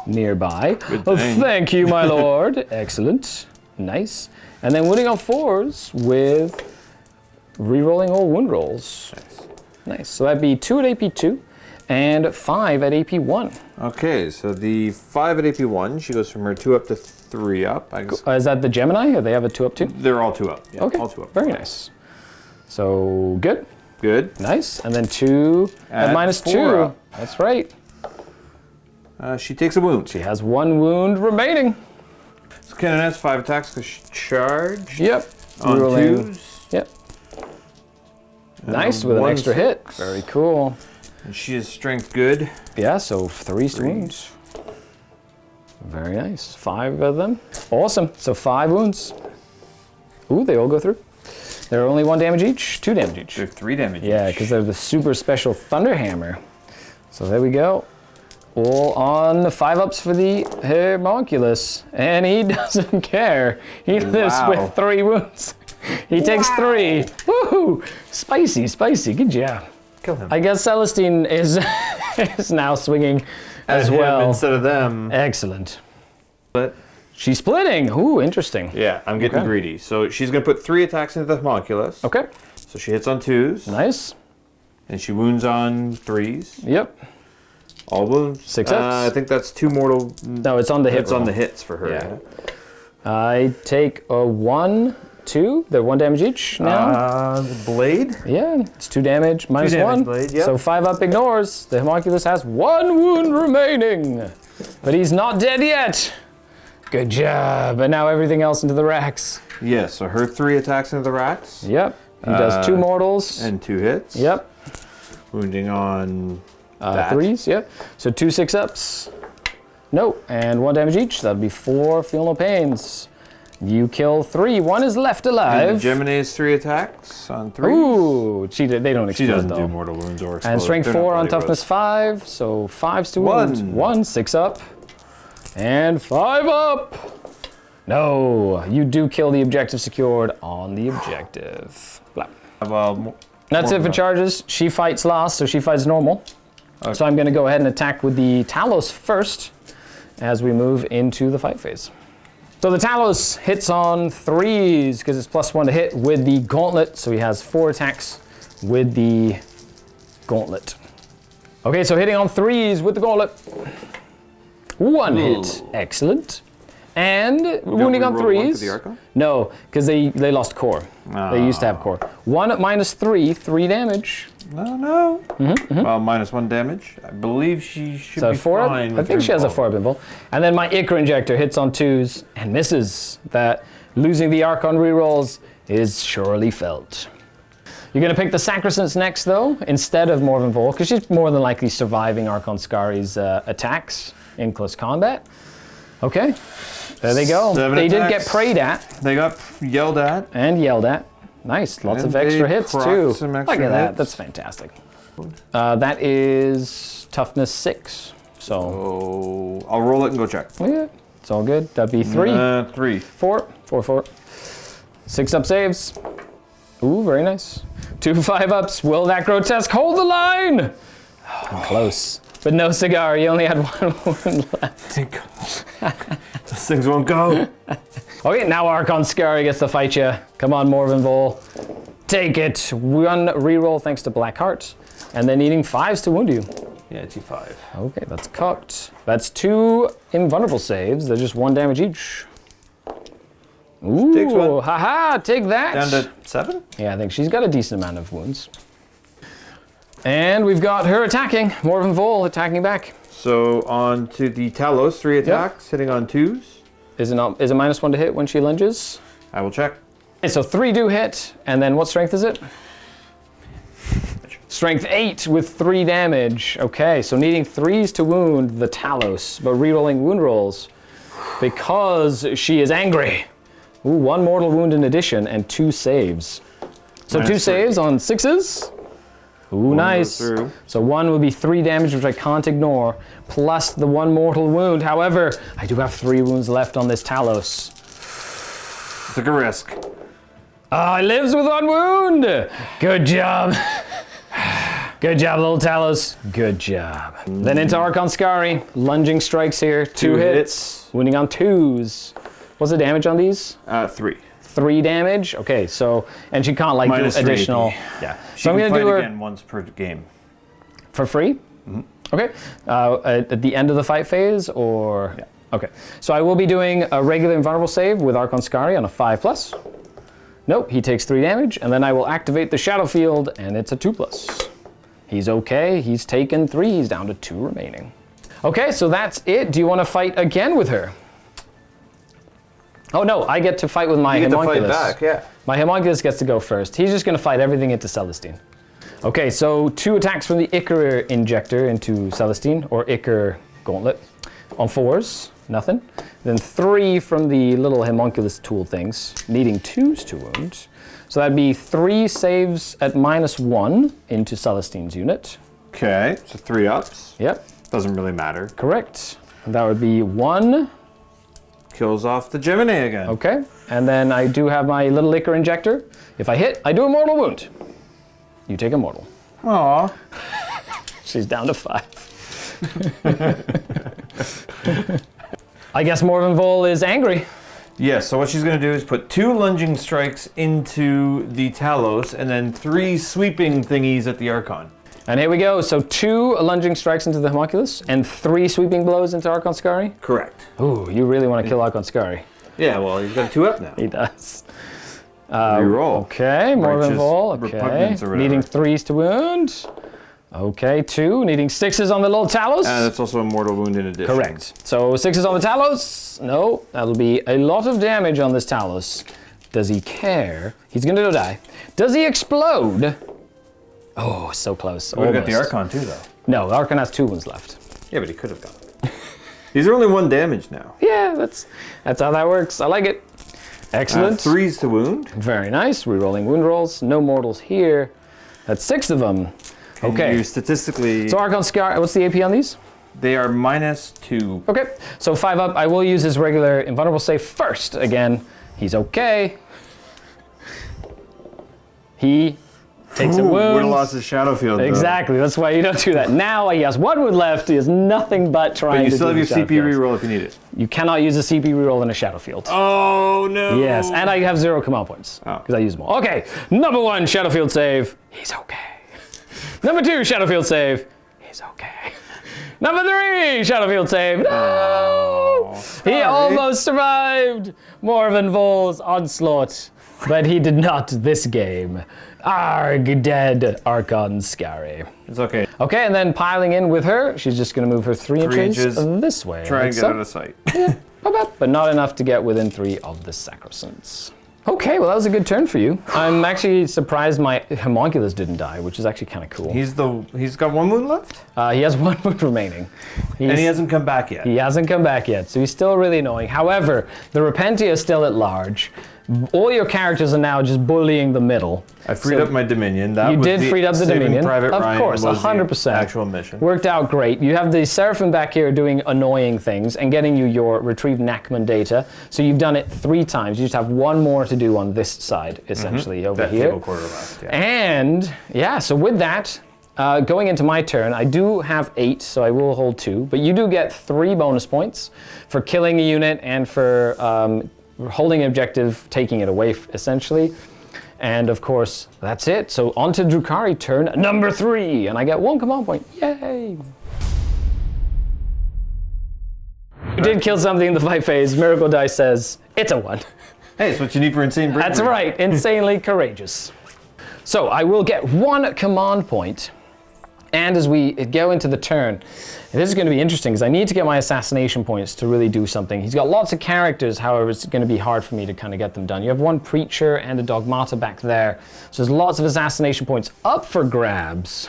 A: nearby. Oh, thank you, my lord. Excellent. Nice. And then wounding on 4s with rerolling all wound rolls. Nice. So that'd be 2 at AP 2 and 5 at AP 1.
E: Okay, so the 5 at AP 1, she goes from her 2 up to 3 up. I guess.
A: Is that the Gemini? Or they have a 2 up too?
E: They're all 2 up. Yeah,
A: Okay.
E: all 2 up.
A: Very nice. So good.
E: Good.
A: Nice. And then 2 at minus 2.
E: up.
A: That's right.
E: She takes a wound.
A: She has 1 wound remaining.
E: So Cannon has 5 attacks because she charged.
A: Yep.
E: On
A: Rerolling.
E: 2s.
A: Yep. Nice with an
E: 1
A: extra hit.
E: 6.
A: Very cool.
E: And she is strength good.
A: Yeah, so 3 wounds. Very nice. 5 of them. Awesome. So 5 wounds. Ooh, they all go through. They're only 1 damage each, 2 damage each.
E: They're 3 damage
A: Yeah,
E: each.
A: because they're the super special Thunder Hammer. So there we go. All on the 5 ups for the Homunculus. And he doesn't care. He lives with 3 wounds. He takes 3. Woohoo! Spicy, spicy. Good job.
E: Kill him.
A: I guess Celestine is is now swinging as well.
E: Instead of them.
A: Excellent.
E: But
A: She's splitting. Ooh, interesting.
E: yeah, I'm getting greedy. So she's going to put 3 attacks into the Homunculus.
A: Okay.
E: So she hits on 2s.
A: Nice.
E: And she wounds on 3s.
A: Yep.
E: All wounds.
A: 6 ups.
E: I think that's 2 mortal.
A: No, it's on the hit
E: It's on
A: roll.
E: the hits for her.
A: Yeah. I take a 1, 2. They're 1 damage each now.
E: Blade.
A: Yeah, it's 2 damage, minus
E: 2 damage
A: 1.
E: blade, yep.
A: So 5 up ignores. The Homunculus has 1 wound remaining. But he's not dead yet. Good job. And now everything else into the racks.
E: Yes, so her 3 attacks into the racks.
A: Yep. He does 2 mortals.
E: And 2 hits.
A: Yep.
E: Wounding on that.
A: 3s, yep. So 2 6-ups. No, and 1 damage each. That'd be 4 feel no pains. You kill 3. 1 is left alive.
E: And Gemini's 3 attacks on 3.
A: Ooh, they don't explode
E: She doesn't
A: though.
E: do mortal wounds or explode.
A: And strength
E: They're not
A: 4 on
E: bloody
A: toughness 5, so 5s to wound.
E: 1.
A: 1, 6 up. And 5 up. No, you do kill the objective secured on the objective. Blah.
E: Well,
A: That's it for charges. She fights last, so she fights normal. Okay. So I'm going to go ahead and attack with the Talos first as we move into the fight phase. So the Talos hits on 3s because it's +1 to hit with the Gauntlet. So he has 4 attacks with the Gauntlet. Okay, so hitting on 3s with the Gauntlet. 1 hit. Excellent.
E: Don't
B: wounding on
E: we roll one to
B: 3s.
E: the Archon?
A: No, because they lost core. They used to have core. 1 minus 3, 3 damage.
E: No. Well, -1 damage. I believe she should
A: So
E: be
A: 4 up?
E: fine.
A: I
E: with
A: think
E: her
A: she has a
E: involvement.
A: 4 up invul. And then my Ichor Injector hits on 2s and misses. That losing the Archon rerolls is surely felt. You're going to pick the Sacrosanct next, though, instead of Morven Vol, because she's more than likely surviving Archon Skari's attacks in close combat. Okay, there they go.
E: 7
A: they did
E: attacks.
A: get prayed at
E: They got yelled at.
A: and yelled at. Nice, lots
E: And
A: of extra
E: they
A: hits,
E: proc
A: too.
E: some
A: Look
E: extra
A: at that,
E: hits.
A: that's fantastic. That is toughness 6, so
E: Oh, I'll roll it and go check.
A: yeah, it's all good. That'd be 3.
E: 3.
A: 4. 6 up saves. Ooh, very nice. 2 5-ups. Will that grotesque hold the line? Oh, close. But no cigar. You only had 1 wound left.
E: Those things won't go.
A: Okay, now Archon Skari gets to fight you. Come on, Morven Vol. Take it. 1 reroll thanks to Black Heart. And then needing 5s to wound you.
E: Yeah, T5.
A: Okay, that's cocked. That's 2 invulnerable saves. They're just 1 damage each. Ooh,
E: Takes 1.
A: haha, take that.
E: Down to 7?
A: Yeah, I think she's got a decent amount of wounds. And we've got her attacking. Morven Vol attacking back.
E: So on to the Talos, 3 attacks, hitting on 2s.
A: Is it -1 to hit when she lunges?
E: I will check.
A: Okay, so 3 do hit, and then what strength is it? Strength 8 with 3 damage. Okay, so needing 3s to wound the Talos, but rerolling wound rolls because she is angry. Ooh, 1 mortal wound in addition and 2 saves. So 2
E: -3.
A: saves on 6s. Ooh, nice.
E: goes through.
A: So 1 would be 3 damage, which I can't ignore, plus the 1 mortal wound. However, I do have 3 wounds left on this Talos.
E: Took a risk.
A: Oh, it lives with 1 wound. Good job. Good job, little Talos. Good job. Then into Archon Skari. Lunging strikes here. 2 hits. Wounding on 2s. What's the damage on these?
E: 3.
A: 3 damage. Okay, so, and she can't like do
E: -3
A: additional.
E: AP. Yeah. She
A: So I'm
E: can
A: gonna
E: fight
A: do her
E: again once per game.
A: for free. Okay. At the end of the fight phase, or
E: Yeah.
A: Okay. So I will be doing a regular invulnerable save with Archon Skari on a 5+. Nope, he takes 3 damage, and then I will activate the Shadow Field, and it's a 2+. He's okay. He's taken 3. He's down to 2 remaining. Okay, so that's it. Do you want to fight again with her? Oh no, I get to fight with my
E: You get to fight
A: homunculus.
E: back, yeah.
A: My homunculus gets to go first. He's just going to fight everything into Celestine. Okay, so 2 attacks from the Ichor Injector into Celestine, or Ichor Gauntlet, on 4s, nothing. Then 3 from the little homunculus tool things, needing 2s to wound. So that'd be 3 saves at -1 into Celestine's unit.
E: Okay, so 3 ups.
A: Yep,
E: Doesn't really matter.
A: correct. And that would be 1.
E: Kills off the Gemini again.
A: Okay, and then I do have my little Ichor Injector. If I hit, I do a mortal wound. You take a mortal.
E: Aw.
A: She's down to 5. I guess Morven Vol is angry.
E: Yes, so what she's going to do is put 2 lunging strikes into the Talos and then 3 sweeping thingies at the Archon.
A: And here we go. So 2 lunging strikes into the homunculus and 3 sweeping blows into Archon Skari.
E: Correct.
A: Ooh, you really want to kill Archon Skari.
E: Yeah, well, he's got a 2 up now.
A: He does.
E: Reroll.
A: Okay, Morven
E: Righteous
A: Vol. Okay.
E: repugnance or whatever.
A: Needing 3s to wound. Okay, 2. Needing 6s on the little Talos.
E: That's also a mortal wound in addition.
A: Correct. So 6s on the Talos. No, that'll be a lot of damage on this Talos. Does he care? He's going to die. Does he explode? Oh, so close.
E: We've got the
A: Almost.
E: Archon too, though.
A: No, the Archon has 2 wounds left.
E: Yeah, but he could have got it. These are only 1 damage now.
A: Yeah, that's how that works. I like it. Excellent.
E: 3s to wound.
A: Very nice. Rerolling wound rolls. No mortals here. That's 6 of them. Okay.
E: You statistically,
A: So Archon Skari, what's the AP on these?
E: they are -2.
A: Okay. So 5 up. I will use his regular invulnerable save first. Again, he's okay. He takes a
E: Would have
A: wound.
E: lost his Shadow Field, though.
A: Exactly. That's why you don't do that. Now he has 1 wound left. He has nothing but trying
E: But you
A: to
E: still
A: do
E: have your
A: the shadow
E: CP
A: fields.
E: reroll if you need it.
A: You cannot use a CP reroll in a shadow field.
E: Oh, no.
A: Yes, and I have 0 command points
E: Oh.
A: because I use them all. Okay, number 1 shadow field save. He's okay. Number 2 shadow field save. He's okay. Number 3 shadow field save. No. He almost survived Morven Vol's onslaught, but he did not this game. Arg, dead Archon Skari.
E: It's okay.
A: Okay, and then piling in with her, she's just going to move her 3 inches this way.
E: Try and get
A: so.
E: out of sight.
A: But not enough to get within 3 of the Sacrosancts. Okay, well that was a good turn for you. I'm actually surprised my Homunculus didn't die, which is actually kind of cool.
E: He's got 1 wound left?
A: He has 1 wound remaining.
E: And he hasn't come back yet.
A: He hasn't come back yet, so he's still really annoying. However, the Repentia is still at large. All your characters are now just bullying the middle.
E: I freed up my Dominion. That
A: you
E: was
A: did free up the
E: Saving
A: Dominion.
E: Private
A: Of
E: Ryan
A: course,
E: was
A: 100%.
E: the actual mission.
A: Worked out great. You have the Seraphim back here doing annoying things and getting you your retrieved Nachman data. So you've done it 3 times. You just have 1 more to do on this side, essentially, over
E: that
A: here.
E: table quarter left, yeah.
A: And yeah, so with that, going into my turn, I do have 8, so I will hold 2. But you do get 3 bonus points for killing a unit and for holding an objective, taking it away, essentially. And of course, that's it. So on to Drukhari, turn number 3, and I get 1 command point. Yay! You did kill something in the fight phase. Miracle Dice says, it's a 1.
E: Hey, it's what you need for insane bravery.
A: That's right, insanely courageous. So I will get 1 command point. And as we go into the turn, this is going to be interesting because I need to get my assassination points to really do something. He's got lots of characters, however, it's going to be hard for me to kind of get them done. You have 1 Preacher and a Dogmata back there. So there's lots of assassination points up for grabs.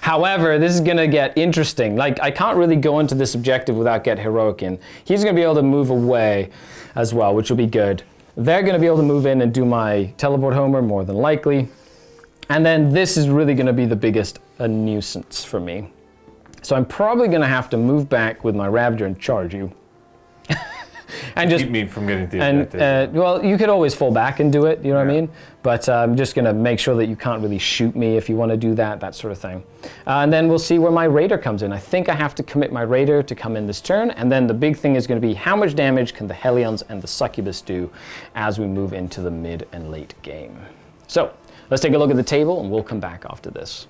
A: However, this is going to get interesting. Like, I can't really go into this objective without get Heroic in. He's going to be able to move away as well, which will be good. They're going to be able to move in and do my Teleport Homer, more than likely. And then this is really going to be the biggest nuisance for me. So I'm probably going to have to move back with my Ravager and charge you. And just
E: keep me from getting the objective.
A: Well, you could always fall back and do it, you know what I mean? But I'm just going to make sure that you can't really shoot me if you want to do that, that sort of thing. And then we'll see where my Raider comes in. I think I have to commit my Raider to come in this turn, and then the big thing is going to be how much damage can the Hellions and the Succubus do as we move into the mid and late game. So, let's take a look at the table, and we'll come back after this.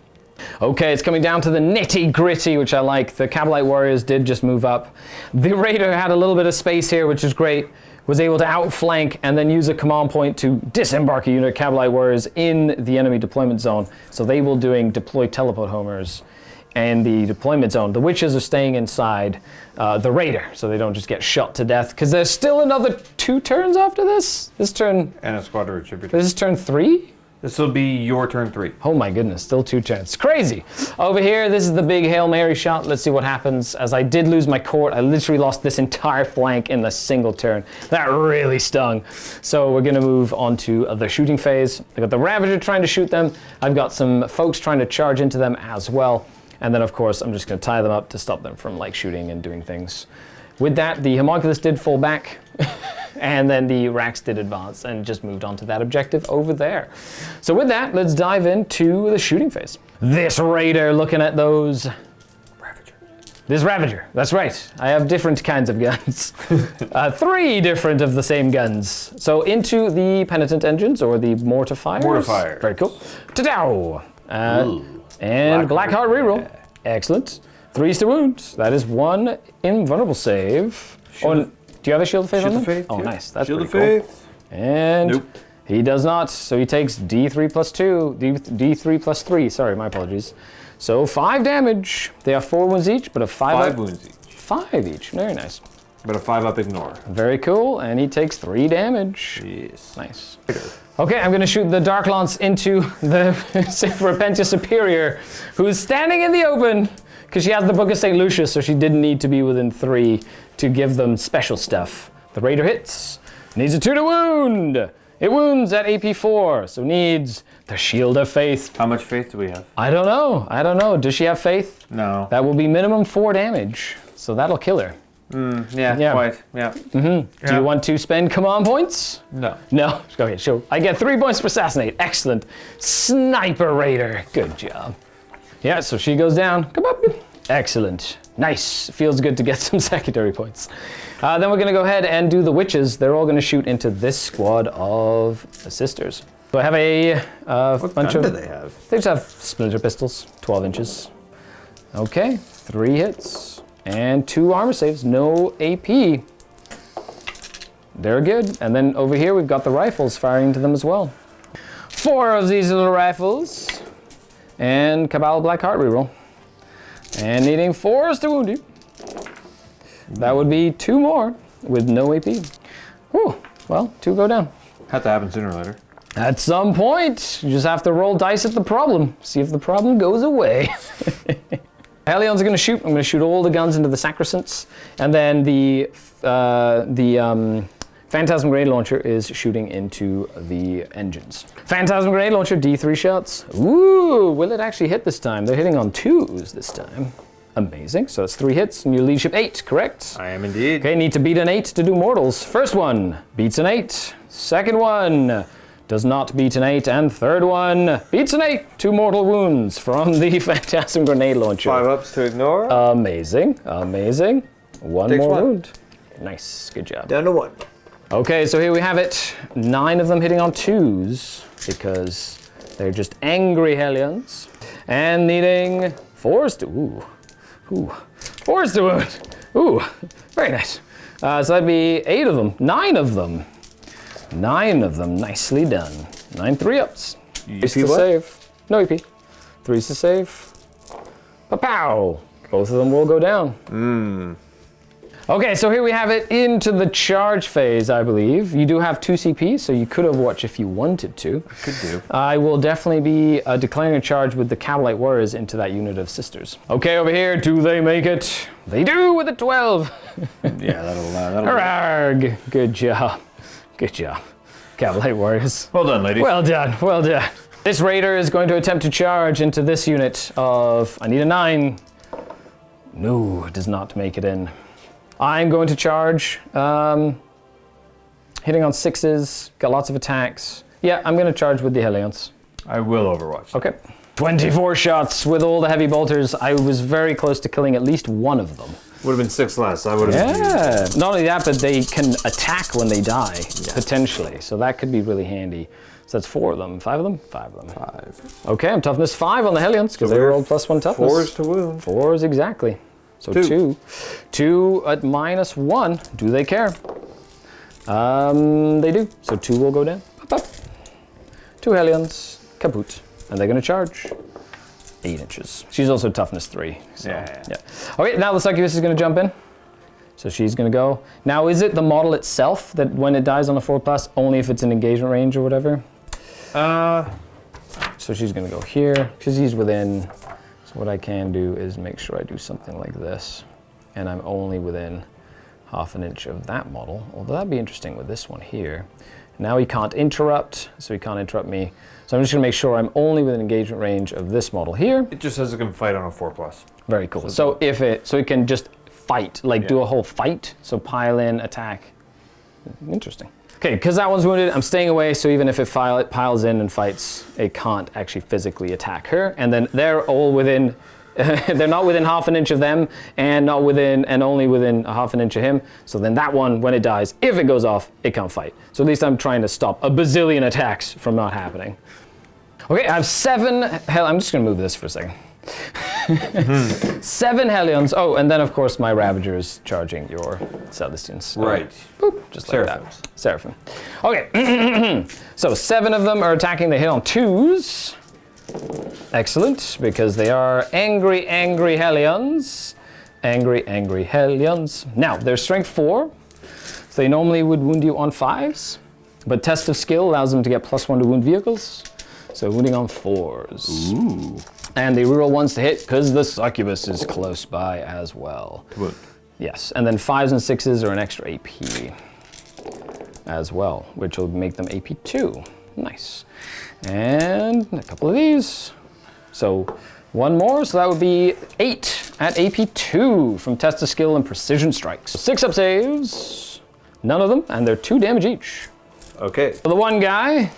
A: Okay, it's coming down to the nitty-gritty, which I like. The Cabalite Warriors did just move up. The Raider had a little bit of space here, which is great. Was able to outflank and then use a command point to disembark a unit of Cabalite Warriors in the enemy deployment zone. So they will doing deploy teleport homers and the deployment zone. The Witches are staying inside the Raider, so they don't just get shot to death. Because there's still another 2 turns after this. This turn...
E: And a Squadron Retributor.
A: This is turn 3?
E: This will be your turn 3.
A: Oh my goodness, still 2 turns. Crazy. Over here, this is the big Hail Mary shot. Let's see what happens. As I did lose my court, I literally lost this entire flank in a single turn. That really stung. So we're gonna move on to the shooting phase. I got the Ravager trying to shoot them. I've got some folks trying to charge into them as well. And then of course, I'm just gonna tie them up to stop them from like shooting and doing things. With that, the Homunculus did fall back. And then the Rax did advance and just moved on to that objective over there. So with that, let's dive into the shooting phase. This Raider looking at those...
E: Ravager.
A: This Ravager, that's right. I have different kinds of guns. 3 different of the same guns. So into the Penitent Engines, or the Mortifiers.
E: Mortifier.
A: Very cool. Ta-dow! And Blackheart reroll. Excellent. 3s to wound. That is 1 invulnerable save. Do you have a Shield of Faith on them?
E: Faith,
A: oh,
E: yeah.
A: nice. That's
E: Shield of
A: pretty cool.
E: Faith.
A: And
E: nope.
A: He does not, so he takes D3 plus 2, D3 plus 3, sorry, my apologies. So 5 damage. They have 4 wounds each, but a 5
E: wounds each.
A: 5 each, very nice.
E: But a 5-up ignore.
A: Very cool, and he takes 3 damage.
E: Yes.
A: Nice. Okay, I'm gonna shoot the Dark Lance into the Repentia Superior, who's standing in the open, because she has the Book of St. Lucius, so she didn't need to be within 3 to give them special stuff. The Raider hits, needs a 2 to wound. It wounds at AP 4, so needs the Shield of Faith.
E: How much faith do we have?
A: I don't know. Does she have faith?
E: No.
A: That will be minimum 4 damage, so that'll kill her.
E: Yeah, quite, yeah.
A: Do you want to spend command points?
E: No.
A: No? Okay, sure. I get 3 points for Assassinate. Excellent. Sniper Raider. Good job. Yeah, so she goes down. Come up. Excellent. Nice. Feels good to get some secondary points. Then we're going to go ahead and do the Witches. They're all going to shoot into this squad of sisters. So I have a bunch of...
E: What gun do they have?
A: They just have splinter pistols, 12 inches. Okay, 3 hits. and 2 armor saves, no AP. They're good. And then over here we've got the rifles firing into them as well. 4 of these little rifles. And Cabal Black Heart reroll. And needing 4s to wound you. That would be 2 more with no AP. Whew, well, 2 go down.
E: Had to happen sooner or later.
A: At some point, you just have to roll dice at the problem. See if the problem goes away. Helion's are gonna shoot. I'm gonna shoot all the guns into the sacrosancts. And then the Phantasm Grenade Launcher is shooting into the engines. Phantasm Grenade Launcher, D3 shots. Ooh, will it actually hit this time? They're hitting on 2s this time. Amazing, so it's 3 hits and your leadership 8, correct?
E: I am indeed.
A: Okay, need to beat an 8 to do mortals. First one, beats an 8. Second one, does not beat an 8. And third one, beats an 8. 2 mortal wounds from the Phantasm Grenade Launcher.
E: 5 ups to ignore.
A: Amazing, amazing. One
E: Takes
A: more
E: 1.
A: wound. Nice, good job.
E: Down to 1.
A: Okay, so here we have it. 9 of them hitting on 2s because they're just angry Hellions. And needing 4s to, ooh, 4s to wound. Ooh, very nice. So that'd be 8 of them, 9 of them. 9 of them, nicely done. 9 3-ups. 3's to save. No EP. 3's to save. Pa-pow! Both of them will go down. Okay, so here we have it into the charge phase, I believe. You do have 2 CP, so you could have watched if you wanted to.
E: Could do.
A: I will definitely be declaring a charge with the Cabalite Warriors into that unit of sisters. Okay, over here, do they make it? They do with a 12.
E: Yeah, that'll
A: Arrgh. Good job. Good job. Cabalite Warriors.
E: Well done, ladies.
A: Well done, well done. This Raider is going to attempt to charge into this unit of, I need a 9. No, it does not make it in. I'm going to charge, hitting on 6s, got lots of attacks. Yeah, I'm going to charge with the Hellions.
E: I will overwatch.
A: Okay. 24 shots with all the heavy bolters. I was very close to killing at least one of them.
E: Would have been 6 less. I would have.
A: Yeah. Not only that, but they can attack when they die, potentially. So that could be really handy. So that's 4 of them. 5 of them? 5 of them. 5. Okay, I'm toughness 5 on the Hellions because they rolled +1 toughness.
E: 4s to wound.
A: 4s, exactly. So 2. 2 at -1. Do they care? They do. So 2 will go down. Up, up. 2 Hellions. Kaput. And they're going to charge. 8 inches. She's also toughness 3. So, yeah. Okay, now the Succubus is going to jump in. So she's going to go. Now, is it the model itself that when it dies on a 4+, only if it's in engagement range or whatever? So she's going to go here because he's within. So what I can do is make sure I do something like this. And I'm only within ½ an inch of that model. Although that'd be interesting with this one here. Now he can't interrupt, so he can't interrupt me. So I'm just gonna make sure I'm only within engagement range of this model here.
E: It just says it can fight on a 4+.
A: Very cool. So it can just fight, like do a whole fight. So pile in, attack. Interesting. Okay, because that one's wounded, I'm staying away, so even if it piles in and fights, it can't actually physically attack her. And then they're all within, they're not within ½ an inch of them, and not within, and only within ½ an inch of him. So then that one, when it dies, if it goes off, it can't fight. So at least I'm trying to stop a bazillion attacks from not happening. Okay, I have 7, I'm just gonna move this for a second. 7 Hellions. Oh, and then of course my Ravager is charging your Celestians.
E: Right.
A: Boop, just like that. Seraphim. Okay. So 7 of them are attacking. They hit on 2s. Excellent, because they are angry, angry Hellions. Angry, angry Hellions. Now, they're strength 4. So they normally would wound you on 5s. But Test of Skill allows them to get +1 to wound vehicles. So wounding on 4s.
E: Ooh.
A: And they reroll 1s to hit because the Succubus is close by as well.
E: Good.
A: Yes, and then 5s and 6s are an extra AP as well, which will make them AP 2. Nice. And a couple of these. So 1 more, so that would be 8 at AP 2 from Test of Skill and Precision Strikes. 6 up saves, none of them, and they're 2 damage each.
E: Okay.
A: For the one guy,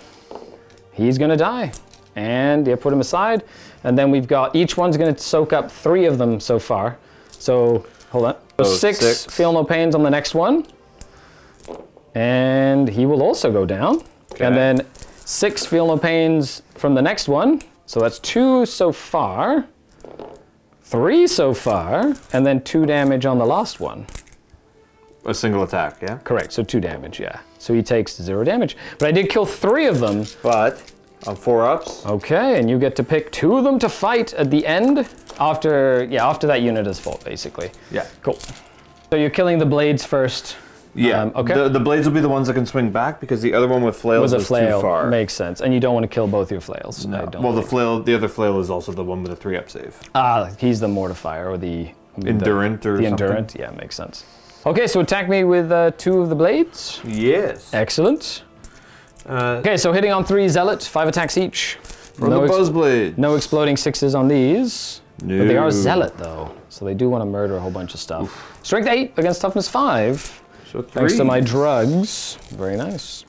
A: he's gonna die. And put him aside. And then we've got, each one's gonna soak up 3 of them so far. So, hold on. So 6, feel no pains on the next one. And he will also go down. Okay. And then 6 feel no pains from the next one. So that's 2 so far. 3 so far, and then 2 damage on the last one.
E: A single attack, yeah?
A: Correct, so 2 damage, yeah. So he takes 0 damage. But I did kill 3 of them.
E: But on 4-ups.
A: Okay, and you get to pick 2 of them to fight at the end after that unit has fought, basically.
E: Yeah.
A: Cool. So you're killing the blades first.
E: Yeah.
A: Okay.
E: The blades will be the ones that can swing back because the other one with flails is
A: flail.
E: too far.
A: Makes sense. And you don't want to kill both your flails.
E: No.
A: I don't
E: Well,
A: think.
E: the other flail is also the one with a 3-up save.
A: Ah, he's the mortifier or the
E: Endurant or
A: the
E: something.
A: endurant. Yeah, makes sense. Okay, so attack me with 2 of the blades.
E: Yes.
A: Excellent. Okay, so hitting on 3 zealot, 5 attacks each.
E: From the buzzblade.
A: No exploding 6s on these.
E: No.
A: But they are zealot though, so they do want to murder a whole bunch of stuff. Oof. Strength 8 against toughness 5.
E: So 3.
A: Thanks to my drugs. Very nice.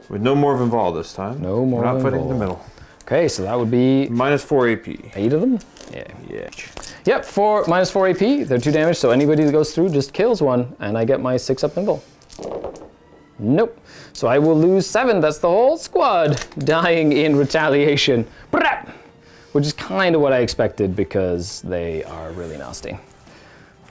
E: With no more Vol this time.
A: No more.
E: We're not fighting in the middle.
A: Okay, so that would be
E: minus 4 AP.
A: 8 of them? Yeah.
E: Yeah.
A: Yep, minus 4 AP. They're 2 damage, so anybody that goes through just kills one, and I get my 6-up invul. Nope. So I will lose 7. That's the whole squad dying in retaliation. Which is kind of what I expected because they are really nasty.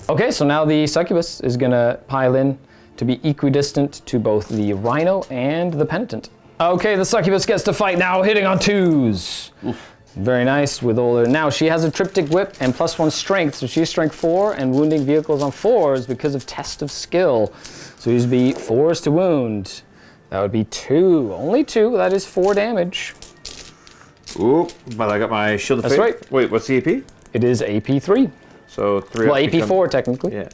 A: Okay, so now the Succubus is gonna pile in to be equidistant to both the Rhino and the Penitent. Okay, the Succubus gets to fight now, hitting on 2s. Oof. Very nice with all her. Now she has a triptych whip and +1 strength, so she's strength 4 and wounding vehicles on 4s because of test of skill. So these would be 4s to wound. That would be 2, only 2, that is 4 damage.
E: Ooh, but I got my shield of faith.
A: That's right.
E: Wait, what's the AP?
A: It is AP3.
E: So 3.
A: Well, AP4 technically.
E: Yeah.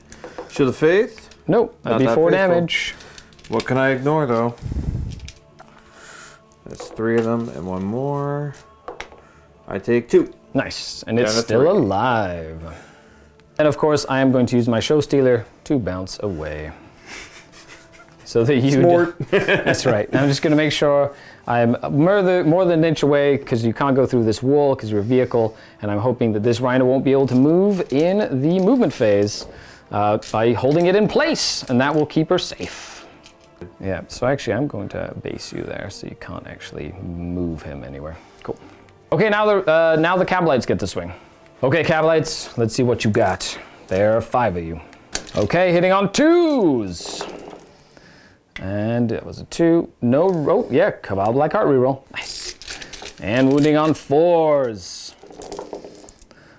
E: Shield of faith?
A: Nope, that'd be 4 damage.
E: What can I ignore though? That's 3 of them and 1 more. I take 2.
A: Nice, and it's still alive. And of course, I am going to use my show stealer to bounce away. So that you. That's right. I'm just going to make sure I'm more than an inch away because you can't go through this wall because you're a vehicle, and I'm hoping that this rhino won't be able to move in the movement phase by holding it in place, and that will keep her safe. Yeah. So actually, I'm going to base you there so you can't actually move him anywhere. Cool. Okay, now the Cabalites get to swing. Okay, Cabalites, let's see what you got. There are 5 of you. Okay, hitting on 2s. And it was a 2. No, oh yeah, Cabal Black Heart reroll. Nice. And wounding on 4s.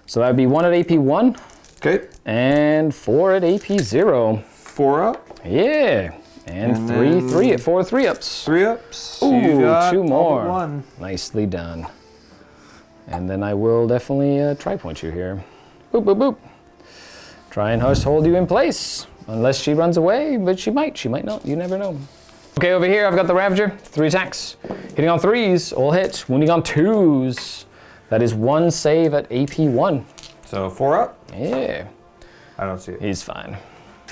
A: So that would be 1 at AP 1.
E: Okay.
A: And 4 at AP 0.
E: 4 up.
A: Yeah. And 3 at 4 3-ups.
E: 3-ups.
A: Ooh,
E: you got
A: 2 more.
E: 1.
A: Nicely done. And then I will definitely tri-point you here. Boop, boop, boop. Try and hold you in place. Unless she runs away, but she might not, you never know. Okay, over here I've got the Ravager, 3 attacks. Hitting on 3s, all hit, wounding on 2s. That is 1 save at AP 1.
E: So 4 up?
A: Yeah.
E: I don't see it.
A: He's fine.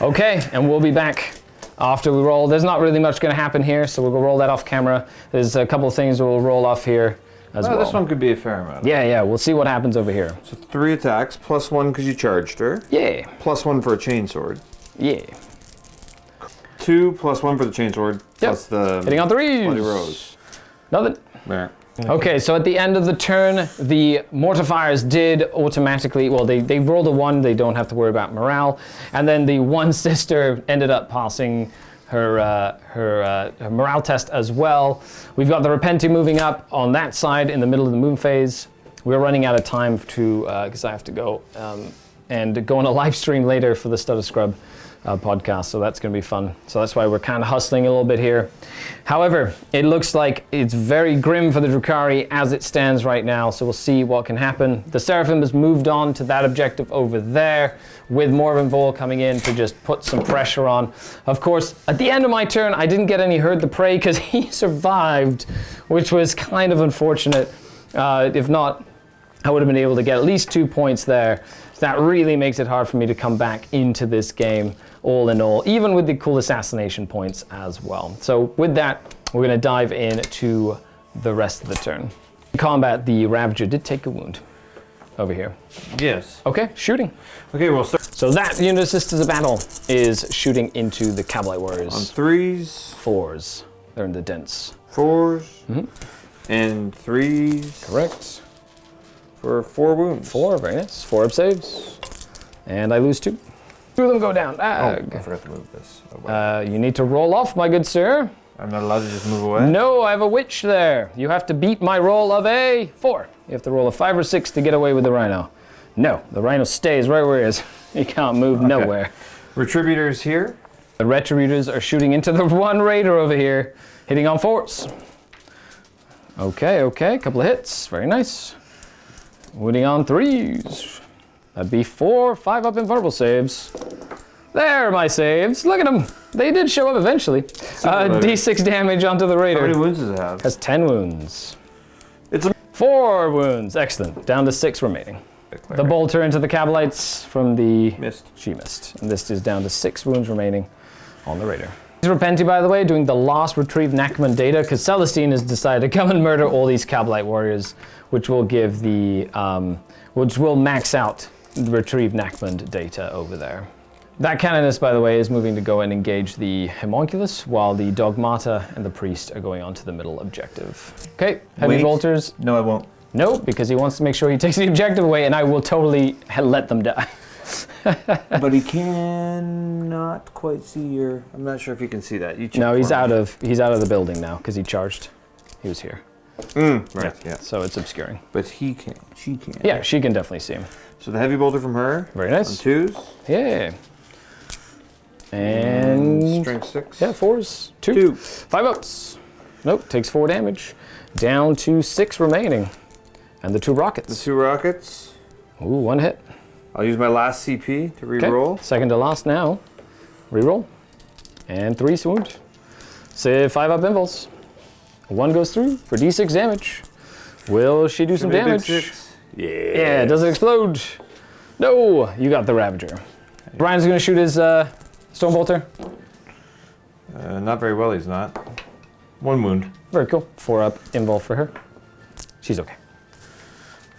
A: Okay, and we'll be back after we roll. There's not really much gonna happen here, so we'll go roll that off camera. There's a couple of things we'll roll off here as well.
E: This one could be a fair amount.
A: Yeah, we'll see what happens over here.
E: So 3 attacks, +1 because you charged her.
A: Yeah.
E: +1 for a chainsword.
A: Yeah.
E: 2 +1 for the chainsword. Plus the
A: hitting on 3s.
E: Bloody Rose.
A: Nothing.
E: There.
A: Okay, so at the end of the turn, the mortifiers did automatically, well, they rolled a 1, they don't have to worry about morale, and then the one sister ended up passing her morale test as well. We've got the Repenting moving up on that side in the middle of the moon phase. We're running out of time to, because I have to go and go on a live stream later for the Stutter Scrub podcast, so that's going to be fun. So that's why we're kind of hustling a little bit here. However, it looks like it's very grim for the Drukhari as it stands right now, so we'll see what can happen. The Seraphim has moved on to that objective over there, with Morven Vol coming in to just put some pressure on. Of course, at the end of my turn, I didn't get any Herd the Prey because he survived, which was kind of unfortunate. If not, I would have been able to get at least 2 points there. That really makes it hard for me to come back into this game, all in all, even with the cool assassination points as well. So with that, we're going to dive into the rest of the turn. In combat, the Ravager did take a wound over here.
E: Yes.
A: Okay, shooting.
E: Okay, we'll start.
A: So that unit of Sisters of Battle is shooting into the Cavalry Warriors.
E: On 3s.
A: 4s. They're in the dents.
E: 4s. And 3s.
A: Correct.
E: for 4 wounds.
A: 4, very nice. 4 up saves. And I lose 2. 2 of them go down.
E: Oh, I forgot to move this.
A: You need to roll off, my good sir.
E: I'm not allowed to just move away?
A: No, I have a witch there. You have to beat my roll of a 4. You have to roll a 5 or 6 to get away with the rhino. No, the rhino stays right where he is. He can't move nowhere.
E: Retributors here.
A: The Retributors are shooting into the one raider over here, hitting on 4s. Okay, couple of hits, very nice. Wounding on 3s. That'd be 4, 5 up invulnerable saves. There are my saves, look at them. They did show up eventually. D6 damage onto the raider.
E: How many wounds does it have?
A: Has 10 wounds.
E: It's a
A: 4 wounds, excellent. Down to 6 remaining. The bolter into the Cabalites from the...
E: Missed.
A: She missed. And this is down to 6 wounds remaining on the raider. Repenty, by the way, doing the last retrieve Nachman data, because Celestine has decided to come and murder all these Cabalite warriors, which will give the... which will max out the retrieve Nachman data over there. That canonist, by the way, is moving to go and engage the Homunculus, while the Dogmata and the Priest are going on to the middle objective. Okay, heavy bolters.
E: No, I won't.
A: No, because he wants to make sure he takes the objective away, and I will totally let them die.
E: But he cannot quite see your... I'm not sure if you can see that. You check
A: No, he's
E: for me.
A: out of the building now, because he charged. He was here.
E: Right, yeah.
A: So it's obscuring.
E: But he can. She can.
A: Yeah, she can definitely see him.
E: So the heavy bolter from her.
A: Very nice.
E: On 2s.
A: Yeah. And...
E: Strength 6.
A: Yeah, 4s. 2. 5 ups. Nope, takes 4 damage. Down to 6 remaining. And the 2 rockets.
E: The 2 rockets.
A: Ooh, 1 hit.
E: I'll use my last CP to re-roll.
A: Okay. Second to last now. Reroll. And 3 wound. Say 5 up invuls. 1 goes through for D6 damage. Will she do some damage? Yeah, does it explode? No, you got the Ravager. Brian's gonna shoot his Stone Bolter.
E: Not very well, he's not. 1 wound.
A: Very cool. 4 up invul for her. She's okay.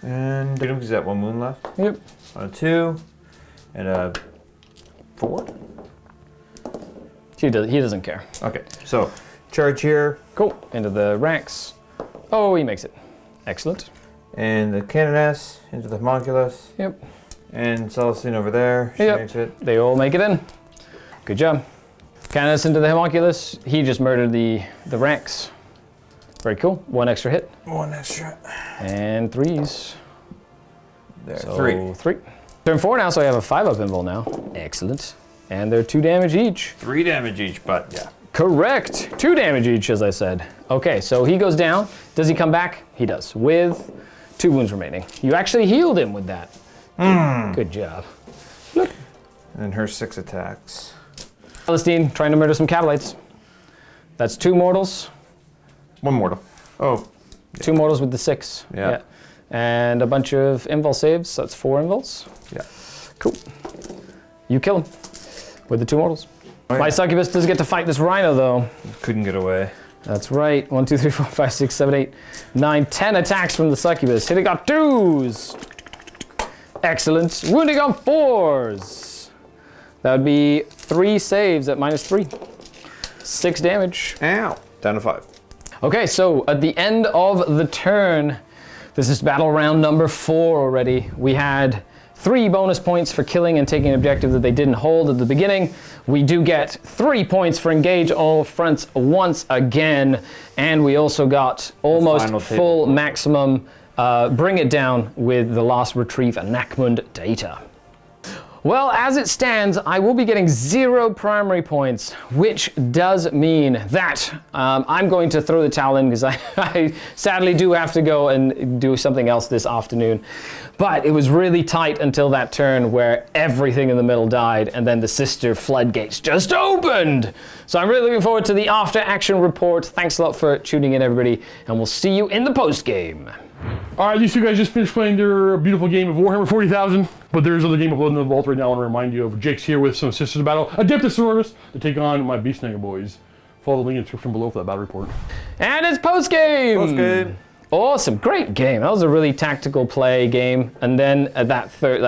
E: And he's at 1 wound left.
A: Yep.
E: On a 2 and a 4.
A: He doesn't care.
E: Okay, so charge here.
A: Cool. Into the ranks. Oh, he makes it. Excellent.
E: And the Canoness into the Homunculus.
A: Yep.
E: And Celestine over there. She makes it.
A: They all make it in. Good job. Canoness into the Homunculus. He just murdered the ranks. Very cool. 1 extra hit.
E: 1 extra.
A: And 3s.
E: There,
A: So
E: 3.
A: 3. Turn 4 now, so I have a 5 up invul now. Excellent. And they're 2 damage each.
E: 3 damage each, but yeah.
A: Correct. 2 damage each, as I said. Okay, so he goes down. Does he come back? He does, with 2 wounds remaining. You actually healed him with that. Good job. Look.
E: And her 6 attacks.
A: Celestine trying to murder some Cabalites. That's 2 mortals.
E: 1 mortal. Oh.
A: 2 mortals with the 6.
E: Yeah.
A: And a bunch of invul saves, so that's 4 invuls.
E: Yeah.
A: Cool. You kill him with the 2 mortals.
E: Oh, yeah.
A: My Succubus does get to fight this rhino, though.
E: Couldn't get away.
A: That's right. 1, 2, 3, 4, 5, 6, 7, 8, 9, 10 attacks from the Succubus. Hitting on 2s. Excellent. Wounding on 4s. That would be 3 saves at -3. 6 damage.
E: Ow. Down to 5.
A: Okay, so at the end of the turn, this is battle round number 4 already. We had 3 bonus points for killing and taking an objective that they didn't hold at the beginning. We do get 3 points for engage all fronts once again. And we also got almost full maximum bring it down with the last retrieve Nachmund data. Well, as it stands, I will be getting 0 primary points, which does mean that I'm going to throw the towel in because I sadly do have to go and do something else this afternoon. But it was really tight until that turn where everything in the middle died and then the sister floodgates just opened. So I'm really looking forward to the after action report. Thanks a lot for tuning in, everybody, and we'll see you in the post game.
B: All right, these 2 guys just finished playing their beautiful game of Warhammer 40,000, but there's another game uploaded in the vault right now. I want to remind you of Jake's here with some Sisters of Battle, Adepta Sororitas, to take on my Beast Snagger boys. Follow the link in the description below for that battle report.
A: And it's post game.
E: Post game.
A: Awesome, great game. That was a really tactical play game, and then at that third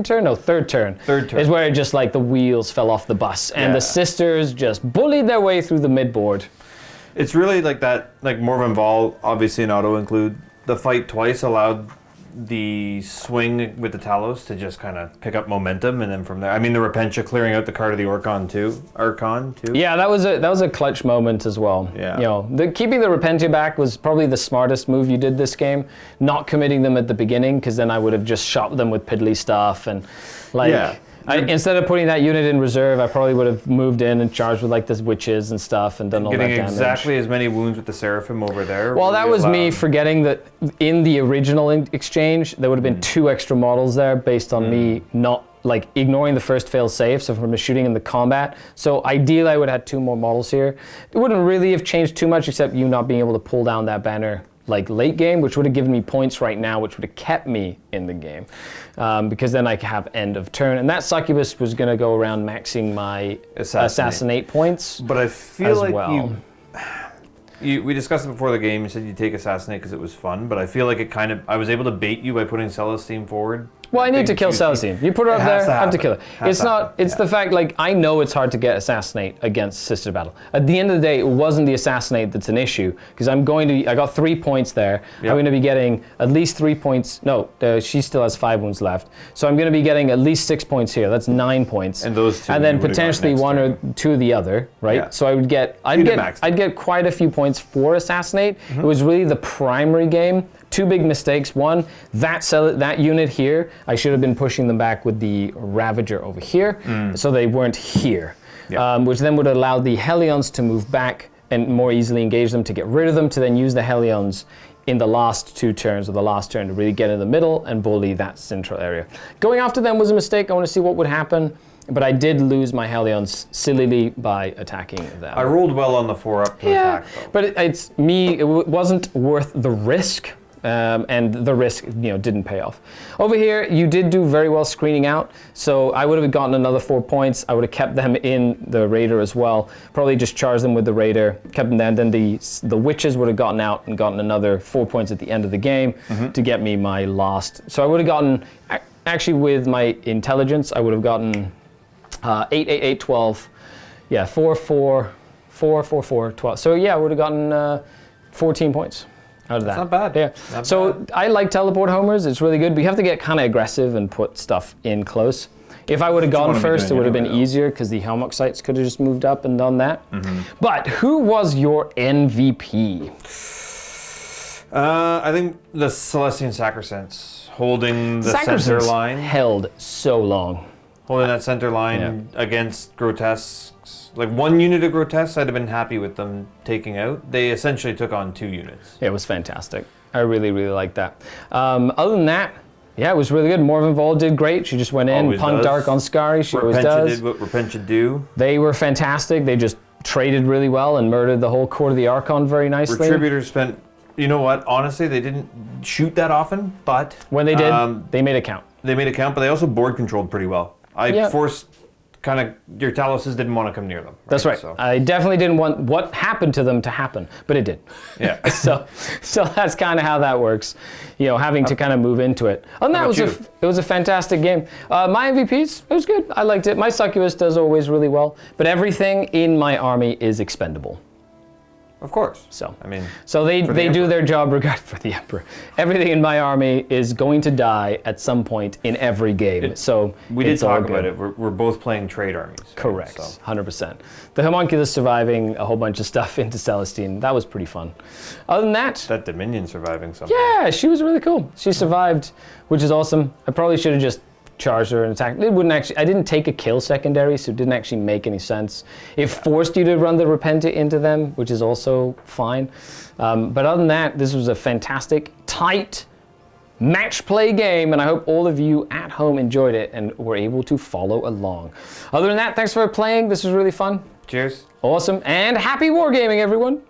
A: turn is where it just like the wheels fell off the bus, and the sisters just bullied their way through the midboard.
E: It's really like that, like Morvenn Vahl, obviously an auto include the fight twice allowed the swing with the Talos to just kind of pick up momentum, and then from there, I mean, the Repentia clearing out the card of the Archon too.
A: Yeah, that was a clutch moment as well.
E: Yeah.
A: You know, keeping the Repentia back was probably the smartest move you did this game. Not committing them at the beginning, because then I would have just shot them with piddly stuff and like.
E: Yeah.
A: Instead of putting that unit in reserve, I probably would have moved in and charged with like the witches and stuff and done all that damage.
E: Getting exactly as many wounds with the Seraphim over there.
A: Well, that was me forgetting that in the original exchange, there would have been 2 extra models there based on me not like ignoring the first fail safe, so from shooting in the combat. So ideally, I would have had 2 more models here. It wouldn't really have changed too much except you not being able to pull down that banner like late game, which would have given me points right now, which would have kept me in the game, because then I could have end of turn. And that Succubus was going to go around maxing my assassinate points.
E: But I feel like
A: well.
E: we discussed it before the game. You said you'd take assassinate because it was fun, but I feel like I was able to bait you by putting Celestine forward.
A: Well, I need to kill Celestine. You put her up there, I have to kill her. It's the fact, like, I know it's hard to get Assassinate against Sister Battle. At the end of the day, it wasn't the Assassinate that's an issue, because I got 3 points there. Yep. I'm going to be getting at least 3 points. No, she still has 5 wounds left. So I'm going to be getting at least 6 points here. That's 9 points.
E: And those 2.
A: And then potentially 1 or 2 of the other, right? Yeah. So I'd get quite a few points for Assassinate. Mm-hmm. It was really the primary game. 2 big mistakes. One, that unit here, I should have been pushing them back with the Ravager over here, so they weren't here, which then would allow the Hellions to move back and more easily engage them to get rid of them, to then use the Hellions in the last 2 turns, or the last turn, to really get in the middle and bully that central area. Going after them was a mistake. I want to see what would happen, but I did lose my Hellions sillily by attacking them.
E: I rolled well on the 4-up to attack, though.
A: But it wasn't worth the risk. And the risk, didn't pay off. Over here, you did do very well screening out, so I would have gotten another 4 points. I would have kept them in the Raider as well. Probably just charged them with the Raider, kept them there. Then the Witches would have gotten out and gotten another 4 points at the end of the game to get me my last. So I would have gotten, actually with my intelligence, I would have gotten 8, 8, 8, 12. Yeah, 4, 4, 4, 4, 4, 12. So yeah, I would have gotten 14 points. Out of that.
E: That's not bad.
A: Yeah.
E: Not
A: so
E: bad.
A: I like teleport homers. It's really good. But you have to get kind of aggressive and put stuff in close. If I would have gone first, it would have been easier because the Helmoxites could have just moved up and done that. Mm-hmm. But who was your MVP?
E: I think the Celestian Sacrosanct holding the center line.
A: Held so long.
E: Holding that center line against Grotesques. Like 1 unit of Grotesques, I'd have been happy with them taking out. They essentially took on 2 units.
A: It was fantastic. I really, really liked that. Other than that, it was really good. Morven Vol did great. She just went in, punked Dark on Skari. She always does.
E: Did what Repentia do.
A: They were fantastic. They just traded really well and murdered the whole Court of the Archon very nicely.
E: Retributors spent, you know what, honestly, they didn't shoot that often, but...
A: When they did, they made it count.
E: They made it count, but they also board controlled pretty well. I forced... kind of, your Taloses didn't want to come near them. Right?
A: That's right. So. I definitely didn't want what happened to them to happen, but it did.
E: Yeah.
A: so that's kind of how that works, having to kind of move into it. And that was a fantastic game. My MVPs, it was good. I liked it. My Succubus does always really well, but everything in my army is expendable.
E: Of course.
A: So they do their job regard for the Emperor. Everything in my army is going to die at some point in every game.
E: We did talk about it. We're both playing trade armies.
A: Correct. 100%. The Homunculus surviving a whole bunch of stuff into Celestine, that was pretty fun. Other than that,
E: Dominion surviving something.
A: Yeah, she was really cool. She survived, which is awesome. I probably should have just charged her and attacked. It wouldn't actually. I didn't take a kill secondary, so it didn't actually make any sense. It forced you to run the Repentia into them, which is also fine. But other than that, this was a fantastic, tight match play game, and I hope all of you at home enjoyed it and were able to follow along. Other than that, thanks for playing. This was really fun.
E: Cheers.
A: Awesome, and happy wargaming, everyone.